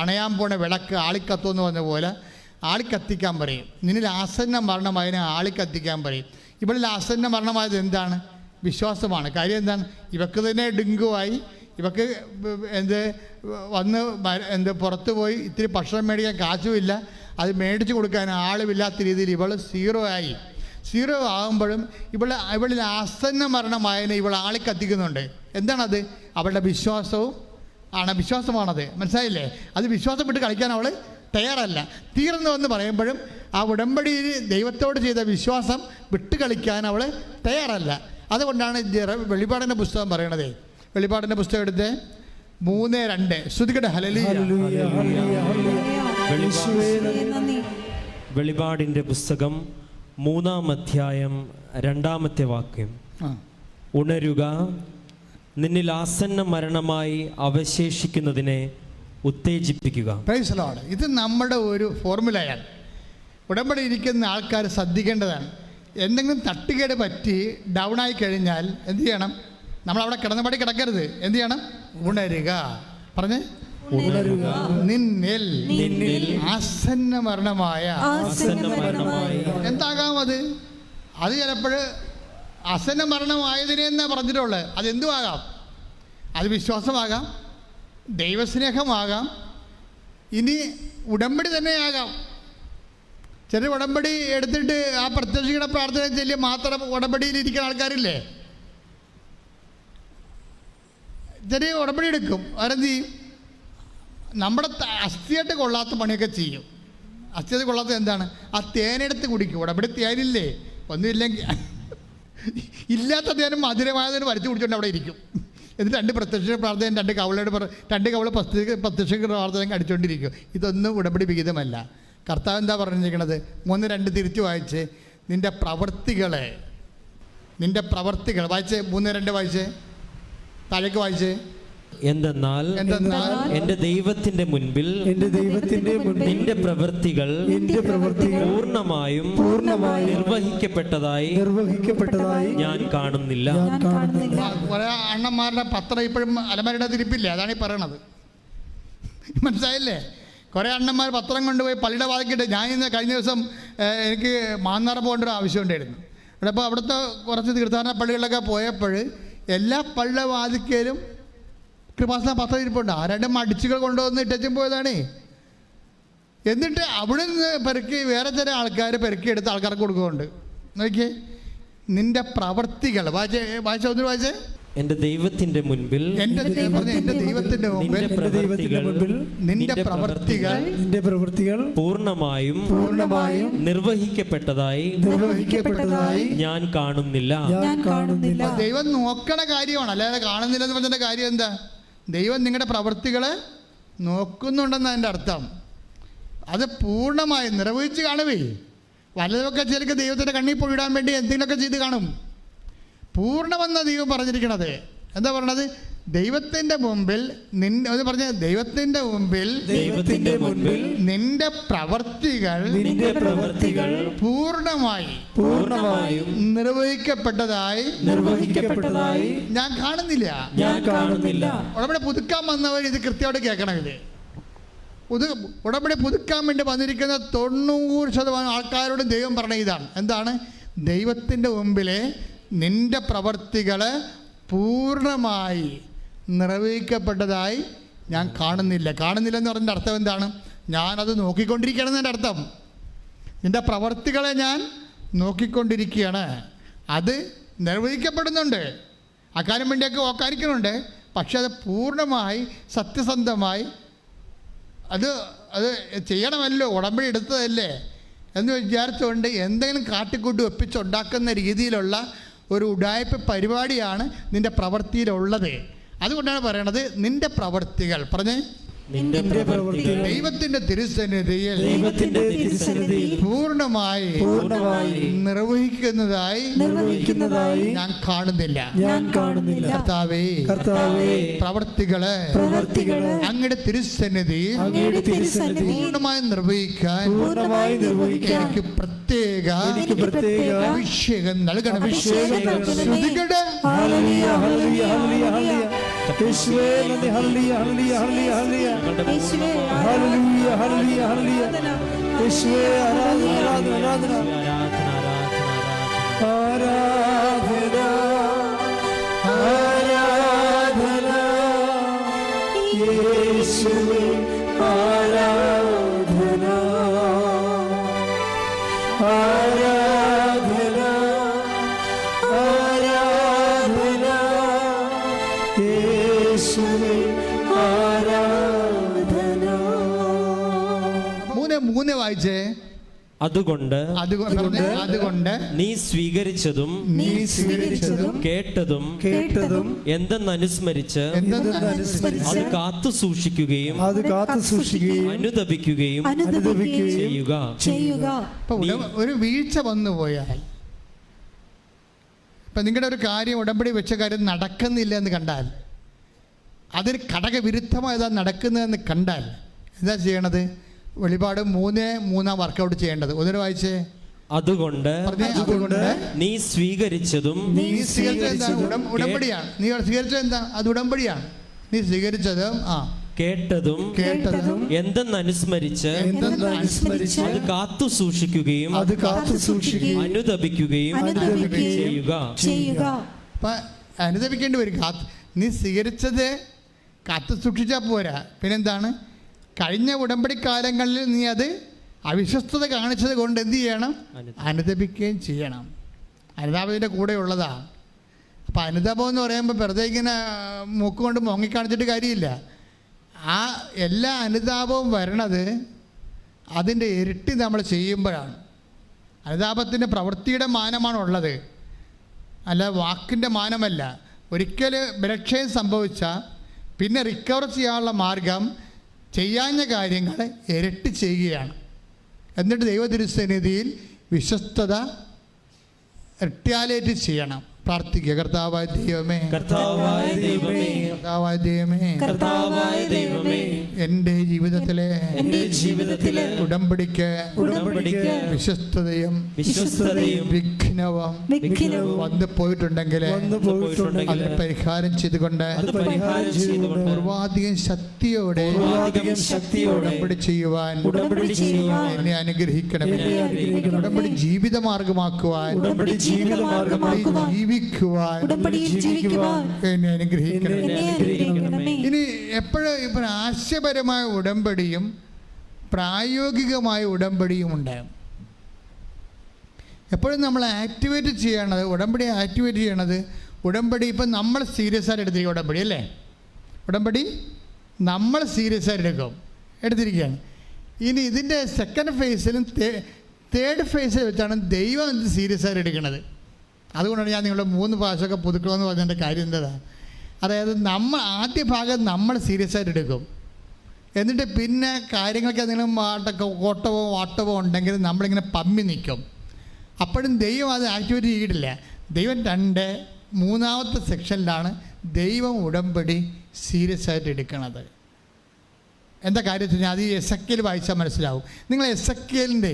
അണയാൻ പോണ വിളക്ക് ആളിക്കത്തുമെന്ന് പറഞ്ഞ പോലെ ആളിക്കത്തിക്കാൻ പറയും. നിന്നിൽ ആസന്ന മരണമായതിനെ ആളിക്കത്തിക്കാൻ പറയും. ഇവളിൽ ആസന്ന മരണമായത് എന്താണ്? വിശ്വാസമാണ്. കാര്യം എന്താണ്? ഇവക്ക് തന്നെ ഡെങ്കുവായി, ഇവക്ക് വന്ന് പുറത്ത് പോയി ഇത്തിരി ഭക്ഷണം മേടിക്കാൻ കാശുമില്ല, അത് മേടിച്ച് കൊടുക്കാൻ ആളുമില്ലാത്ത രീതിയിൽ ഇവൾ സീറോ ആകുമ്പോഴും ഇവളിൽ ആസന്ന മരണമായതിനെ ഇവൾ ആളിക്കത്തിക്കുന്നുണ്ട്. എന്താണത്? അവളുടെ വിശ്വാസമാണത്. മനസ്സിലായില്ലേ? അത് വിശ്വാസം വിട്ട് കളിക്കാൻ അവൾ തയ്യാറല്ല. തീർന്നു എന്ന് പറയുമ്പോഴും ആ ഉടമ്പടിയിൽ ദൈവത്തോട് ചെയ്ത വിശ്വാസം വിട്ട് കളിക്കാൻ അവൾ തയ്യാറല്ല. അതുകൊണ്ടാണ് വെളിപാടിൻ്റെ പുസ്തകം പറയണത്. വെളിപാടിൻ്റെ പുസ്തകം എടുത്ത് 3:2 ശ്രുതികട്ടെ. ഹല്ലേലൂയ. വെളിപാടിൻ്റെ പുസ്തകം 3-ാം അധ്യായം 2-ാമത്തെ വാക്യം. ഉണരുക, നിന്നിൽ ആസന്ന മരണമായി അവശേഷിക്കുന്നതിനെ ഉത്തേജിപ്പിക്കുക. Praise the Lord. ഇത് നമ്മുടെ ഒരു ഫോർമുലയാണ്. ഉടമ്പടി ഇരിക്കുന്ന ആൾക്കാർ ശ്രദ്ധിക്കേണ്ടതാണ്. എന്തെങ്കിലും തട്ടുകേട് പറ്റി ഡൗൺ ആയി കഴിഞ്ഞാൽ എന്ത് ചെയ്യണം? നമ്മളവിടെ കിടന്നപടി കിടക്കരുത്. എന്ത് ചെയ്യണം? ഉണരുക. പറഞ്ഞേ, ഉണരുക. നിന്നിൽ ആസന്ന മരണമായ എന്താകാം അത്? അത് ചിലപ്പോൾ ആസന്ന മരണമായതിനെ എന്നാ പറഞ്ഞിട്ടുള്ളത്. അതെന്തുമാകാം? അത് വിശ്വാസമാകാം, ദൈവസ്നേഹമാകാം, ഇനി ഉടമ്പടി തന്നെയാകാം. ചില ഉടമ്പടി എടുത്തിട്ട് ആ പ്രത്യക്ഷയുടെ പ്രാർത്ഥന ചൊല്ലി മാത്രം ഉടമ്പടിയിൽ ഇരിക്കുന്ന ആൾക്കാരില്ലേ? ചെറിയ ഉടമ്പടി എടുക്കും, അവരെന്ത് ചെയ്യും? നമ്മുടെ അസ്ഥിയായിട്ട് കൊള്ളാത്ത പണിയൊക്കെ ചെയ്യും. അസ്ഥിയായിട്ട് കൊള്ളാത്ത എന്താണ്? ആ തേനെടുത്ത് കുടിക്കും. ഉടമ്പടി തേനില്ലേ? ഒന്നുമില്ലെങ്കിൽ ഇല്ലാത്ത തേനും മധുരമായതിന് വരച്ച് കുടിച്ചുകൊണ്ട് അവിടെ ഇരിക്കും. എന്നിട്ട് 2 പ്രത്യക്ഷ പ്രാർത്ഥന, 2 കവള പ്രത്യക്ഷ പ്രാർത്ഥന അടിച്ചുകൊണ്ടിരിക്കും. ഇതൊന്നും ഉടമ്പടി വിഹിതമല്ല. കർത്താവ് എന്താ പറഞ്ഞിരിക്കുന്നത്? 3:2 തിരിച്ചു വായിച്ച്, നിൻ്റെ പ്രവൃത്തികൾ വായിച്ച്. 3:2 വായിച്ച്, താഴേക്ക് വായിച്ച്. എന്തെന്നാൽ എന്റെ ദൈവത്തിന്റെ മുൻപിൽ നിന്റെ പ്രവൃത്തികൾ പൂർണ്ണമായും നിർവഹിക്കപ്പെട്ടതായി ഞാൻ കാണുന്നില്ല. കുറെ അണ്ണന്മാരുടെ പത്രം ഇപ്പോഴും അലമാരയുടെ തിരിപ്പില്ലേ? അതാണ് ഈ പറയണത്. മനസ്സിലായില്ലേ? കുറേ അണ്ണന്മാർ പത്രം കൊണ്ടുപോയി പള്ളിയുടെ വാതിക്കിട്ട്. ഞാൻ ഇന്ന് കഴിഞ്ഞ ദിവസം എനിക്ക് മാന്നാർ പോകേണ്ട ഒരു ആവശ്യമുണ്ടായിരുന്നു. അപ്പോൾ അവിടുത്തെ കുറച്ച് തീർത്ഥാടന പള്ളികളിലൊക്കെ പോയപ്പോൾ എല്ലാ പള്ളിയുടെ വാതിക്കലും കൃപാസന പത്രം ഇരിപ്പുണ്ട്. ആരുടെ മടിച്ചുകൾ കൊണ്ടുവന്ന് ഇട്ടും പോയതാണ്. എന്നിട്ട് അവിടെ നിന്ന് പെറുക്കി വേറെ ചില ആൾക്കാർ പെറുക്കിയെടുത്ത് ആൾക്കാർക്ക് കൊടുക്കുന്നുണ്ട്. നോക്കിയേ, നിന്റെ പ്രവൃത്തികൾ വായിച്ച വായിച്ചേ. എന്റെ ദൈവത്തിന്റെ മുൻപിൽ എന്റെ ദൈവത്തിന്റെ മുൻപിൽ നിന്റെ പ്രവൃത്തികൾ പൂർണ്ണമായും നിർവഹിക്കപ്പെട്ടതായി ഞാൻ കാണുന്നില്ല. ദൈവം നോക്കണ കാര്യമാണ്, അല്ലാതെ കാണുന്നില്ല എന്ന് പറഞ്ഞ കാര്യം എന്താ? ദൈവം നിങ്ങളുടെ പ്രവൃത്തികളെ നോക്കുന്നുണ്ടെന്ന് അതിൻ്റെ അർത്ഥം. അത് പൂർണ്ണമായും നിർവഹിച്ച് കാണുവേ. വല്ലതൊക്കെ ചിലക്ക് ദൈവത്തിൻ്റെ കണ്ണിൽ പോയിടാൻ വേണ്ടി എന്തെങ്കിലുമൊക്കെ ചെയ്ത് കാണും. പൂർണ്ണമെന്ന ദൈവം പറഞ്ഞിരിക്കണത്. എന്താ പറയണത്? ദൈവത്തിൻ്റെ മുമ്പിൽ ദൈവത്തിൻ്റെ മുമ്പിൽ നിന്റെ പ്രവൃത്തികൾ പൂർണ്ണമായും നിർവഹിക്കപ്പെട്ടതായി ഞാൻ കാണുന്നില്ല. ഉടമ്പടി പുതുക്കാൻ വന്നവർ ഇത് കൃത്യമായിട്ട് കേൾക്കണം. ഇത് ഉടമ്പടി പുതുക്കാൻ വേണ്ടി വന്നിരിക്കുന്ന 90% ആൾക്കാരോട് ദൈവം പറഞ്ഞ ഇതാണ്. എന്താണ്? ദൈവത്തിൻ്റെ മുമ്പിലെ നിന്റെ പ്രവൃത്തികൾ പൂർണ്ണമായി നിർവഹിക്കപ്പെട്ടതായി ഞാൻ കാണുന്നില്ല. കാണുന്നില്ലെന്ന് പറഞ്ഞതിൻ്റെ അർത്ഥം എന്താണ്? ഞാനത് നോക്കിക്കൊണ്ടിരിക്കുകയാണ് എന്നതിൻ്റെ അർത്ഥം. നിന്റെ പ്രവൃത്തികളെ ഞാൻ നോക്കിക്കൊണ്ടിരിക്കുകയാണ്. അത് നിർവഹിക്കപ്പെടുന്നുണ്ട്, അക്കാര്യം വേണ്ടിയൊക്കെ ഓക്കാനിക്കുന്നുണ്ട്. പക്ഷെ അത് പൂർണ്ണമായി സത്യസന്ധമായി അത് ചെയ്യണമല്ലോ, ഉടമ്പടി എടുത്തതല്ലേ എന്ന് വിചാരിച്ചുകൊണ്ട് എന്തെങ്കിലും കാട്ടിക്കൂട്ടി ഒപ്പിച്ചുണ്ടാക്കുന്ന രീതിയിലുള്ള ഒരു ഉഡായിപ്പ് പരിപാടിയാണ് നിൻ്റെ പ്രവൃത്തിയിലുള്ളത്. അതുകൊണ്ടാണ് പറയണത് നിൻ്റെ പ്രവൃത്തികൾ. പറഞ്ഞേ, ദൈവത്തിന്റെ തിരുസന്നിധിയിൽ പൂർണ്ണമായി നിർവഹിക്കുന്നതായി ഞാൻ കാണുന്നില്ല. കർത്താവേ, പ്രവൃത്തികളെ അങ്ങയുടെ തിരുസന്നിധിയിൽ പൂർണ്ണമായി നിർവഹിക്കാൻ എനിക്ക് പ്രത്യേക അഭിഷേകം നൽകണം. ശ്രുതികടെ മൂന്ന് വായിച്ചേ. അതുകൊണ്ട് നീ സ്വീകരിച്ചതും കേട്ടതും എന്തെന്നനുസ്മരിച്ച് അത് കാത്തു സൂക്ഷിക്കുകയും അനുദപിക്കുകയും ചെയ്യുക. ഒരു വീഴ്ച വന്നു പോയാൽ ഇപ്പം നിങ്ങളുടെ ഒരു കാര്യം, ഉടമ്പടി വെച്ച കാര്യം നടക്കുന്നില്ല എന്ന് കണ്ടാൽ, അതിന് ഘടകവിരുദ്ധമായതാ നടക്കുന്നതെന്ന് കണ്ടാൽ എന്താ ചെയ്യണത്? വെളിപാട് 3:3 വർക്കൗട്ട് ചെയ്യേണ്ടത്. ഒന്നിനു വായിച്ചേ. അതുകൊണ്ട് നീ സ്വീകരിച്ചതും ഉടമ്പടിയാണ്. നീ സ്വീകരിച്ചത് എന്താ? അത് ഉടമ്പടിയാണ്. നീ സ്വീകരിച്ചതും കേട്ടതും എന്തെന്ന് അനുസ്മരിച്ച് അത് കാത്തു സൂക്ഷിക്കുകയും അനുതപിക്കുകയും ചെയ്യുക. അപ്പൊ അനുതപിക്കേണ്ടി വരും. നീ സ്വീകരിച്ചത് കാത്തു സൂക്ഷിച്ചാൽ പോരാ, പിന്നെന്താണ്? കഴിഞ്ഞ ഉടമ്പടി കാലങ്ങളിൽ നീ അത് അവിശ്വസ്തത കാണിച്ചത് കൊണ്ട് എന്ത് ചെയ്യണം? അനുതപിക്കുകയും ചെയ്യണം. അനുതാപത്തിൻ്റെ കൂടെ ഉള്ളതാണ്. അപ്പം അനുതാപം എന്ന് പറയുമ്പോൾ വെറുതെ ഇങ്ങനെ മൂക്ക് കൊണ്ട് മുങ്ങിക്കാണിച്ചിട്ട് കാര്യമില്ല. ആ എല്ലാ അനുതാപവും വരണത് അതിൻ്റെ ഇരട്ടി നമ്മൾ ചെയ്യുമ്പോഴാണ്. അനുതാപത്തിൻ്റെ പ്രവൃത്തിയുടെ മാനമാണ്, അല്ല വാക്കിൻ്റെ മാനമല്ല. ഒരിക്കൽ ബലക്ഷയം സംഭവിച്ചാൽ പിന്നെ റിക്കവർ ചെയ്യാനുള്ള മാർഗം ചെയ്യാഞ്ഞ കാര്യങ്ങൾ ഇരട്ടി ചെയ്യുകയാണ്. എന്നിട്ട് ദൈവതിരുസന്നിധിയിൽ വിശ്വസ്തത റിറ്റാലിയേറ്റ് ചെയ്യണം. പ്രാർത്ഥിക്കുക. കർത്താവായ ദൈവമേ, എൻ്റെ ജീവിതത്തിലെ ഉടമ്പടിക്ക് വിശ്വസ്തതയും വിഘ്നവും വന്നു പോയിട്ടുണ്ടെങ്കിൽ അത് പരിഹാരം ചെയ്തുകൊണ്ട് പൂർവാധികം ശക്തിയോടെ ഉടമ്പടി ചെയ്യുവാൻ എന്നെ അനുഗ്രഹിക്കണം. ഉടമ്പടി ജീവിതമാർഗമാക്കുവാൻ, ജീവിക്കുവാൻ എന്നെ അനുഗ്രഹിക്കണം. ഇനി എപ്പോഴും ഇപ്പം ആശയപരമായ ഉടമ്പടിയും പ്രായോഗികമായ ഉടമ്പടിയും ഉണ്ടാകും. എപ്പോഴും നമ്മൾ ആക്ടിവേറ്റ് ചെയ്യണത്, ഉടമ്പടി ആക്ടിവേറ്റ് ചെയ്യണത്, ഉടമ്പടി ഇപ്പം നമ്മൾ സീരിയസ് ആയിട്ട് എടുത്തിരിക്കും. ഉടമ്പടി അല്ലേ, ഉടമ്പടി നമ്മൾ സീരിയസ് ആയിട്ട് എടുത്തിരിക്കുകയാണ്. ഇനി ഇതിൻ്റെ സെക്കൻഡ് ഫേസിലും തേർഡ് ഫേസിൽ വെച്ചാണ് ദൈവം ഇത് സീരിയസ് ആയിട്ട് എടുക്കുന്നത്. അതുകൊണ്ടാണ് ഞാൻ നിങ്ങളുടെ 3 പ്രാവശ്യമൊക്കെ പുതുക്കണമെന്ന് പറഞ്ഞതിൻ്റെ കാര്യം എന്താണ്? അതായത് നമ്മൾ ആദ്യ ഭാഗം നമ്മൾ സീരിയസ് ആയിട്ട് എടുക്കും. എന്നിട്ട് പിന്നെ കാര്യങ്ങൾക്ക് എന്തെങ്കിലും കോട്ടവോ വാട്ടവോ ഉണ്ടെങ്കിൽ നമ്മളിങ്ങനെ പമ്മി നിൽക്കും. അപ്പോഴും ദൈവം അത് ആക്ടിവേറ്റ് ചെയ്തിട്ടില്ല. ദൈവം 3-ാമത്തെ സെക്ഷനിലാണ് ദൈവം ഉടമ്പടി സീരിയസ് ആയിട്ട് എടുക്കുന്നത്. എന്താ കാര്യം വെച്ച് കഴിഞ്ഞാൽ അത് ഈ എസെക്കിയേൽ വായിച്ചാൽ മനസ്സിലാവും. നിങ്ങൾ എസെക്കിയേലിൻ്റെ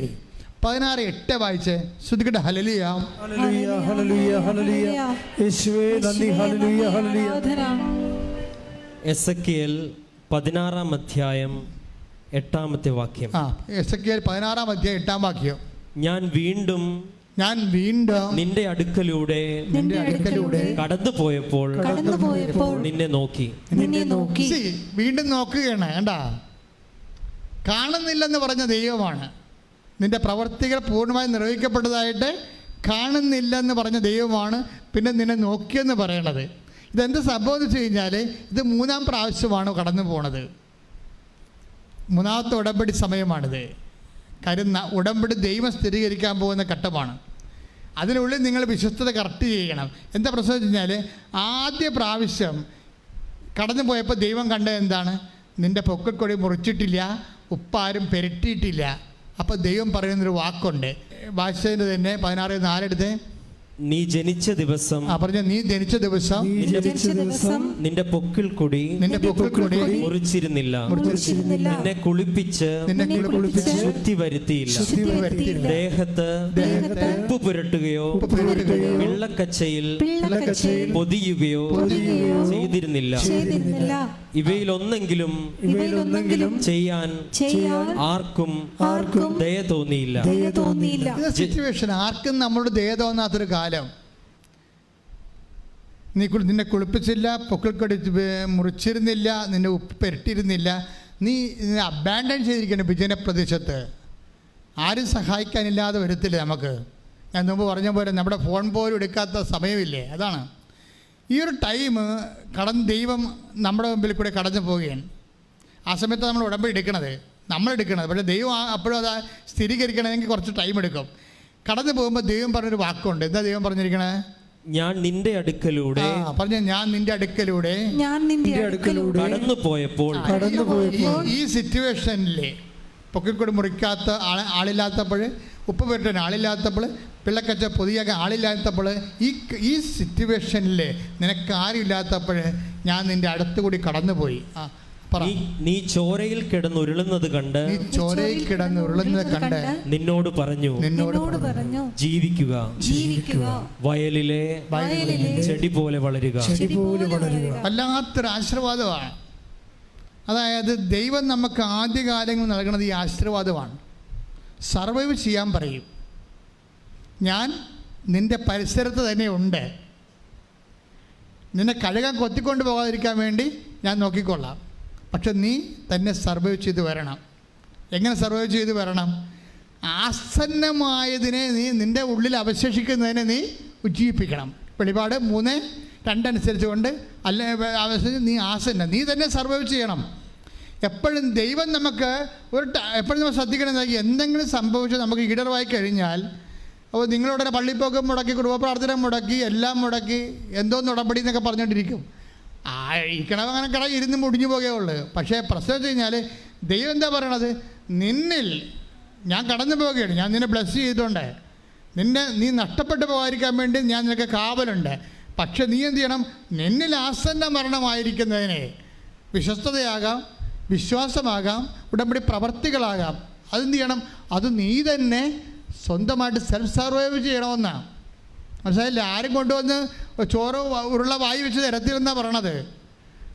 16:8 വായിച്ച് ശ്രദ്ധിക്കട്ടെ. ഹല്ലേലൂയ, ഹല്ലേലൂയ, ഹല്ലേലൂയ, ഹല്ലേലൂയ. യേശുവേ നന്ദി. ഹല്ലേലൂയ, ഹല്ലേലൂയ. എസെക്കിയേൽ 16-ാം അധ്യായം 8-ാമത്തെ വാക്യം. എസെക്കിയേൽ 16-ാം അധ്യായം 8-ാം വാക്യം. ഞാൻ വീണ്ടും നിന്റെ അടുക്കലൂടെ കടന്നു പോയപ്പോൾ നിന്നെ നോക്കി. വീണ്ടും നോക്കുകയാണ്. കണ്ടാ, കാണുന്നില്ലെന്ന് പറഞ്ഞ ദൈവമാണ്. നിന്റെ പ്രവർത്തികൾ പൂർണ്ണമായി നിർവഹിക്കപ്പെട്ടതായിട്ട് കാണുന്നില്ലെന്ന് പറഞ്ഞ ദൈവമാണ് പിന്നെ നിന്നെ നോക്കിയെന്ന് പറയണത്. ഇതെന്ത് സംഭവം എന്ന് വെച്ച് കഴിഞ്ഞാൽ ഇത് 3-ാം പ്രാവശ്യമാണ് കടന്നു പോണത്. 3-ാമത്തെ ഉടമ്പടി സമയമാണിത്. കാര്യം ഉടമ്പടി ദൈവം സ്ഥിരീകരിക്കാൻ പോകുന്ന ഘട്ടമാണ്. അതിനുള്ളിൽ നിങ്ങൾ വിശ്വസ്തത കറക്റ്റ് ചെയ്യണം. എന്താ പ്രശ്നം വെച്ച് കഴിഞ്ഞാൽ ആദ്യ പ്രാവശ്യം കടന്നു പോയപ്പോൾ ദൈവം കണ്ടത് എന്താണ്? നിൻ്റെ പൊക്കിൾക്കൊടി മുറിച്ചിട്ടില്ല, ഉപ്പാരും പെരട്ടിയിട്ടില്ല. അപ്പോൾ ദൈവം പറയുന്നൊരു വാക്കുണ്ട്. ഭാഷേൻ്റെ തന്നെ 16:4 എടുത്ത്. നീ ജനിച്ച ദിവസം, നീ ജനിച്ച ദിവസം നിന്റെ പൊക്കിൾ കൊടി മുറിച്ചിരുന്നില്ല, നിന്നെ കുളിപ്പിച്ച് ശുദ്ധി വരുത്തിയില്ല, ദേഹത്ത് ഉപ്പ് പുരട്ടുകയോ വെള്ളക്കച്ചയിൽ പൊതിയുകയോ ചെയ്തിരുന്നില്ല. ഇവയിലൊന്നെങ്കിലും ചെയ്യാൻ ആർക്കും ദയ തോന്നിയില്ല. സിറ്റുവേഷൻ ആർക്കും നമ്മളോട് ദയ തോന്നാത്തൊരു കാലം. നിന്നെ കുളിപ്പിച്ചില്ല, പൊക്കിൾക്കൊടി മുറിച്ചിരുന്നില്ല, നിന്നെ ഉപ്പ് പെരട്ടിയിരുന്നില്ല, നീ അബാൻഡൻ ചെയ്തിരിക്കണം വിജനപ്രദേശത്ത്. ആരും സഹായിക്കാനില്ലാതെ വരത്തില്ല നമുക്ക്. ഞാൻ മുമ്പ് പറഞ്ഞ പോലെ നമ്മുടെ ഫോൺ പോലും എടുക്കാത്ത സമയമില്ലേ? അതാണ് ഈ ഒരു ടൈം ദൈവം നമ്മുടെ മുമ്പിൽ കൂടെ കടന്നു പോവുകയാണ്. ആ സമയത്ത് നമ്മൾ ഉടമ്പടി എടുക്കണത് നമ്മളെടുക്കണത്. പക്ഷേ ദൈവം അപ്പോഴും അത് സ്ഥിരീകരിക്കണമെങ്കിൽ കുറച്ച് ടൈം എടുക്കും. കടന്നു പോകുമ്പോൾ ദൈവം പറഞ്ഞൊരു വാക്കുണ്ട്. എന്താ ദൈവം പറഞ്ഞിരിക്കണേ? ഞാൻ നിന്റെ അടുക്കലൂടെ ഞാൻ നിന്റെ അടുക്കലൂടെ കടന്നു പോയപ്പോൾ ഈ സിറ്റുവേഷനിലെ പൊക്കിൾക്കൊടി മുറിക്കാത്ത ആളില്ലാത്തപ്പോൾ, ഉപ്പ് പുരട്ടാൻ ആളില്ലാത്തപ്പോൾ, പിള്ളക്കച്ച പൊതിയാക്കാൻ ആളില്ലാത്തപ്പോൾ ഈ സിറ്റുവേഷനിൽ നിനക്ക് ആരുമില്ലാത്തപ്പോൾ ഞാൻ നിൻ്റെ അടുത്തുകൂടി കടന്നുപോയി. നീ ചോരയിൽ കിടന്ന് ഉരുളുന്നത് കണ്ട് നിന്നോട് പറഞ്ഞു ജീവിക്കുക, വയലിലെ ചെടി പോലെ വളരുക. വല്ലാത്തൊരു ആശീർവാദമാണ്. അതായത് ദൈവം നമുക്ക് ആദ്യകാലങ്ങൾ നൽകുന്നത് ഈ ആശീർവാദമാണ്. സർവൈവ് ചെയ്യാൻ പറയും. ഞാൻ നിൻ്റെ പരിസരത്ത് തന്നെ ഉണ്ട്, നിന്നെ കഴുകാൻ കൊത്തിക്കൊണ്ട് പോകാതിരിക്കാൻ വേണ്ടി ഞാൻ നോക്കിക്കൊള്ളാം, പക്ഷെ നീ തന്നെ സർവൈവ് ചെയ്ത് വരണം. എങ്ങനെ സർവൈവ് ചെയ്ത് വരണം? ആസന്നമായതിനെ നീ നിൻ്റെ ഉള്ളിൽ അവശേഷിക്കുന്നതിനെ നീ ഉജ്ജീവിപ്പിക്കണം. വെളിപാട് 3:2 അനുസരിച്ച് കൊണ്ട് നീ ആസന്ന, നീ തന്നെ സർവൈവ് ചെയ്യണം. എപ്പോഴും ദൈവം നമുക്ക് എപ്പോഴും നമ്മൾ ശ്രദ്ധിക്കണം. എന്തെങ്കിലും സംഭവിച്ച് നമുക്ക് ഈടർവായി കഴിഞ്ഞാൽ, അപ്പോൾ നിങ്ങളുടനെ പള്ളിപ്പോക്ക് മുടക്കി, കുടുംബ പ്രാർത്ഥന മുടക്കി, എല്ലാം മുടക്കി, എന്തോന്ന് ഉടമ്പടി എന്നൊക്കെ പറഞ്ഞുകൊണ്ടിരിക്കും. ഇരിക്കണം അങ്ങനെ കട ഇരുന്ന് മുടിഞ്ഞു പോകുകയുള്ളൂ. പക്ഷേ പ്രശ്നം വെച്ച് കഴിഞ്ഞാൽ ദൈവം എന്താ പറയണത്? നിന്നിൽ ഞാൻ കടന്നു പോവുകയാണ്, ഞാൻ നിന്നെ ബ്ലെസ് ചെയ്തിട്ടുണ്ട്, നീ നഷ്ടപ്പെട്ടു പോകാതിരിക്കാൻ വേണ്ടി ഞാൻ നിനക്ക് കാവലുണ്ട്. പക്ഷെ നീ എന്ത് ചെയ്യണം? നിന്നിൽ ആസന്ന മരണമായിരിക്കുന്നതിനെ വിശ്വസ്തതയാകാം, വിശ്വാസമാകാം, ഉടമ്പടി പ്രവർത്തികളാകാം, അതെന്ത് ചെയ്യണം? അത് നീ തന്നെ സ്വന്തമായിട്ട് സെൽഫ് സർവൈവ് ചെയ്യണമെന്നാണ്. മനസ്സിലായില്ല? ആരും കൊണ്ടുവന്ന് ചോറ് ഉരുള വായി വെച്ച് തരത്തിലെന്നാണ് പറയണത്.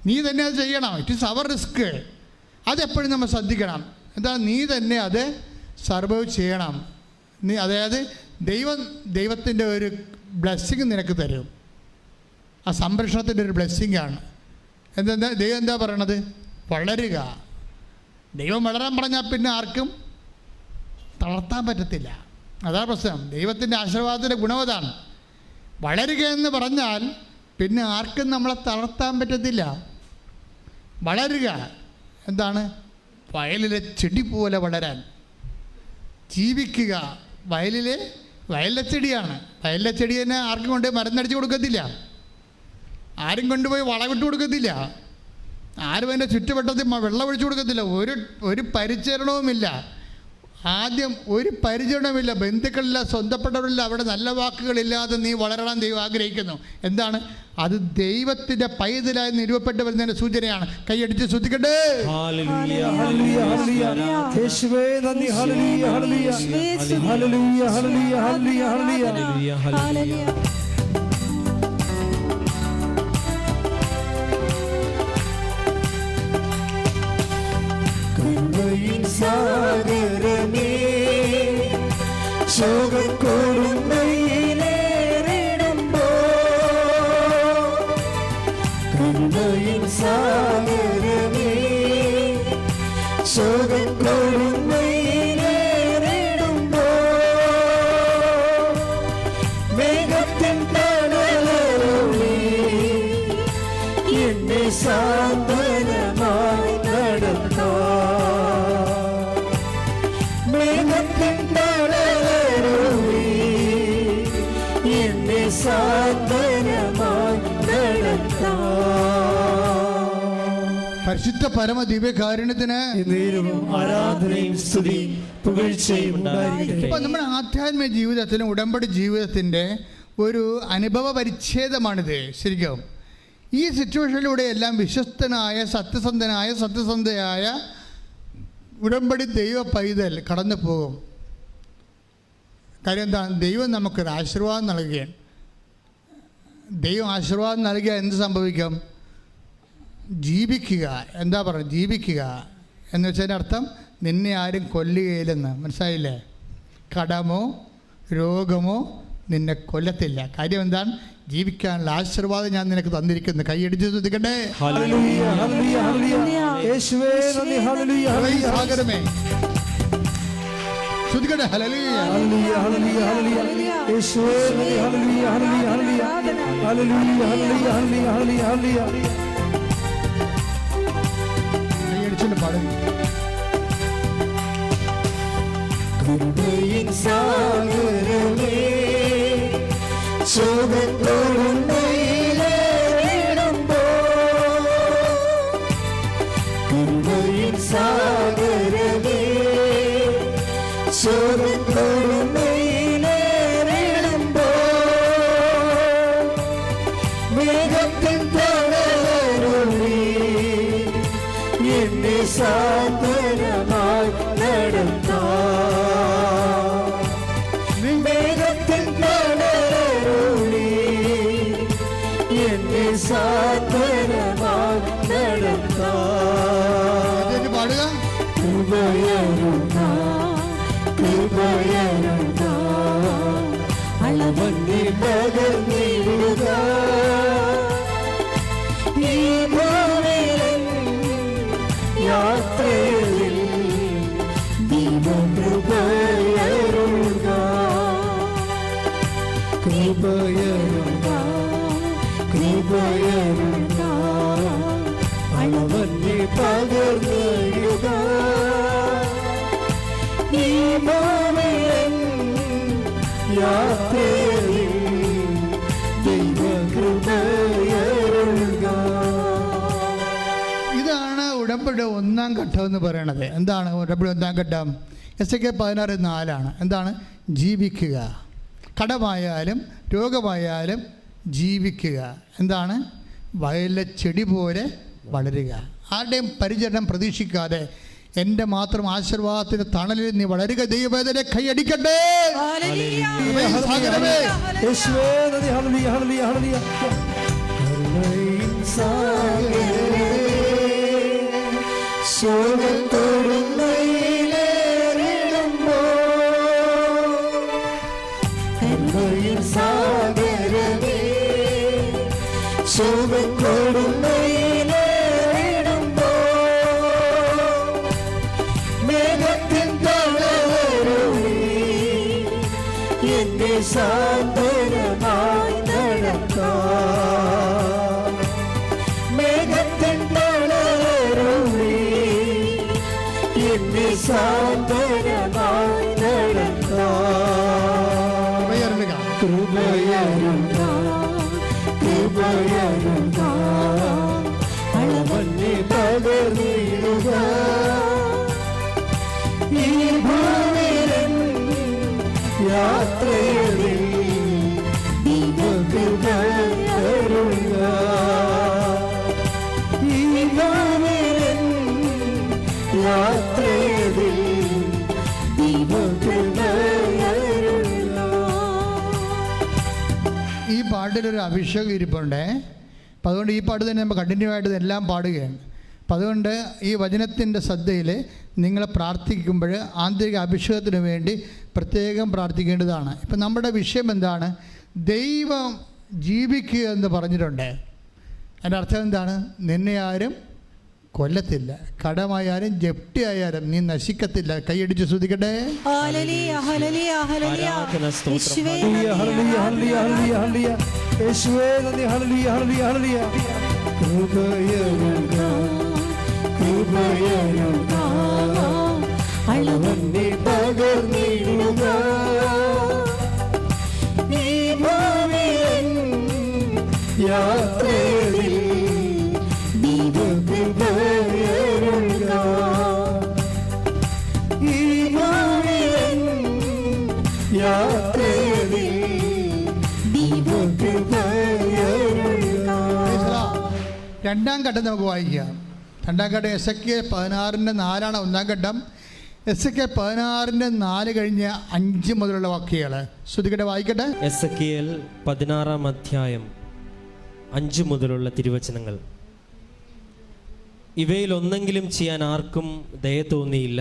നീ തന്നെ അത് ചെയ്യണം. It is our risk. അതെപ്പോഴും നമ്മൾ ശ്രദ്ധിക്കണം. എന്താണ്? നീ തന്നെ അത് സർവൈവ് ചെയ്യണം. അതായത് ദൈവത്തിൻ്റെ ഒരു ബ്ലെസ്സിങ് നിനക്ക് തരും. ആ സംരക്ഷണത്തിൻ്റെ ഒരു ബ്ലെസ്സിങ്ങാണ്. ദൈവം എന്താ പറയണത്? വളരുക. ദൈവം വളരാൻ പറഞ്ഞാൽ പിന്നെ ആർക്കും തളർത്താൻ പറ്റത്തില്ല. അതാണ് പ്രശ്നം. ദൈവത്തിൻ്റെ ആശീർവാദത്തിൻ്റെ ഗുണവതാണ്. വളരുക എന്ന് പറഞ്ഞാൽ പിന്നെ ആർക്കും നമ്മളെ തളർത്താൻ പറ്റത്തില്ല. വളരുക എന്താണ്? വയലിലെ ചെടി പോലെ വളരാൻ. ജീവിക്കുക. വയലിലെ ചെടിയാണ്. വയലിലെ ചെടി തന്നെ ആർക്കും കൊണ്ട് മരുന്നടിച്ച് കൊടുക്കത്തില്ല, ആരും കൊണ്ടുപോയി വളമിട്ട് കൊടുക്കത്തില്ല, ആരും അതിൻ്റെ ചുറ്റുവട്ടത്തിൽ വെള്ളം ഒഴിച്ചു കൊടുക്കത്തില്ല. ഒരു പരിചരണവുമില്ല. ആദ്യം ഒരു പരിചരണമില്ല, ബന്ധുക്കളില്ല, സ്വന്തപ്പെട്ടവരില്ല. അവിടെ നല്ല വാക്കുകളില്ലാതെ നീ വളരണം ദൈവം ആഗ്രഹിക്കുന്നു. എന്താണ്? അത് ദൈവത്തിൻ്റെ പൈതലായി നിരൂപപ്പെട്ടു വരുന്നതിൻ്റെ സൂചനയാണ്. കൈയടിച്ച് ശ്രദ്ധിക്കട്ടെ. സാഗരമേ ശോകക്കൊടുമ്പയിലേറിടുമ്പോ, കരുണയിൻ സാഗരമേ ശോകക്കൊടുമ്പയിലേറിടുമ്പോ, മേഘത്തിൻ തണലോടെ എന്നെ സാന്ത്വനമായി നടന്നോ, പരിശുദ്ധ പരമ ദിവ്യകാരുണ്യത്തിന് ആരാധനയും സ്തുതിയും പുകഴ്ചയും ഉണ്ടായിരിക്കട്ടെ. ഇപ്പം നമ്മുടെ ആധ്യാത്മിക ജീവിതത്തിലും ഉടമ്പടി ജീവിതത്തിൻ്റെ ഒരു അനുഭവ പരിച്ഛേദമാണിത്. ശരിക്കും ഈ സിറ്റുവേഷനിലൂടെ എല്ലാം വിശ്വസ്തനായ സത്യസന്ധയായ ഉടമ്പടി ദൈവ പൈതൽ കടന്നു പോകും. കാര്യം എന്താണ്? ദൈവം നമുക്കൊരു ആശീർവാദം നൽകുകയാണ്. ദൈവം ആശീർവാദം നൽകിയാൽ എന്ത് സംഭവിക്കും? ജീവിക്കുക. എന്താ പറയുക? ജീവിക്കുക എന്ന് വെച്ചതിൻ്റെ അർത്ഥം നിന്നെ ആരും കൊല്ലുകയില്ലെന്ന്. മനസ്സിലായില്ലേ? കടമോ രോഗമോ നിന്നെ കൊല്ലത്തില്ല. കാര്യം എന്താണ്? ജീവിക്കാനുള്ള ആശീർവാദം ഞാൻ നിനക്ക് തന്നിരിക്കുന്നു. കൈയടിച്ച് ശ്രദ്ധിക്കട്ടെ. സാഗരമേ ശ്രദ്ധിക്കട്ടെ. ഹല്ലേലൂയ ഹല്ലേലൂയ ഹല്ലേലൂയ യേശുവേ ഹല്ലേലൂയ ഹല്ലേലൂയ ഹല്ലേലൂയ ഹല്ലേലൂയ ഹല്ലേലൂയ ഹല്ലേലൂയ കൈയടിച്ചുകൊണ്ട് പാടും. കരുണയിൻ സാഗരമേ ശോകക്കൊടുമ്പയിലേറിടുമ്പോ, കരുണയിൻ സാഗരമേ ശോകക്കൊടുമ്പയിലേറിടുമ്പോ, സാന്ത്വനമായി നടത്താൻ പാടുക. അളവന്നി പകർന്നിടുക ഈ ഭൂമിയിൻ യാത്രയിൽ ദൈവകൃപയരുക കൃപയരുക കൃപയരുക അളവന്നി പകർന്നിടുക ഈ ഭൂമിയിൻ യാത്രയിൽ ദൈവകൃപയരുക. ഇതാണ് ഉടമ്പടി ഒന്നാം ഘട്ടം എന്ന് പറയണത്. എന്താണ് ഉടമ്പടി ഒന്നാം ഘട്ടം? എസ്.കെ 16:4 എന്താണ്? ജീവിക്കുക. കടമായാലും രോഗമായാലും ജീവിക്കുക. എന്താണ്? വയലിലെ ചെടി പോലെ വളരുക. ആരുടെയും പരിചരണം പ്രതീക്ഷിക്കാതെ എൻ്റെ മാത്രം ആശീർവാദത്തിന്റെ തണലിൽ നീ വളരുക. ദൈവവേദനെ കൈയടിക്കട്ടെ. സാന്ത്വനമായി നടത്താൻ മേഘത്തിൻ തണലരുളി എന്നെ സാന്ത്വനമായി നടത്താൻ കൃപയരുക കൃപയരുക അളവന്നി പകർന്നിടുക ഈ ഭൂമിയിൻ യാത്രയിൽ ദൈവകൃപയരുക ഈ ഭൂമിയിൻ യാത്രയിൽ ദൈവകൃപയരുക. ഈ പാട്ടിലൊരു അഭിഷേകം ഇരിപ്പുണ്ടേ. അപ്പം അതുകൊണ്ട് ഈ പാട്ട് തന്നെ നമ്മൾ കണ്ടിന്യൂ ആയിട്ട് ഇതെല്ലാം പാടുകയാണ്. അപ്പം അതുകൊണ്ട് ഈ വചനത്തിൻ്റെ ശ്രദ്ധയിൽ നിങ്ങൾ പ്രാർത്ഥിക്കുമ്പോൾ ആന്തരിക അഭിഷേകത്തിന് വേണ്ടി പ്രത്യേകം പ്രാർത്ഥിക്കേണ്ടതാണ്. ഇപ്പം നമ്മുടെ വിഷയം എന്താണ്? ദൈവം ജീവിക്കുക എന്ന് പറഞ്ഞിട്ടുണ്ട്. അതിൻ്റെ അർത്ഥം എന്താണ്? നിന്നെ ആരും കൊല്ലത്തില്ല, കടമായാലും ജപ്തിയായാലും നീ നശിക്കത്തില്ല. കൈയടിച്ച് ശ്രദ്ധിക്കട്ടെ. അളവന്നി പകർന്നിടുക ഈ ഭൂമിയിൻ യാത്രയിൽ ദൈവകൃപയരുക ഈ ഭൂമിയിൻ യാത്രയിൽ ദൈവകൃപയരുക. രണ്ടാം ഘട്ടം നമുക്ക് വായിക്കാം. രണ്ടാം ഘട്ടം എസ്.കെ 16:4 ഒന്നാം ഘട്ടം. എസ്.കെ 16:4 കഴിഞ്ഞ് 5 മുതലുള്ള വാക്യങ്ങൾ ശ്രദ്ധിക്കട്ടെ, വായിക്കട്ടെ. എസെക്കിയേൽ 16 5 മുതലുള്ള തിരുവചനങ്ങൾ. ഇവയിൽ ഒന്നെങ്കിലും ചെയ്യാൻ ആർക്കും ദയ തോന്നിയില്ല.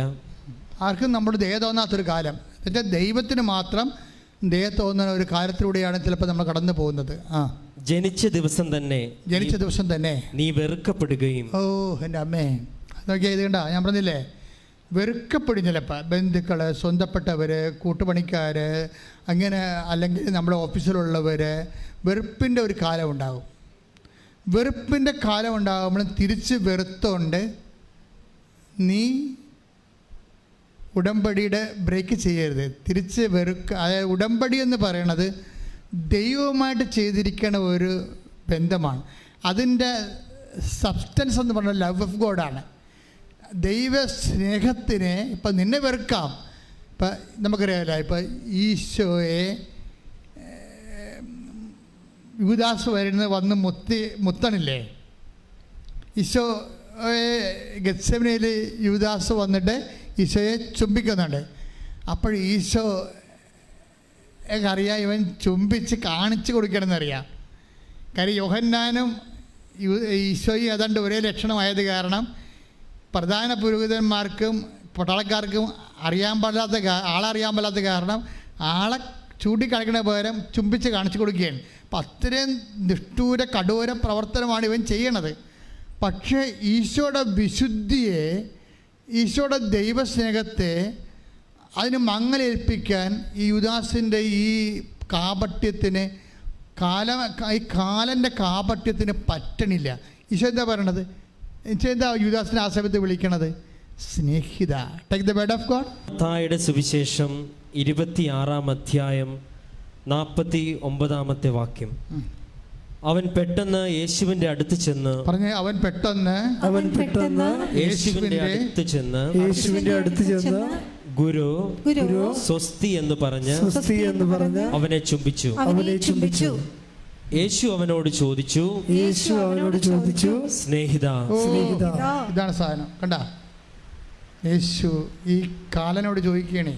ആർക്കും നമ്മുടെ ദയ തോന്നാത്തൊരു കാലം. എന്നുവെച്ചാൽ ദൈവത്തിന് മാത്രം ദയ തോന്നുന്ന ഒരു കാലത്തിലൂടെയാണ് ചിലപ്പോൾ നമ്മൾ കടന്നു പോകുന്നത്. ജനിച്ച ദിവസം തന്നെ നീ വെറുക്കപ്പെടുകയും. ഓ എൻ്റെ അമ്മേ, നോക്കിയാൽ ഇത് കണ്ട, ഞാൻ പറഞ്ഞില്ലേ, വെറുക്കപ്പെടും ചിലപ്പോൾ. ബന്ധുക്കൾ, സ്വന്തപ്പെട്ടവർ, കൂട്ടുപണിക്കാർ, അങ്ങനെ അല്ലെങ്കിൽ നമ്മുടെ ഓഫീസിലുള്ളവർ, വെറുപ്പിൻ്റെ ഒരു കാലം ഉണ്ടാകും. വെറുപ്പിൻ്റെ കാലം ഉണ്ടാകുമ്പോൾ തിരിച്ച് വെറുത്തോണ്ട് നീ ഉടമ്പടിയുടെ ബ്രേക്ക് ചെയ്യരുത്. തിരിച്ച് അതായത് ഉടമ്പടി എന്ന് പറയണത് ദൈവവുമായിട്ട് ചെയ്തിരിക്കുന്ന ഒരു ബന്ധമാണ്. അതിൻ്റെ സബ്സ്റ്റൻസ് എന്ന് പറഞ്ഞാൽ ലവ് ഓഫ് ഗോഡാണ്. ദൈവ സ്നേഹത്തിനെ ഇപ്പം നിന്നെ വെറുക്കാം. ഇപ്പം നമുക്കറിയാമല്ലോ, ഇപ്പം ഈശോയെ യൂദാസ് വന്ന് മുത്തണില്ലേ? ഈശോയെ ഗെത്സെമനയിൽ യൂദാസ് വന്നിട്ട് ഈശോയെ ചുംബിക്കുന്നുണ്ട്. അപ്പോൾ ഈശോ അറിയാം, ഇവൻ ചുംബിച്ച് കാണിച്ചു കൊടുക്കണമെന്നറിയാം. കാര്യം യോഹന്നാനും ഈശോയും ഏതാണ്ട് ഒരേ ലക്ഷണമായത് കാരണം പ്രധാന പുരോഹിതന്മാർക്കും പട്ടാളക്കാർക്കും ആളറിയാൻ പാടില്ലാത്ത കാരണം ആളെ ചൂണ്ടിക്കാണിക്കുന്ന പകരം ചുംബിച്ച് കാണിച്ചു കൊടുക്കുകയാണ്. അപ്പം അത്രയും നിഷ്ഠൂര കഠോര പ്രവർത്തനമാണ് ഇവൻ ചെയ്യണത്. പക്ഷേ ഈശോയുടെ വിശുദ്ധിയെ, ഈശോയുടെ ദൈവസ്നേഹത്തെ അതിന് മങ്ങലേൽപ്പിക്കാൻ ഈ യൂദാസിൻ്റെ ഈ കാപട്യത്തിന് ഈ കാലൻ്റെ കാപട്യത്തിന് പറ്റണില്ല. ഈശോ എന്താ പറയണത്? ഈശോ എന്താ യൂദാസിനെ ആ സമയത്ത് വിളിക്കണത്? സ്നേഹിത. Take the word of God. മത്തായിയുടെ സുവിശേഷം 26-ാം അധ്യായം 49-ാമത്തെ വാക്യം. അവൻ പെട്ടെന്ന് യേശുവിന്റെ അടുത്ത് ചെന്ന് പറഞ്ഞേ, അവൻ പെട്ടെന്ന് യേശുവിന്റെ അടുത്ത് ചെന്ന് ഗുരു സ്വസ്തി എന്ന് പറഞ്ഞ് അവനെ ചുംബിച്ചു. യേശു അവനോട് ചോദിച്ചു, സ്നേഹിത. ഇതാണ് സാധനം. കണ്ട, യേശു ഈ കാലനോട് ചോദിക്കണേ.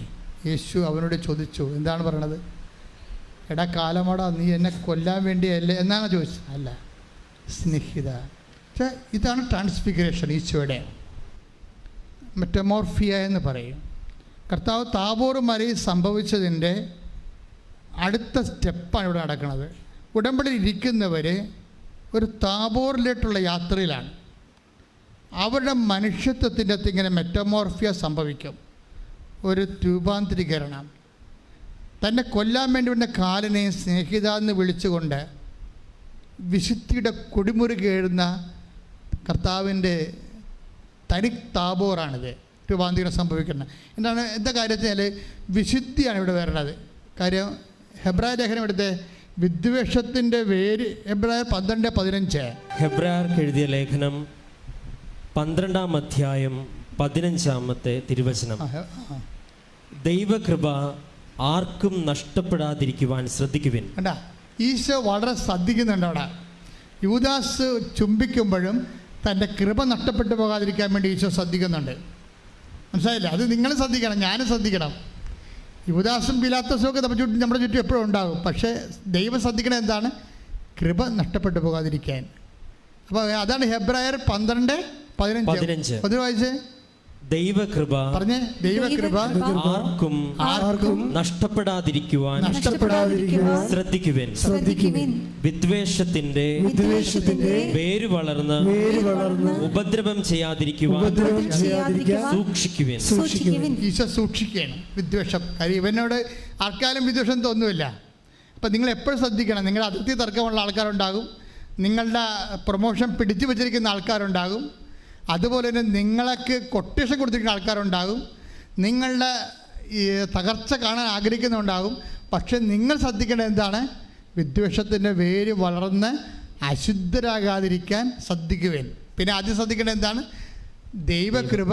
യേശു അവനോട് ചോദിച്ചു. എന്താണ് പറയണത്? എടാ കാലമാടാ, നീ എന്നെ കൊല്ലാൻ വേണ്ടിയല്ലേ എന്നാണ് ചോദിച്ചത്? അല്ല, സ്നേഹിത. പക്ഷേ ഇതാണ് ട്രാൻസ്ഫിഗറേഷൻ, ഈശോയുടെ മെറ്റമോർഫിയ എന്ന് പറയും. കർത്താവ് താബോർ മലയിൽ സംഭവിച്ചതിൻ്റെ അടുത്ത സ്റ്റെപ്പാണ് ഇവിടെ നടക്കുന്നത്. ഉടമ്പടിയിൽ ഇരിക്കുന്നവർ ഒരു താബോറിലേട്ടുള്ള യാത്രയിലാണ്. അവരുടെ മനുഷ്യത്വത്തിൻ്റെ അകത്ത് ഇങ്ങനെ മെറ്റമോർഫിയ സംഭവിക്കും, ഒരു രൂപാന്തരീകരണം. തന്നെ കൊല്ലാൻ വേണ്ടി വന്ന കാലിനെ സ്നേഹിത എന്ന് വിളിച്ചുകൊണ്ട് വിശുദ്ധിയുടെ കൊടിമുറി കേഴുന്ന കർത്താവിൻ്റെ തനി താബോറാണിത് രൂപാന്തരീകരണം സംഭവിക്കുന്നത്. എന്താ കാര്യത്തിൽ വിശുദ്ധിയാണ് ഇവിടെ വരണത്. കാര്യം ഹെബ്രായ ലേഖനം ഇവിടുത്തെ വിദ്വേഷത്തിൻ്റെ വേര്. ഹെബ്രായർ 12:15. ഹെബ്രായർക്ക് എഴുതിയ ലേഖനം 12-ാം അധ്യായം 15-ാമത്തെ തിരുവചനം. ദൈവകൃപ ആർക്കും നഷ്ടപ്പെടാതിരിക്കുവാൻ ശ്രദ്ധിക്കുവിൻ. കണ്ടാ, ഈശോ വളരെ ശ്രദ്ധിക്കുന്നുണ്ട് അവിടെ. യൂദാസ് ചുംബിക്കുമ്പോഴും തൻ്റെ കൃപ നഷ്ടപ്പെട്ടു പോകാതിരിക്കാൻ വേണ്ടി ഈശോ ശ്രദ്ധിക്കുന്നുണ്ട്. മനസ്സിലായില്ല? അത് നിങ്ങൾ ശ്രദ്ധിക്കണം, ഞാനും ശ്രദ്ധിക്കണം. യൂദാസും പിലാത്തോസും ഒക്കെ നമ്മുടെ ചുറ്റും എപ്പോഴും ഉണ്ടാകും. പക്ഷേ ദൈവം ശ്രദ്ധിക്കണത് എന്താണ്? കൃപ നഷ്ടപ്പെട്ടു പോകാതിരിക്കാൻ. അപ്പോൾ അതാണ് ഹെബ്രായർ 12:15. ഒന്ന് വായിച്ചേ. ദൈവകൃപ പറഞ്ഞേ, ദൈവകൃപ ആർക്കും നഷ്ടപ്പെടാതിരിക്കുവാൻ ശ്രദ്ധിക്കുവിൻ. വിദ്വേഷത്തിന്റെ വേര് വളർന്ന് ഉപദ്രവം ചെയ്യാതിരിക്കുവാൻ സൂക്ഷിക്കുവിൻ. ഈശോ സൂക്ഷിക്കുകയാണ് വിദ്വേഷം. കാര്യം ഇവനോട് ആർക്കാലും വിദ്വേഷം തോന്നുമില്ല. അപ്പം നിങ്ങൾ എപ്പോഴും ശ്രദ്ധിക്കണം. നിങ്ങളുടെ അതിർത്തി തർക്കമുള്ള ആൾക്കാരുണ്ടാകും, നിങ്ങളുടെ പ്രൊമോഷൻ പിടിച്ചു വച്ചിരിക്കുന്ന ആൾക്കാരുണ്ടാകും, അതുപോലെ തന്നെ നിങ്ങൾക്ക് കൊട്ടേഷൻ കൊടുത്തിരിക്കുന്ന ആൾക്കാരുണ്ടാകും, നിങ്ങളുടെ ഈ തകർച്ച കാണാൻ ആഗ്രഹിക്കുന്നുണ്ടാകും. പക്ഷെ നിങ്ങൾ ശ്രദ്ധിക്കേണ്ടത് എന്താണ്? വിദ്വേഷത്തിൻ്റെ വേര് വളർന്ന് അശുദ്ധരാകാതിരിക്കാൻ ശ്രദ്ധിക്കുവേൻ. പിന്നെ ആദ്യം ശ്രദ്ധിക്കേണ്ടത് എന്താണ്? ദൈവകൃപ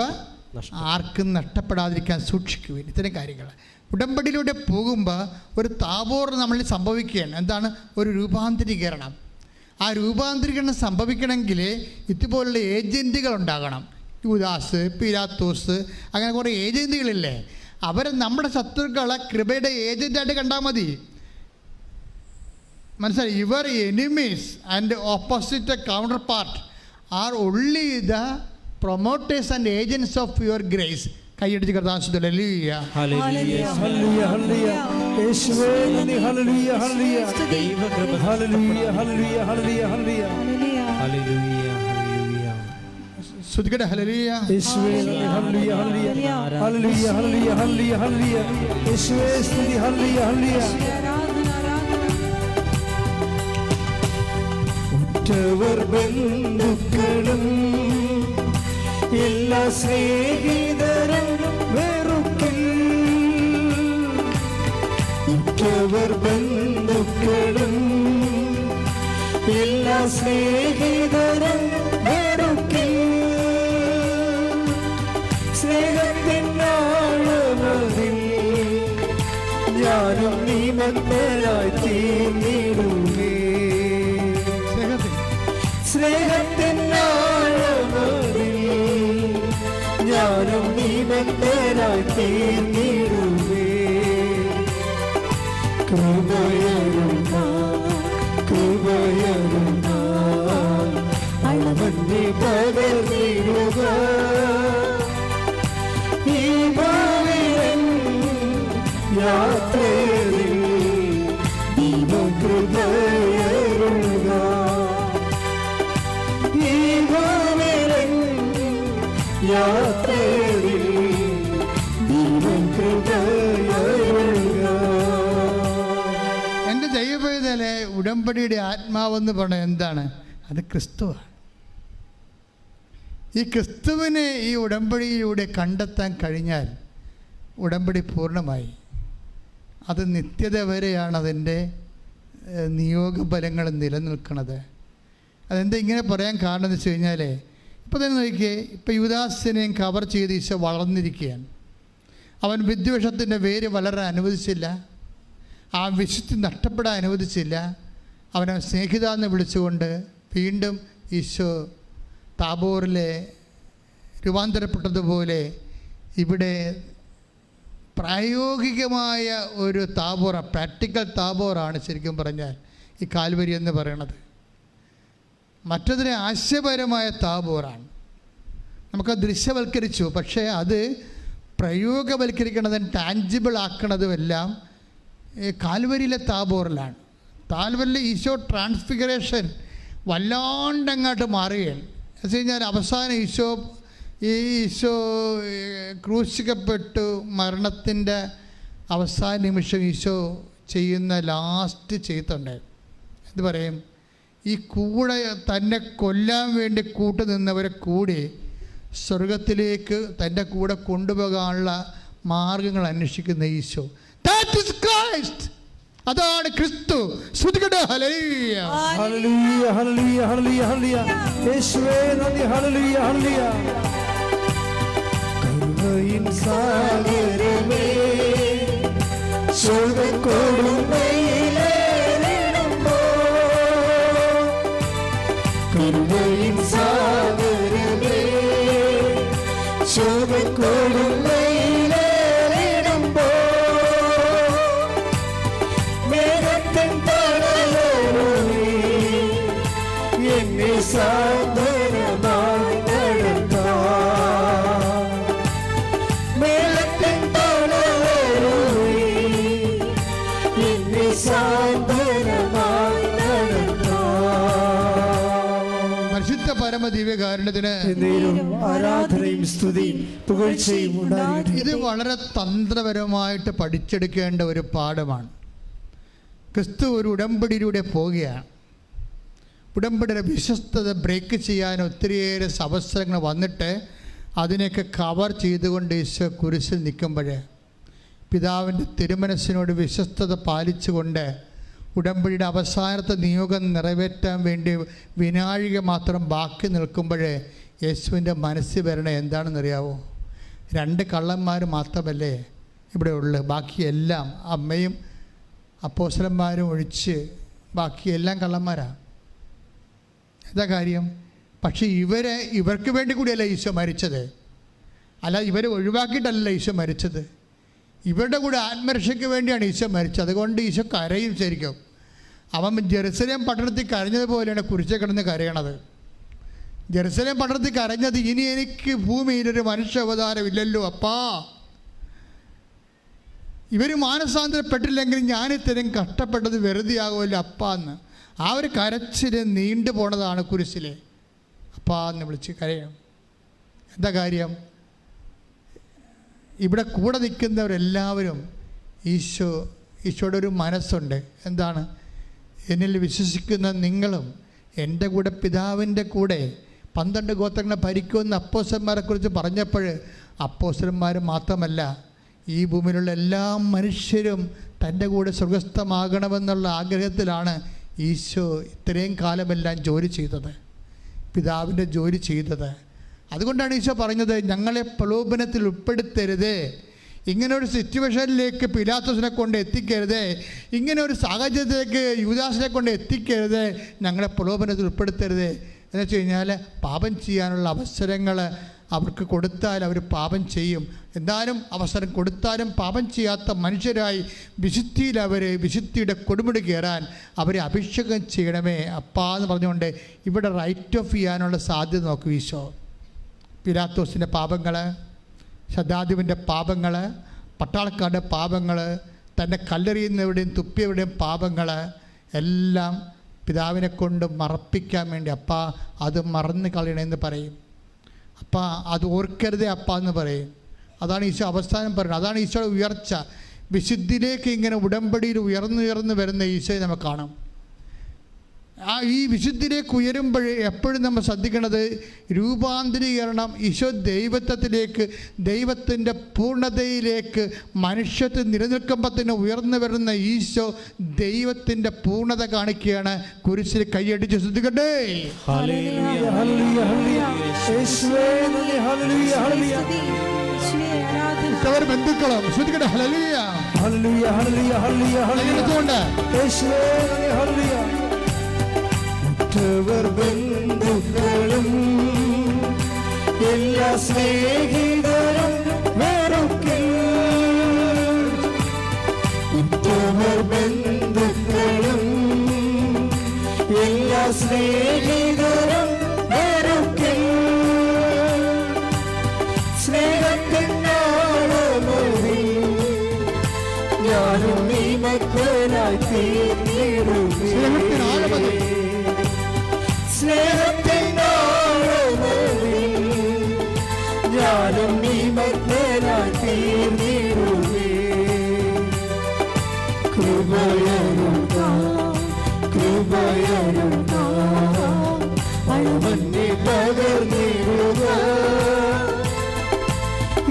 ആർക്കും നഷ്ടപ്പെടാതിരിക്കാൻ സൂക്ഷിക്കുവേൻ. ഇത്തരം കാര്യങ്ങൾ ഉടമ്പടിയിലൂടെ പോകുമ്പോൾ ഒരു താബോർ നമ്മളിൽ സംഭവിക്കുകയാണ്. എന്താണ്? ഒരു രൂപാന്തരീകരണം. ആ രൂപാന്തരീകരണം സംഭവിക്കണമെങ്കിൽ ഇതുപോലുള്ള ഏജൻറ്റുകൾ ഉണ്ടാകണം. യൂദാസ്, പിലാത്തോസ്, അങ്ങനെ കുറേ ഏജൻറ്റുകളില്ലേ? അവരെ നമ്മുടെ ശത്രുക്കളെ കൃപയുടെ ഏജൻ്റായിട്ട് കണ്ടാൽ മതി. മനസ്സിലായി? Your enemies and opposite counterpart are only the promoters and agents of your grace. കൈയടിച്ച് കർത്താവിനെ ഹല്ലേലൂയ ഹല്ലേലൂയ ഹല്ലേലൂയ യേശുവേ നന്ദി. ഹല്ലേലൂയ ഹല്ലേലൂയ ദൈവകൃപ. ഹല്ലേലൂയ ഹല്ലേലൂയ ഹല്ലേലൂയ ഹല്ലേലൂയ ഹല്ലേലൂയ ഹല്ലേലൂയ. സ്തുതിക്കട്ടെ. ഹല്ലേലൂയ യേശുവേ നന്ദി. ഹല്ലേലൂയ ഹല്ലേലൂയ ഹല്ലേലൂയ ഹല്ലേലൂയ ഹല്ലേലൂയ ഹല്ലേലൂയ യേശുവേ സ്തുതി. Hallelujah hallelujah. ഉറ്റവർ ബന്ധുക്കളും എല്ലാ സ്നേഹിതരും വെറുക്കിൽ. ഉറ്റവർ ബന്ധുക്കളും എല്ലാ സ്നേഹിതരും വെറുക്കിൽ. സ്നേഹത്തിനാഴമതിൽ ഞാനും നീ മന്ദരായി തീർന്നിടുമേ. സ്നേഹത്തിനാഴമതിൽ ഞാനും നീ മന്ദരായി തീർന്നിടുമേ. കൃപയരുക കൃപ കയറുക അളവന്നെ പകർന്നിടുക ഈ ഭാവിയൻ യാത്രയിൽ ദൈവകൃപയരുക ഈ ഭാവിയൻ യാത്രയിൽ ദൈവകൃപയരുക. എൻ്റെ ദൈവവേദനയിലെ ഉടമ്പടിയുടെ ആത്മാവെന്ന് പറഞ്ഞാൽ എന്താണ്? അത് ക്രിസ്തുവാണ്. ഈ ക്രിസ്തുവിനെ ഈ ഉടമ്പടിയിലൂടെ കണ്ടെത്താൻ കഴിഞ്ഞാൽ ഉടമ്പടി പൂർണ്ണമായി. അത് നിത്യത വരെയാണ് അതിൻ്റെ നിയോഗഫലങ്ങൾ നിലനിൽക്കുന്നത്. അതെന്താ ഇങ്ങനെ പറയാൻ കാരണം എന്ന് വെച്ച് കഴിഞ്ഞാൽ, ഇപ്പോൾ തന്നെ നോക്കിയേ, ഇപ്പോൾ യുദാസിനെയും കവർ ചെയ്ത് ഈശോ വളർന്നിരിക്കുകയാണ്. അവൻ വിദ്വേഷത്തിൻ്റെ വേര് വളരാൻ അനുവദിച്ചില്ല, ആ വിശുദ്ധി നഷ്ടപ്പെടാൻ അനുവദിച്ചില്ല. അവനെ സ്നേഹിത എന്ന് വിളിച്ചുകൊണ്ട് വീണ്ടും ഈശോ താബോറിലെ രൂപാന്തരപ്പെട്ടതുപോലെ ഇവിടെ പ്രായോഗികമായ ഒരു താബോറ, പ്രാക്ടിക്കൽ താബോറാണ് ശരിക്കും പറഞ്ഞാൽ ഈ കാൽവരി എന്ന് പറയുന്നത്. മറ്റതിനെ ആശയപരമായ താബോറാണ്. നമുക്ക് ദൃശ്യവൽക്കരിച്ചു, പക്ഷേ അത് പ്രയോഗവൽക്കരിക്കണതും ടാഞ്ചിബിൾ ആക്കണതും എല്ലാം കാൽവരിയിലെ താബോറിലാണ്. താൽവരിലെ ഈശോ ട്രാൻസ്ഫിഗറേഷൻ വല്ലാണ്ടങ്ങോട്ട് മാറുകയാണ്. എന്ന് വെച്ച് കഴിഞ്ഞാൽ അവസാനം ഈശോ ക്രൂശിക്കപ്പെട്ടു മരണത്തിൻ്റെ അവസാന നിമിഷം ഈശോ ചെയ്യുന്ന ലാസ്റ്റ് ചെയ്തുണ്ട്. എന്ത് പറയും? ഈ കൂടെ തന്നെ കൊല്ലാൻ വേണ്ടി കൂട്ടുനിന്നവരെ കൂടി സ്വർഗത്തിലേക്ക് തൻ്റെ കൂടെ കൊണ്ടുപോകാനുള്ള മാർഗങ്ങൾ അന്വേഷിക്കുന്ന ഈശോ. That is Christ. അതാണ് ക്രിസ്തു. ശ്രുതികട്ടെ ഹല്ലേലൂയ ഹല്ലേലൂയ ഹല്ലേലൂയ ഹല്ലേലൂയ ഹല്ലേലൂയ. യേശുവേ നന്ദി. ഹല്ലേലൂയ ഹല്ലേലൂയ. കരുണയിൻ സാഗരമേ സ്വർഗ്ഗക്കൊടുമയിലേറുമ്പോൾ, കരുണയിൻ സാഗരമേ സ്വർഗ്ഗക്കൊടുമയിലേറുമ്പോൾ, മേഘത്തിൻ തണലോടെ എന്നെ സാന്ത്വനമായി നടത്താം. മേഘത്തിൻ തണലോടെ എന്നെ സാന്ത്വനമായി നടത്താം. പരിശുദ്ധ പരമ ദിവ്യകാരുണ്യത്തിന് ആരാധനയും സ്തുതിയും പുകഴ്ചയും ഉണ്ടാകട്ടെ. ഇത് വളരെ തന്ത്രപരമായിട്ട് പഠിച്ചെടുക്കേണ്ട ഒരു പാഠമാണ്. ക്രിസ്തു ഒരു ഉടമ്പടിയിലൂടെ പോവുകയാണ്. ഉടമ്പടിയുടെ വിശ്വസ്തത ബ്രേക്ക് ചെയ്യാൻ ഒത്തിരിയേറെ അവസരങ്ങൾ വന്നിട്ട് അതിനെയൊക്കെ കവർ ചെയ്തുകൊണ്ട് ഈശോ കുരിശിൽ നിൽക്കുമ്പോൾ പിതാവിൻ്റെ തിരുമനസ്സിനോട് വിശ്വസ്തത പാലിച്ചുകൊണ്ട് ഉടമ്പടിയുടെ അവസാനത്തെ നിയോഗം നിറവേറ്റാൻ വേണ്ടി വിനാഴിക മാത്രം ബാക്കി നിൽക്കുമ്പോൾ യേശുവിൻ്റെ മനസ്സിൽ വരണ എന്താണെന്നറിയാവോ? 2 കള്ളന്മാർ മാത്രമല്ലേ ഇവിടെ ഉള്ളു. ബാക്കിയെല്ലാം അമ്മയും അപ്പോസ്തലന്മാരും ഒഴിച്ച് ബാക്കിയെല്ലാം കള്ളന്മാരാണ്. എന്താ കാര്യം? പക്ഷേ ഇവർക്ക് വേണ്ടി കൂടിയല്ല ഈശോ മരിച്ചത്. അല്ല, ഇവരെ ഒഴിവാക്കിയിട്ടല്ല ഈശോ മരിച്ചത്. ഇവരുടെ കൂടെ ആത്മരക്ഷയ്ക്ക് വേണ്ടിയാണ് ഈശോ മരിച്ചത്. അതുകൊണ്ട് ഈശോ കരയും. ശരിക്കും അവൻ ജെറുസലേം പട്ടണത്തിൽ കരഞ്ഞതുപോലെയാണ് കുരിശിൽ കിടന്ന് കരയണത്. ജെറുസലേം പട്ടണത്തിൽ കരഞ്ഞത്, ഇനി എനിക്ക് ഭൂമിയിലൊരു മനുഷ്യ അവതാരമില്ലല്ലോ അപ്പാ, ഇവർ മാനസാന്തരപ്പെട്ടില്ലെങ്കിൽ ഞാനിത്തരം കഷ്ടപ്പെട്ടത് വെറുതെ ആകുമല്ലോ അപ്പാ എന്ന്. ആ ഒരു കരച്ചിൽ നീണ്ടു പോണതാണ് കുരിശിലെ അപ്പാ എന്ന് വിളിച്ച് കരയും. എന്താ കാര്യം? ഇവിടെ കൂടെ നിൽക്കുന്നവരെല്ലാവരും ഈശോയുടെ ഒരു മനസ്സുണ്ട്. എന്താണ്? എന്നിൽ വിശ്വസിക്കുന്ന നിങ്ങളും എൻ്റെ കൂടെ പിതാവിൻ്റെ കൂടെ 12 ഗോത്രങ്ങളെ ഭരിക്കുമെന്ന് അപ്പോസ്തലന്മാരെക്കുറിച്ച് പറഞ്ഞപ്പോൾ അപ്പോസ്തലന്മാർ മാത്രമല്ല, ഈ ഭൂമിയിലുള്ള എല്ലാ മനുഷ്യരും തൻ്റെ കൂടെ സ്വർഗസ്ഥമാകണമെന്നുള്ള ആഗ്രഹത്തിലാണ് ഈശോ ഇത്രയും കാലമെല്ലാം ജോലി ചെയ്തത്, പിതാവിൻ്റെ ജോലി ചെയ്തത്. അതുകൊണ്ടാണ് ഈശോ പറഞ്ഞത്, ഞങ്ങളെ പ്രലോഭനത്തിൽ ഉൾപ്പെടുത്തരുത്, ഇങ്ങനൊരു സിറ്റുവേഷനിലേക്ക് പിലാത്തോസിനെ കൊണ്ട് എത്തിക്കരുത്, ഇങ്ങനെ ഒരു സാഹചര്യത്തിലേക്ക് യൂദാസിനെ കൊണ്ട് എത്തിക്കരുത്, ഞങ്ങളെ പ്രലോഭനത്തിൽ ഉൾപ്പെടുത്തരുത്. എന്ന് വെച്ച് കഴിഞ്ഞാൽ പാപം ചെയ്യാനുള്ള അവസരങ്ങൾ അവർക്ക് കൊടുത്താൽ അവർ പാപം ചെയ്യും. എന്നാലും അവസരം കൊടുത്താലും പാപം ചെയ്യാത്ത മനുഷ്യരായി വിശുദ്ധിയുടെ കൊടുമുടി കയറാൻ അവരെ അഭിഷേകം ചെയ്യണമേ അപ്പാ എന്ന് പറഞ്ഞുകൊണ്ട് ഇവിടെ റൈറ്റ് ഓഫ് ചെയ്യാനുള്ള സാധ്യത നോക്കും ഈശോ. പിലാത്തോസിൻ്റെ പാപങ്ങൾ, ശതാധിപൻ്റെ പാപങ്ങൾ, പട്ടാളക്കാരുടെ പാപങ്ങൾ, തന്നെ കല്ലെറിയുന്നവരുടെയും തുപ്പിയവരുടെയും പാപങ്ങൾ എല്ലാം പിതാവിനെ കൊണ്ട് മറപ്പിക്കാൻ വേണ്ടി അപ്പാ അത് മറന്ന് കളയണമെന്ന് പറയും. അപ്പാ അത് ഓർക്കരുതേ അപ്പാ എന്ന് പറയും. അതാണ് ഈശോ അവസാനം പറയുന്നത്. അതാണ് ഈശോയുടെ ഉയർച്ച. വിശുദ്ധിയിലേക്ക് ഇങ്ങനെ ഉടമ്പടിയിൽ ഉയർന്നുയർന്ന് വരുന്ന ഈശോയെ നമുക്ക് കാണാം. ഈ വിശുദ്ധിയിലേക്ക് ഉയരുമ്പോൾ എപ്പോഴും നമ്മൾ ശ്രദ്ധിക്കേണ്ടത് രൂപാന്തരീകരണം. ഈശോ ദൈവത്വത്തിലേക്ക്, ദൈവത്തിൻ്റെ പൂർണ്ണതയിലേക്ക് മനുഷ്യത്വം നിലനിൽക്കുമ്പോൾ തന്നെ ഉയർന്നു വരുന്ന ഈശോ ദൈവത്തിൻ്റെ പൂർണ്ണത കാണിക്കുകയാണ്. കുരിശിൽ കൈയടിച്ച് ശ്രദ്ധിക്കട്ടെ. ബന്ധുക്കളും ശ്രദ്ധിക്കട്ടെ. ഹല്ലേലൂയ ഹല്ലേലൂയ ഹല്ലേലൂയ ഹല്ലേലൂയ. ബന്ധുക്കളും എല്ലാ സ്നേഹിതരും വെറുക്കിൽ, ഉറ്റവർ ബന്ധുക്കളും എല്ലാ സ്നേഹിതരും വെറുക്കിൽ, സ്നേഹത്തിനാളമൊഴി ഞാനും നീ മക്കളായി തീർന്നിടുമേ. ഞാനും നീ മക്കളായി തീർന്നിടുമേ. കൃപയരുക അളവന്നെ പകർന്നിടുക.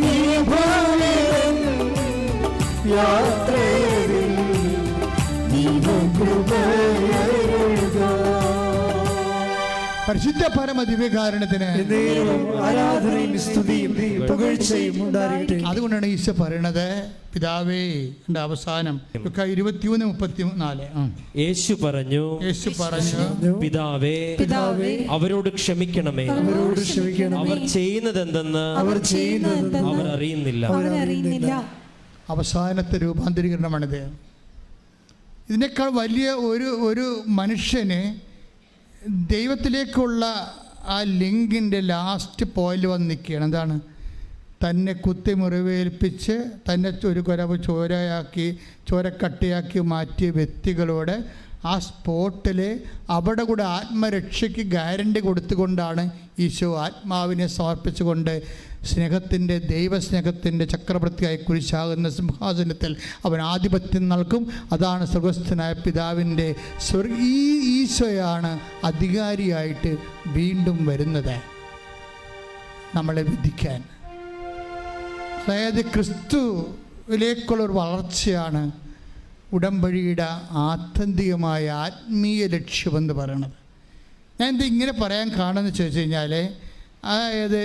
ഈ ഭൂമിയിൽ യാത്രയിൽ കൃപയരുക. പരിശുദ്ധ പരമ ദിവ്യകാരുണ്യത്തിന് ആരാധനയും സ്തുതിയും പുകഴ്ചയും ഉണ്ടാകട്ടെ. അതുകൊണ്ടാണ് ഈശോ പറയണത് പിതാവേ. എൻ്റെ അവസാനം 21:34 യേശു പറഞ്ഞു പിതാവേ അവരോട് ക്ഷമിക്കണമേ, അവർ ചെയ്യുന്നത് എന്തെന്ന് അവർ അറിയുന്നില്ല. അവസാനത്തെ രൂപാന്തരീകരണമാണിത്. ഇതിനേക്കാൾ വലിയ ഒരു മനുഷ്യന് ദൈവത്തിലേക്കുള്ള ആ ലിങ്കിൻ്റെ ലാസ്റ്റ് പോയിന്റ് വന്ന് നിൽക്കുകയാണ്. എന്താണ്? തന്നെ കുത്തി മുറിവേൽപ്പിച്ച് തന്നെ ഒരു കുരവ് ചോരക്കട്ടയാക്കി മാറ്റിയ വ്യക്തികളോട് ആ സ്പോട്ടിൽ അവിടെ കൂടെ ആത്മരക്ഷയ്ക്ക് ഗ്യാരണ്ടി കൊടുത്തുകൊണ്ടാണ് ഈശോ ആത്മാവിനെ സമർപ്പിച്ചുകൊണ്ട് സ്നേഹത്തിൻ്റെ ദൈവസ്നേഹത്തിൻ്റെ ചക്രവർത്തിയായി കുരിശാകുന്ന സിംഹാസനത്തിൽ അവൻ ആധിപത്യം നൽകും. അതാണ് സ്വർഗസ്ഥനായ പിതാവിൻ്റെ ഈ ഈശോയാണ് അധികാരിയായിട്ട് വീണ്ടും വരുന്നത് നമ്മളെ വിധിക്കാൻ. അതായത് ക്രിസ്തുവിലേക്കുള്ളൊരു വളർച്ചയാണ് ഉടമ്പടിയുടെ ആത്യന്തികമായ ആത്മീയ ലക്ഷ്യമെന്ന് പറയണത്. ഞാൻ ഇത് ഇങ്ങനെ പറയാൻ കാണുമെന്ന് ചോദിച്ചു കഴിഞ്ഞാൽ, അതായത്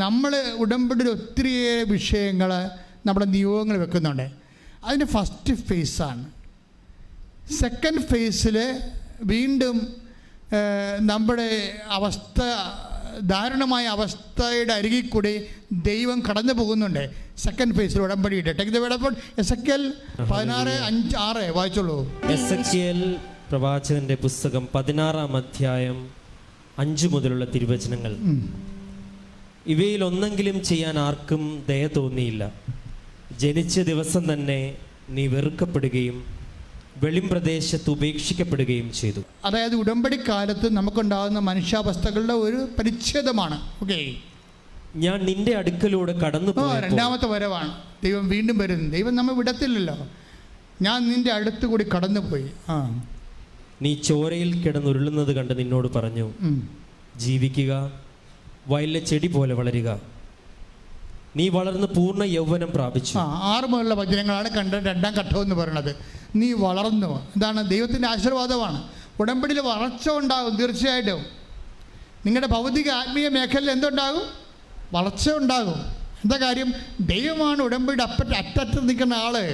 നമ്മൾ ഉടമ്പടിയിൽ ഒത്തിരിയേറെ വിഷയങ്ങൾ നമ്മുടെ നിയോഗങ്ങൾ വെക്കുന്നുണ്ട്. അതിൻ്റെ ഫസ്റ്റ് ഫേസാണ്. സെക്കൻഡ് ഫേസിൽ വീണ്ടും നമ്മുടെ അവസ്ഥ, ദാരുണമായ അവസ്ഥയുടെ അരികിൽ കൂടി ദൈവം കടന്നു പോകുന്നുണ്ട്. സെക്കൻഡ് ഫേസിൽ ഉടമ്പടിയുടെ എസെക്കിയേൽ 16:5 വായിച്ചോളൂ. എസെക്കിയേൽ പ്രവാചകന്റെ പുസ്തകം 16-ാം അധ്യായം 5 മുതലുള്ള തിരുവചനങ്ങൾ. ഇവയിൽ ഒന്നെങ്കിലും ചെയ്യാൻ ആർക്കും ദയ തോന്നിയില്ല. ജനിച്ച ദിവസം തന്നെ നീ വെറുക്കപ്പെടുകയും വെളിംപ്രദേശത്ത് ഉപേക്ഷിക്കപ്പെടുകയും ചെയ്തു. അതായത് ഉടമ്പടി കാലത്ത് നമുക്കുണ്ടാകുന്ന മനുഷ്യാവസ്ഥകളുടെ ഒരു പരിച്ഛേദമാണ്. ഓക്കെ, ഞാൻ നിന്റെ അടുക്കലൂടെ കടന്നു പോയി. രണ്ടാമത്തെ വരവാണ്. ദൈവം വീണ്ടും വരുന്നു. ദൈവം നമ്മെ വിടത്തില്ലല്ലോ. ഞാൻ നിന്റെ അടുത്ത് കൂടി കടന്നുപോയി. നീ ചോരയിൽ കിടന്നുരുളുന്നത് കണ്ട് നിന്നോട് പറഞ്ഞു, ജീവിക്കുക, വയലിലെ ചെടി പോലെ വളരുക. നീ വളർന്ന് പൂർണ്ണ യൗവനം പ്രാപിച്ചു. 6 മുതലുള്ള വചനങ്ങളാണ് രണ്ടാം ഘട്ടം എന്ന് പറയുന്നത്. നീ വളർന്നു. എന്താണ്? ദൈവത്തിൻ്റെ ആശീർവാദമാണ്. ഉടമ്പടിയിൽ വളർച്ച ഉണ്ടാകും തീർച്ചയായിട്ടും. നിങ്ങളുടെ ഭൗതിക ആത്മീയ മേഖലയിൽ എന്തുണ്ടാകും? വളർച്ച ഉണ്ടാകും. എന്താ കാര്യം? ദൈവമാണ് ഉടമ്പടിയുടെ അറ്റത്ത് നിൽക്കുന്ന ആള്.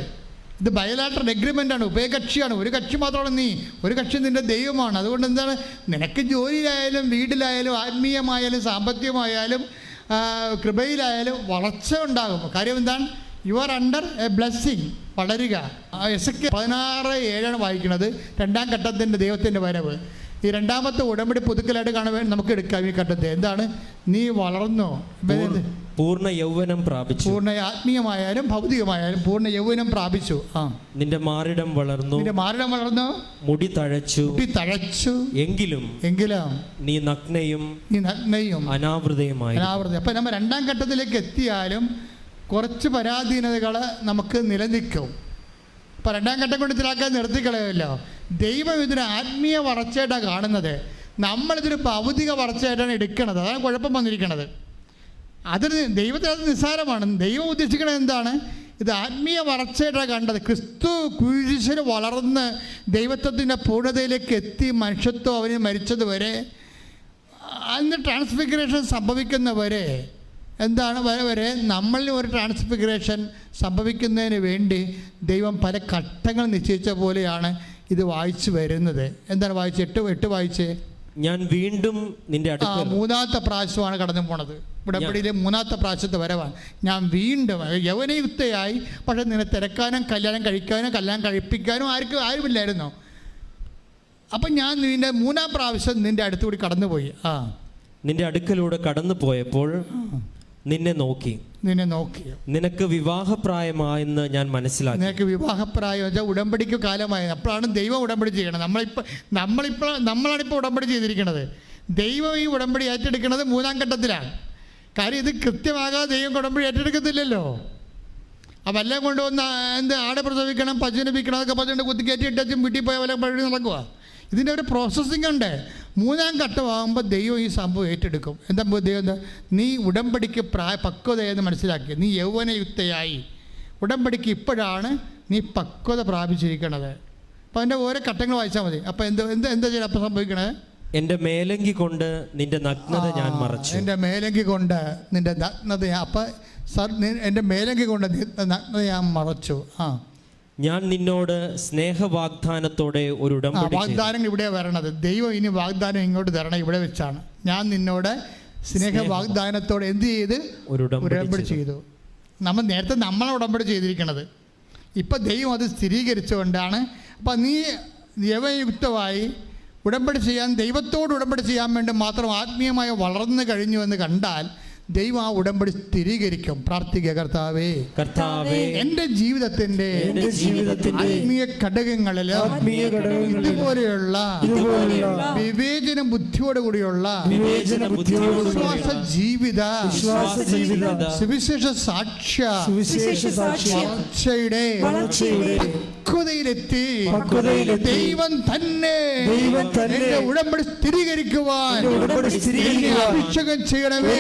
ഇത് ബയലാറ്ററൽ എഗ്രിമെൻ്റാണ്, ഉഭയകക്ഷിയാണ്. ഒരു കക്ഷി മാത്രമാണ് നീ, ഒരു കക്ഷി നിൻ്റെ ദൈവമാണ്. അതുകൊണ്ട് എന്താണ്, നിനക്ക് ജോലിയിലായാലും വീട്ടിലായാലും ആത്മീയമായാലും സാമ്പത്തികമായാലും കൃപയിലായാലും വളർച്ച ഉണ്ടാകും. കാര്യം എന്താണ്? You are under A blessing, വളരുക. എസെക്കിയേൽ 16:7 വായിക്കുന്നത്, രണ്ടാം ഘട്ടത്തിൻ്റെ ദൈവത്തിൻ്റെ വരവ്. ഈ രണ്ടാമത്തെ ഉടമ്പടി പുതുക്കലായിട്ട് കാണുവാൻ നമുക്ക് എടുക്കാം ഈ ഘട്ടത്തെ. എന്താണ്? നീ വളർന്നോ, പൂർണ്ണ യൗവനം പ്രാപിച്ചു. പൂർണ്ണ ആത്മീയമായാലും ഭൗതികമായാലും പൂർണ്ണ യൗവനം പ്രാപിച്ചു. നിന്റെ മാറിടം വളർന്നു, നിന്റെ മാറിടം വളർന്നു, മുടി തഴച്ചു. എങ്കിലും നീ നഗ്നയും അനാവൃതയുമായി. അപ്പം നമ്മൾ രണ്ടാം ഘട്ടത്തിലേക്ക് എത്തിയാലും കുറച്ച് പരാധീനതകൾ നമുക്ക് നിലനിൽക്കും. അപ്പം രണ്ടാം ഘട്ടം കൊണ്ട് ഇതിലാക്കാൻ നിർത്തിക്കളയല്ലോ. ദൈവം ഇതിന് ആത്മീയ വളർച്ചയായിട്ടാണ് കാണുന്നത്, നമ്മളിതൊരു ഭൗതിക വളർച്ചയായിട്ടാണ് എടുക്കുന്നത്. അതാണ് കുഴപ്പം വന്നിരിക്കുന്നത്. അതിന് ദൈവത്തിന് അത് നിസ്സാരമാണ്. ദൈവം ഉദ്ദേശിക്കുന്നത് എന്താണ്? ഇത് ആത്മീയ വളർച്ചയായിട്ടാണ് കണ്ടത്. ക്രിസ്തു കുരിശിൽ വളർന്ന് ദൈവത്വത്തിൻ്റെ പൂർണ്ണതയിലേക്ക് എത്തി മനുഷ്യത്വം അവന് മരിച്ചതുവരെ, അതിന് ട്രാൻസ്ഫിഗറേഷൻ സംഭവിക്കുന്നവരെ എന്താണ് വരെ നമ്മളിൽ ഒരു ട്രാൻസ്ഫിഗറേഷൻ സംഭവിക്കുന്നതിന് വേണ്ടി ദൈവം പല ഘട്ടങ്ങൾ നിശ്ചയിച്ച പോലെയാണ് ഇത് വായിച്ചു വരുന്നത്. എന്താണ് വായിച്ച് 8 വായിച്ചേ? ഞാൻ വീണ്ടും നിന്റെ അടുക്കൽ. മൂന്നാമത്തെ പ്രാവശ്യമാണ് കടന്നു പോണത്. ഉടമ്പടിയിലെ മൂന്നാമത്തെ പ്രാവശ്യത്തെ വരവാണ്. ഞാൻ വീണ്ടും യൗവനയുക്തയായി, പക്ഷെ നിന്നെ തിരക്കാനും കല്യാണം കഴിക്കാനും കല്യാണം കഴിപ്പിക്കാനും ആരുമില്ലായിരുന്നു. അപ്പം ഞാൻ നിന്റെ 3-ാം പ്രാവശ്യം നിന്റെ അടുത്തുകൂടി കടന്നുപോയി. നിന്റെ അടുക്കലൂടെ കടന്നു പോയപ്പോൾ നിന്നെ നോക്കി. നിനക്ക് വിവാഹപ്രായമായെന്ന് ഞാൻ മനസ്സിലാക്കി. നിനക്ക് വിവാഹപ്രായം വെച്ചാൽ ഉടമ്പടിക്ക് കാലമായി. അപ്പോഴാണ് ദൈവം ഉടമ്പടി ചെയ്യണം. നമ്മളാണിപ്പോൾ ഉടമ്പടി ചെയ്തിരിക്കുന്നത്. ദൈവം ഈ ഉടമ്പടി ഏറ്റെടുക്കുന്നത് 3-ാം ഘട്ടത്തിലാണ്. കാര്യം ഇത് കൃത്യമാകാതെ ദൈവം ഉടമ്പടി ഏറ്റെടുക്കത്തില്ലല്ലോ. അപ്പം എല്ലാം കൊണ്ടുവന്ന് ആടെ പ്രസവിക്കണം, പശുവിനെ വിൽക്കണം, അതൊക്കെ പറഞ്ഞുകൊണ്ട് കുത്തിക്കയറ്റി ഇട്ടും വീട്ടിൽ പോയ പോലെ പഴി നടക്കുക. ഇതിൻ്റെ ഒരു പ്രോസസ്സിംഗ് ഉണ്ട്. 3-ാം ഘട്ടമാകുമ്പോൾ ദൈവം ഈ സംഭവം ഏറ്റെടുക്കും. എന്താ ദൈവം? നീ ഉടമ്പടിക്ക് പക്വതയെന്ന് മനസ്സിലാക്കി, നീ യൗവനയുക്തയായി. ഉടമ്പടിക്ക് ഇപ്പോഴാണ് നീ പക്വത പ്രാപിച്ചിരിക്കണത്. അപ്പം അതിൻ്റെ ഓരോ ഘട്ടങ്ങൾ വായിച്ചാൽ മതി. അപ്പം എന്താ ചെയ്യണം? അപ്പം സംഭവിക്കണത്, എൻ്റെ മേലങ്കി കൊണ്ട് നിന്റെ നഗ്നത ഞാൻ മറച്ചു. എൻ്റെ മേലങ്കി കൊണ്ട് നിന്റെ നഗ്നത, അപ്പം എൻ്റെ മേലങ്കി കൊണ്ട് നഗ്നത ഞാൻ മറച്ചു. ഞാൻ നിന്നോട് സ്നേഹവാഗ്ദാനത്തോടെ ഒരു ഉടമ്പടി. വാഗ്ദാനങ്ങൾ ഇവിടെ വരണത്. ദൈവം ഇനി വാഗ്ദാനം ഇങ്ങോട്ട് തരണം ഇവിടെ വെച്ചാണ്. ഞാൻ നിന്നോട് സ്നേഹവാഗ്ദാനത്തോടെ എന്ത് ചെയ്ത്? ഒരു ഉടമ്പടി ചെയ്തു. നേരത്തെ നമ്മളെ ഉടമ്പടി ചെയ്തിരിക്കണത്. ഇപ്പം ദൈവം അത് സ്ഥിരീകരിച്ചുകൊണ്ടാണ്. അപ്പം നീ യൗവനയുക്തമായി ഉടമ്പടി ചെയ്യാൻ, ദൈവത്തോട് ഉടമ്പടി ചെയ്യാൻ വേണ്ടി മാത്രം ആത്മീയമായി വളർന്നു കഴിഞ്ഞു എന്ന് കണ്ടാൽ ദൈവം ആ ഉടമ്പടി സ്ഥിരീകരിക്കും. പ്രാർത്ഥിക്കുക, കർത്താവേ എൻ്റെ ജീവിതത്തിന്റെ ആത്മീയ ഘടകങ്ങളിൽ ഇതുപോലെയുള്ള വിവേചന ബുദ്ധിയോടുകൂടിയുള്ള വിശ്വാസ ജീവിത സുവിശേഷ സാക്ഷ്യയുടെ പക്വതയിലെത്തി ദൈവം തന്നെ ഉടമ്പടി സ്ഥിരീകരിക്കുവാൻ അഭിഷേകം ചെയ്യണമേ.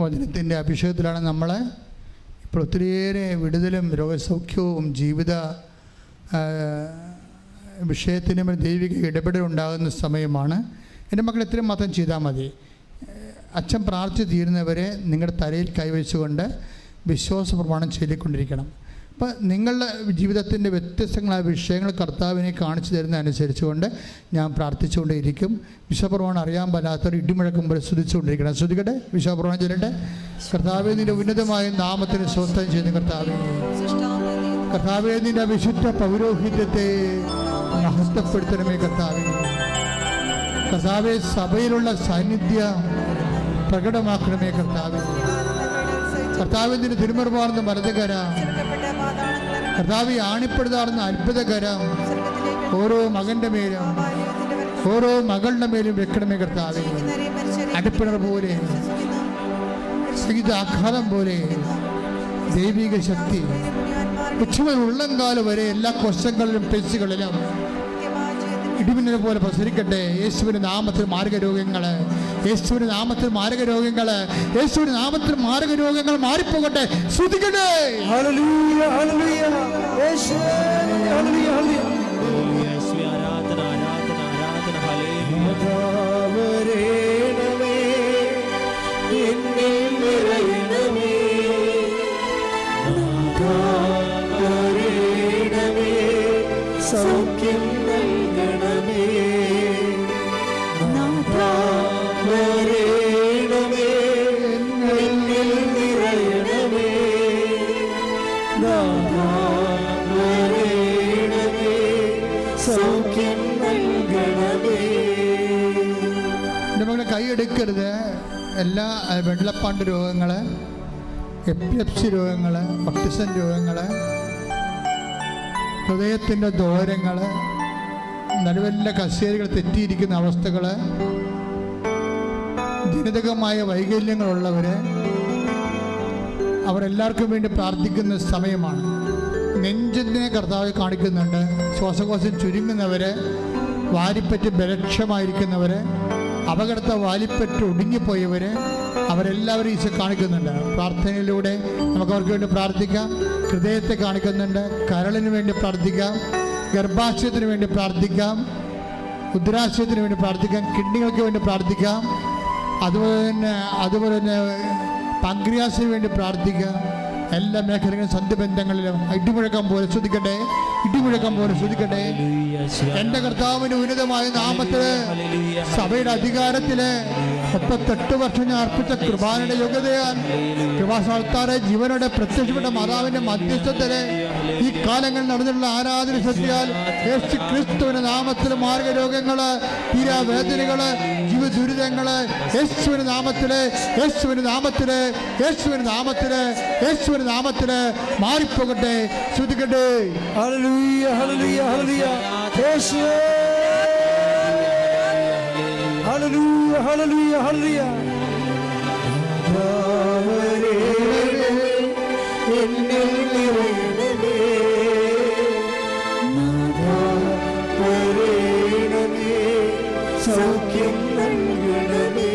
വചനത്തിൻ്റെ അഭിഷേകത്തിലാണ് നമ്മൾ ഇപ്പോൾ ഒത്തിരിയേറെ വിടുതലും രോഗസൗഖ്യവും ജീവിത വിഷയത്തിനും ദൈവിക ഇടപെടലുണ്ടാകുന്ന സമയമാണ്. എൻ്റെ മക്കൾ ഇത്രയും മാത്രം ചെയ്താൽ മതി. അച്ഛൻ പ്രാർത്ഥിച്ച് തീരുന്നവരെ നിങ്ങളുടെ തലയിൽ കൈവച്ചുകൊണ്ട് വിശ്വാസ പ്രമാണം ചൊല്ലിക്കൊണ്ടിരിക്കണം. അപ്പം നിങ്ങളുടെ ജീവിതത്തിൻ്റെ വ്യത്യസ്തങ്ങളായ വിഷയങ്ങൾ കർത്താവിനെ കാണിച്ചു തരുന്ന അനുസരിച്ചുകൊണ്ട് ഞാൻ പ്രാർത്ഥിച്ചുകൊണ്ടേയിരിക്കും. വിശ്വപ്രമാണം അറിയാൻ പറ്റാത്തവർ ഇടിമുഴക്കുമ്പോൾ സ്തുതിച്ചുകൊണ്ടിരിക്കണം. ശ്രുതിക്കട്ടെ, വിശ്വപ്രമാണം ചൊല്ലട്ടെ. കർത്താവെ, നിൻ്റെ ഉന്നതമായ നാമത്തിന് സ്വന്തം ചെയ്യുന്ന കർത്താവെ, നിൻ്റെ വിശുദ്ധ പൗരോഹിത്യത്തെ മഹത്വപ്പെടുത്തണമേ കർത്താവെ. കർത്താവെ, സഭയിലുള്ള സാന്നിധ്യം പ്രകടമാക്കണമേ കർത്താവെ. കർത്താവിൻ്റെ തിരുമറുമാർന്ന മരതകര, കർത്താവ് ആണിപ്പെടുതാർന്ന അത്ഭുതകരം ഓരോ മകൻ്റെ മേലും ഓരോ മകളുടെ മേലും വെക്കണമേ കർത്താവെ. അടിപ്പിണർ പോലെ, ആഘാതം പോലെ ദൈവിക ശക്തി ഉച്ചമുതൽ ഉള്ളംകാലം വരെ എല്ലാ കൊശങ്ങളിലും പെശുകളിലും ഇടിമിന്നലെ പോലെ പ്രസരിക്കട്ടെ. യേശുവിൻ്റെ നാമത്തിൽ മാരകരോഗങ്ങൾ, യേശുവിൻ്റെ നാമത്തിൽ മാരകരോഗങ്ങൾ, യേശുവിൻ്റെ നാമത്തിൽ മാരകരോഗങ്ങൾ മാറിപ്പോകട്ടെ. ശ്രുതിക്കട്ടെ. ഹല്ലേലൂയ, ഹല്ലേലൂയ, യേശുവേ, ഹല്ലേലൂയ, ഹല്ലേലൂയ. യേശുവേ, ആരാധന, ആരാധന, ആരാധന. ഹല്ലേലൂയ. വരേണമേ, എന്നിൽ നിറയണമേ, വരേണമേ, സൗഖ്യം നൽകണമേ, വരേണമേ, എന്നിൽ നിറയണമേ, വരേണമേ, സൗഖ്യം നൽകണമേ. എൻ്റെ മകളെ കൈയെടുക്കരുത്. എല്ലാ വെള്ളപ്പാണ്ട് രോഗങ്ങൾ, എപ്പിലെപ്സി രോഗങ്ങൾ, ഓട്ടിസം രോഗങ്ങൾ, ഹൃദയത്തിൻ്റെ ദോരങ്ങൾ, നടുവല്ല കസേരകൾ തെറ്റിയിരിക്കുന്ന അവസ്ഥകൾ, ജനിതകമായ വൈകല്യങ്ങളുള്ളവർ, അവരെല്ലാവർക്കും വേണ്ടി പ്രാർത്ഥിക്കുന്ന സമയമാണ്. നെഞ്ചിനെ കർത്താവ് കാണിക്കുന്നുണ്ട്. ശ്വാസകോശം ചുരുങ്ങുന്നവർ, വാരിപ്പറ്റ് ബലക്ഷമായിരിക്കുന്നവർ, അപകടത്തെ വാലിപ്പറ്റ് ഒടുങ്ങിപ്പോയവർ, അവരെല്ലാവരും ഈശോ കാണിക്കുന്നുണ്ട്. പ്രാർത്ഥനയിലൂടെ നമുക്ക് അവർക്ക് വേണ്ടി പ്രാർത്ഥിക്കാം. ഹൃദയത്തെ കാണിക്കുന്നുണ്ട്. കരളിന് വേണ്ടി പ്രാർത്ഥിക്കാം, ഗർഭാശയത്തിന് വേണ്ടി പ്രാർത്ഥിക്കാം, ഉദരാശയത്തിന് വേണ്ടി പ്രാർത്ഥിക്കാം, കിഡ്നികൾക്ക് വേണ്ടി പ്രാർത്ഥിക്കാം, അതുപോലെ തന്നെ പങ്ക്രിയാസിന് വേണ്ടി പ്രാർത്ഥിക്കാം. എല്ലാ മേഖലകളിലും സന്ധിബന്ധങ്ങളിലും ഇടിമുഴക്കം പോലെ ശ്രദ്ധിക്കട്ടെ, ഇടിമുഴക്കം പോലെ ശ്രദ്ധിക്കട്ടെ. എൻ്റെ കർത്താവിന് ഉന്നതമായ നാമത്തില് സഭയുടെ അധികാരത്തില് 38 വർഷം ഞാൻ അർപ്പിച്ച കൃപാനയുടെ യോഗ്യതയാൽ കൃപാസാൽത്താറെ ജീവനോടെ പ്രത്യക്ഷപ്പെട്ട മാതാവിന്റെ മധ്യസ്ഥത്തില് ഈ കാലങ്ങളിൽ നടന്നിട്ടുള്ള ആരാധന ശക്തിയാൽ യേശു ക്രിസ്തുവിന്റെ നാമത്തില് മാർഗരോഗങ്ങള്, തീരാവേദനകള്, ജീവദുരിതങ്ങള് യേശുവിന്റെ നാമത്തില്, യേശുവിന്റെ നാമത്തില്, യേശുവിന്റെ നാമത്തില്, യേശുവിന്റെ നാമത്തില് മാറിപ്പോകട്ടെ. ശ്രദ്ധിക്കട്ടെ. ഹല്ലേലൂയ, ഹല്ലേലൂയ, ഹല്ലേലൂയ, യേശുവേ, ഹല്ലേലൂയ, ഹല്ലേലൂയ, ഹല്ലേലൂയ. എന്നിൽ നിറയണമേ, വരേണമേ, സൗഖ്യം നൽകണമേ,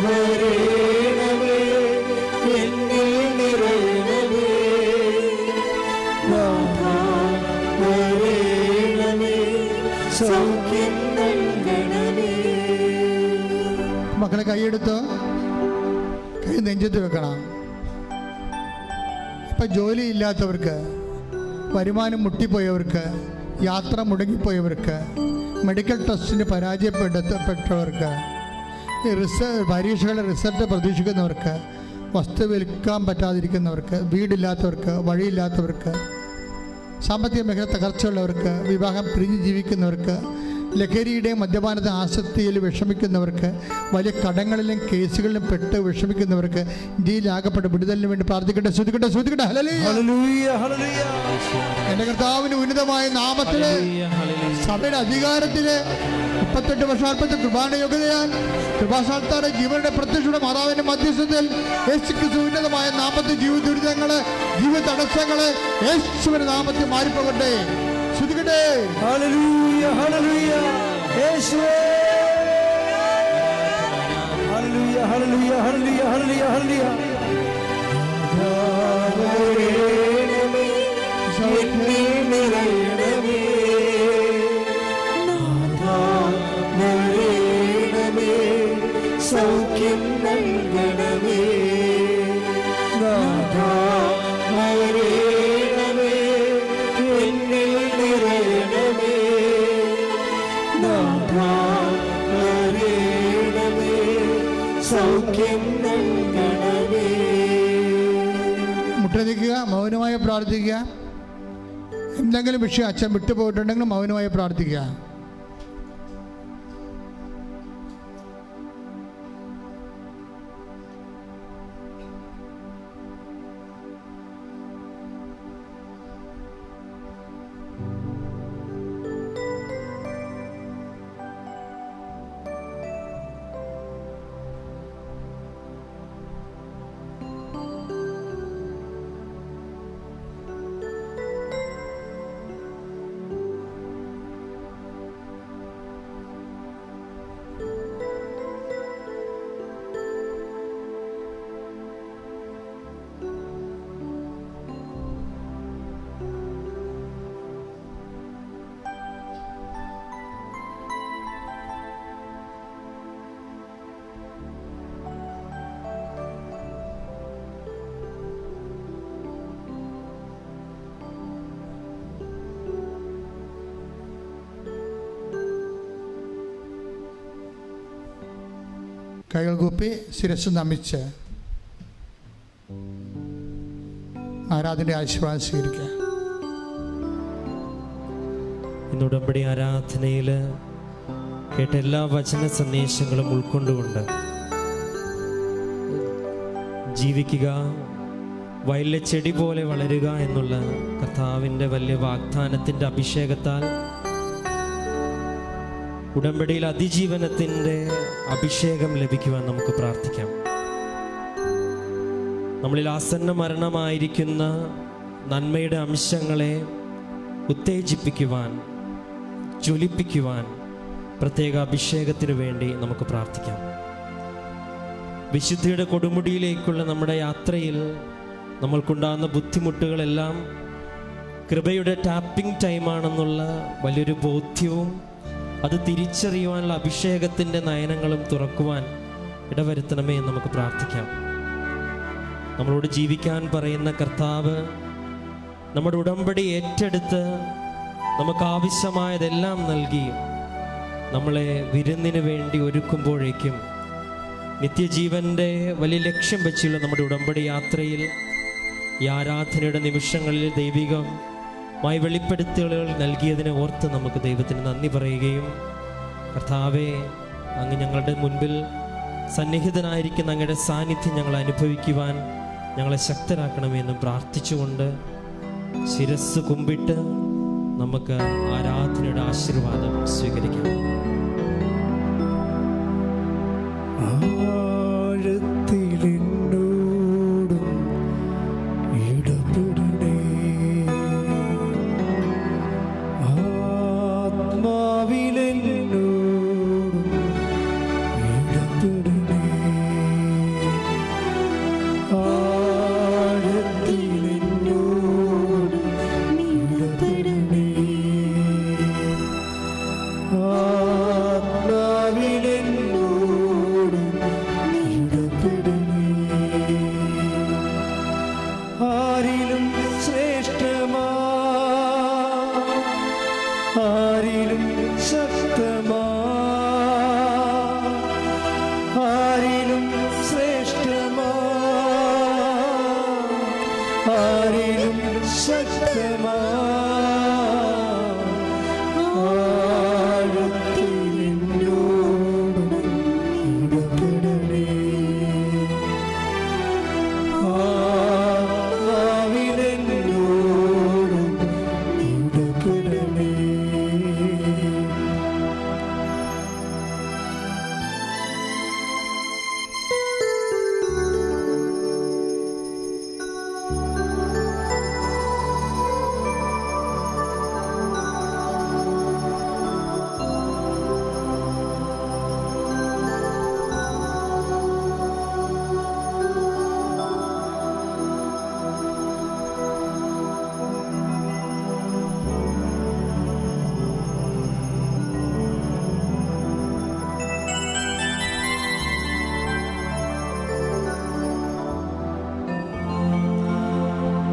വരേണമേ, എന്നിൽ നിറയണമേ, വരേണമേ, സൗഖ്യം നൽകണമേ. മക്കളെ കൈയെടുത്ത് കൈ നെഞ്ചത്ത് വെക്കണം. ഇപ്പം ജോലി ഇല്ലാത്തവർക്ക്, വരുമാനം മുട്ടിപ്പോയവർക്ക്, യാത്ര മുടങ്ങിപ്പോയവർക്ക്, മെഡിക്കൽ ടെസ്റ്റിന് പരാജയപ്പെട്ടവർക്ക്, പരീക്ഷകളുടെ റിസൾട്ട് പ്രതീക്ഷിക്കുന്നവർക്ക്, വസ്തു വിൽക്കാൻ പറ്റാതിരിക്കുന്നവർക്ക്, വീടില്ലാത്തവർക്ക്, വഴിയില്ലാത്തവർക്ക്, സാമ്പത്തിക മേഖല തകർച്ചയുള്ളവർക്ക്, വിവാഹം പിരിഞ്ഞ് ജീവിക്കുന്നവർക്ക്, ലഹരിയുടെയും മദ്യപാനത്തെ ആസക്തിയിൽ വിഷമിക്കുന്നവർക്ക്, വലിയ കടങ്ങളിലും കേസുകളിലും പെട്ട് വിഷമിക്കുന്നവർക്ക്, ഇന്ത്യയിലാകപ്പെട്ട വിടുതലിന് വേണ്ടി പ്രാർത്ഥിക്കട്ടെ. ശ്രദ്ധിക്കട്ടെ, ശ്രദ്ധിക്കട്ടെ. ഹല്ലേലൂയ, ഹല്ലേലൂയ. എൻ്റെ കർത്താവിന് ഉന്നതമായ നാമത്തില് സഭയുടെ അധികാരത്തില് 38 വർഷം അർപ്പിച്ച കൃപാന യോഗ്യതയാൽ കൃപാസാൽത്താറെ ജീവനുടെ പ്രത്യക്ഷയുടെ മാതാവിന്റെ മധ്യസ്ഥത്തിൽ യേശുക്രിസ്തു ഉന്നതമായ നാമത്തിൽ ജീവദുരിതങ്ങള്, ജീവ തടസ്സങ്ങള് യേശുവിന്റെ നാമത്തിൽ മാറിപ്പോകട്ടെ. ശ്രദ്ധിക്കട്ടെ. ഹല്ലേലൂയ, ഹല്ലേലൂയ, യേശുവേ, ഹല്ലേലൂയ, ഹല്ലേലൂയ, ഹല്ലേലൂയ, ഹല്ലേലൂയ, ഹല്ലേലൂയ. വരേണമേ, സൗഖ്യം നൽകണമേ, വരേണമേ, സൗഖ്യം നൽകണമേ, പ്രാർത്ഥിക്കുക. എന്തെങ്കിലും വിഷയം അച്ഛൻ വിട്ടുപോയിട്ടുണ്ടെങ്കിൽ മൗനമായി പ്രാർത്ഥിക്കുക. കൈകൾ കൂപ്പി ശിരസ് നമിച്ച് ആരാധന ആശീർവാദം സ്വീകരിക്കുക. ഇന്ന് ഉടമ്പടി ആരാധനയിൽ കേട്ട എല്ലാ വചന സന്ദേശങ്ങളും ഉൾക്കൊണ്ടുകൊണ്ട് ജീവിക്കുക, വയലിലെ ചെടി പോലെ വളരുക എന്നുള്ള കർത്താവിൻ്റെ വലിയ വാഗ്ദാനത്തിൻ്റെ അഭിഷേകത്താൽ ഉടമ്പടിയിൽ അതിജീവനത്തിൻ്റെ അഭിഷേകം ലഭിക്കുവാൻ നമുക്ക് പ്രാർത്ഥിക്കാം. നമ്മളിൽ ആസന്ന മരണമായിരിക്കുന്ന നന്മയുടെ അംശങ്ങളെ ഉത്തേജിപ്പിക്കുവാൻ, ജ്വലിപ്പിക്കുവാൻ പ്രത്യേക അഭിഷേകത്തിനു വേണ്ടി നമുക്ക് പ്രാർത്ഥിക്കാം. വിശുദ്ധിയുടെ കൊടുമുടിയിലേക്കുള്ള നമ്മുടെ യാത്രയിൽ നമ്മൾക്കുണ്ടാകുന്ന ബുദ്ധിമുട്ടുകളെല്ലാം കൃപയുടെ ടാപ്പിംഗ് ടൈമാണെന്നുള്ള വലിയൊരു ബോധ്യവും അത് തിരിച്ചറിയുവാനുള്ള അഭിഷേകത്തിൻ്റെ നയനങ്ങളും തുറക്കുവാൻ ഇടവരുത്തണമേ എന്ന് നമുക്ക് പ്രാർത്ഥിക്കാം. നമ്മളോട് ജീവിക്കാൻ പറയുന്ന കർത്താവ് നമ്മുടെ ഉടമ്പടി ഏറ്റെടുത്ത് നമുക്ക് ആവശ്യമായതെല്ലാം നൽകി നമ്മളെ വിരുന്നിന് വേണ്ടി ഒരുക്കുമ്പോഴേക്കും നിത്യജീവൻ്റെ വലിയ ലക്ഷ്യം വെച്ചുള്ള നമ്മുടെ ഉടമ്പടി യാത്രയിൽ ഈ ആരാധനയുടെ നിമിഷങ്ങളിൽ ദൈവികമായി വെളിപ്പെടുത്തലുകൾ നൽകിയതിനെ ഓർത്ത് നമുക്ക് ദൈവത്തിന് നന്ദി പറയുകയും, കർത്താവേ, അങ്ങ് ഞങ്ങളുടെ മുൻപിൽ സന്നിഹിതനായിരിക്കുന്ന അങ്ങയുടെ സാന്നിധ്യം ഞങ്ങൾ അനുഭവിക്കുവാൻ ഞങ്ങളെ ശക്തരാക്കണമെന്നും പ്രാർത്ഥിച്ചുകൊണ്ട് ശിരസ് കുമ്പിട്ട് നമുക്ക് ആരാധനയുടെ ആശീർവാദം സ്വീകരിക്കാം.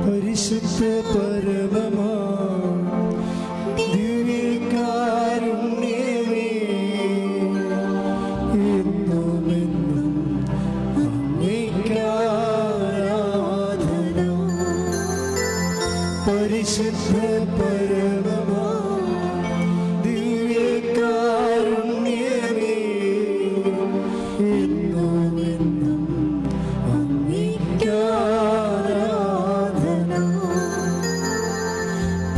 പരിശുദ്ധ പരമമാ ദിവ്യകാരുണ്യമേ, എന്നുമെന്നും അങ്ങേയ്ക്ക് ആരാധന. പരിശുദ്ധ പരമമാ ദിവ്യകാരുണ്യമേ എന്നുമെന്നും അങ്ങേക്കാരാധന.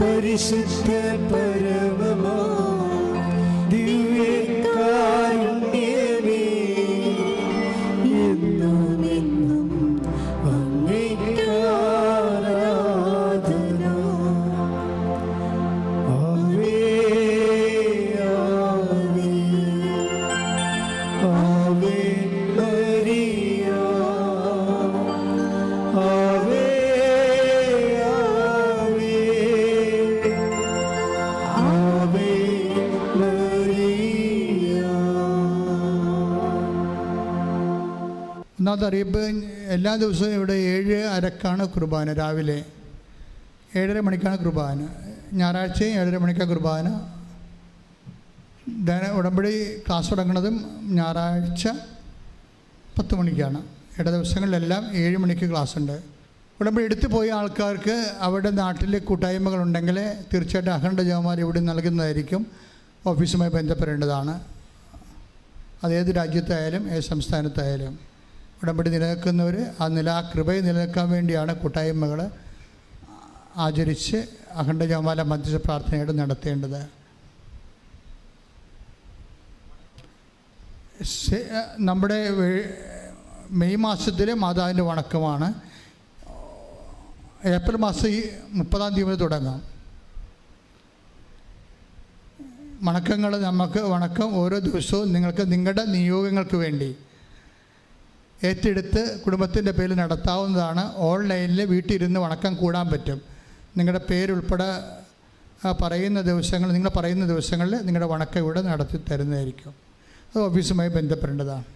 പരിശുദ്ധ പരമമാ ദിവ്യകാരുണ്യമേ എന്നുമെന്നും അങ്ങേക്കാരാധന. ആവേ ആവേ ആവേ മരിയ ആവേ ആവേ ആവേ മരിയ. ഒന്നാമത്തെ അറിയിപ്പ്, എല്ലാ ദിവസവും ഇവിടെ 7:30 കുർബാന. രാവിലെ 7:30 മണിക്കാണ് കുർബാന. ഞായറാഴ്ചയും 7:30 മണിക്കാണ് കുർബാന. ഉടമ്പടി ക്ലാസ് തുടങ്ങുന്നതും ഞായറാഴ്ച 10 മണിക്കാണ്. ഇട ദിവസങ്ങളിലെല്ലാം 7 മണിക്ക് ക്ലാസ് ഉണ്ട്. ഉടമ്പടി എടുത്തു പോയ ആൾക്കാർക്ക് അവരുടെ നാട്ടിൽ കൂട്ടായ്മകളുണ്ടെങ്കിൽ തീർച്ചയായിട്ടും അഖണ്ഡ ജപമാല ഇവിടെ നൽകുന്നതായിരിക്കും. ഓഫീസുമായി ബന്ധപ്പെടേണ്ടതാണ്. അതേത് രാജ്യത്തായാലും ഏത് സംസ്ഥാനത്തായാലും ഉടമ്പടി നിലനിൽക്കുന്നവർ ആ കൃപയെ നിലനിൽക്കാൻ വേണ്ടിയാണ് കൂട്ടായ്മകൾ ആചരിച്ച് അഖണ്ഡ ജപമാല മധ്യസ്ഥ പ്രാർത്ഥനയായിട്ട് നടത്തേണ്ടത്. നമ്മുടെ മെയ് മാസത്തിലെ മാതാവിൻ്റെ വണക്കമാണ്. ഏപ്രിൽ മാസം 30-ാം തീയതി മുതൽ തുടങ്ങാം. വണക്കങ്ങൾ വണക്കം ഓരോ ദിവസവും നിങ്ങൾക്ക് നിങ്ങളുടെ നിയോഗങ്ങൾക്ക് വേണ്ടി ഏറ്റെടുത്ത് കുടുംബത്തിൻ്റെ പേരിൽ നടത്താവുന്നതാണ്. ഓൺലൈനിൽ വീട്ടിലിരുന്ന് വണക്കം കൂടാൻ പറ്റും. നിങ്ങളുടെ പേരുൾപ്പെടെ നിങ്ങൾ പറയുന്ന ദിവസങ്ങളിൽ നിങ്ങളുടെ വണക്കം ഇവിടെ നടത്തി തരുന്നതായിരിക്കും. അത് ഓഫീസുമായി ബന്ധപ്പെടേണ്ടതാണ്.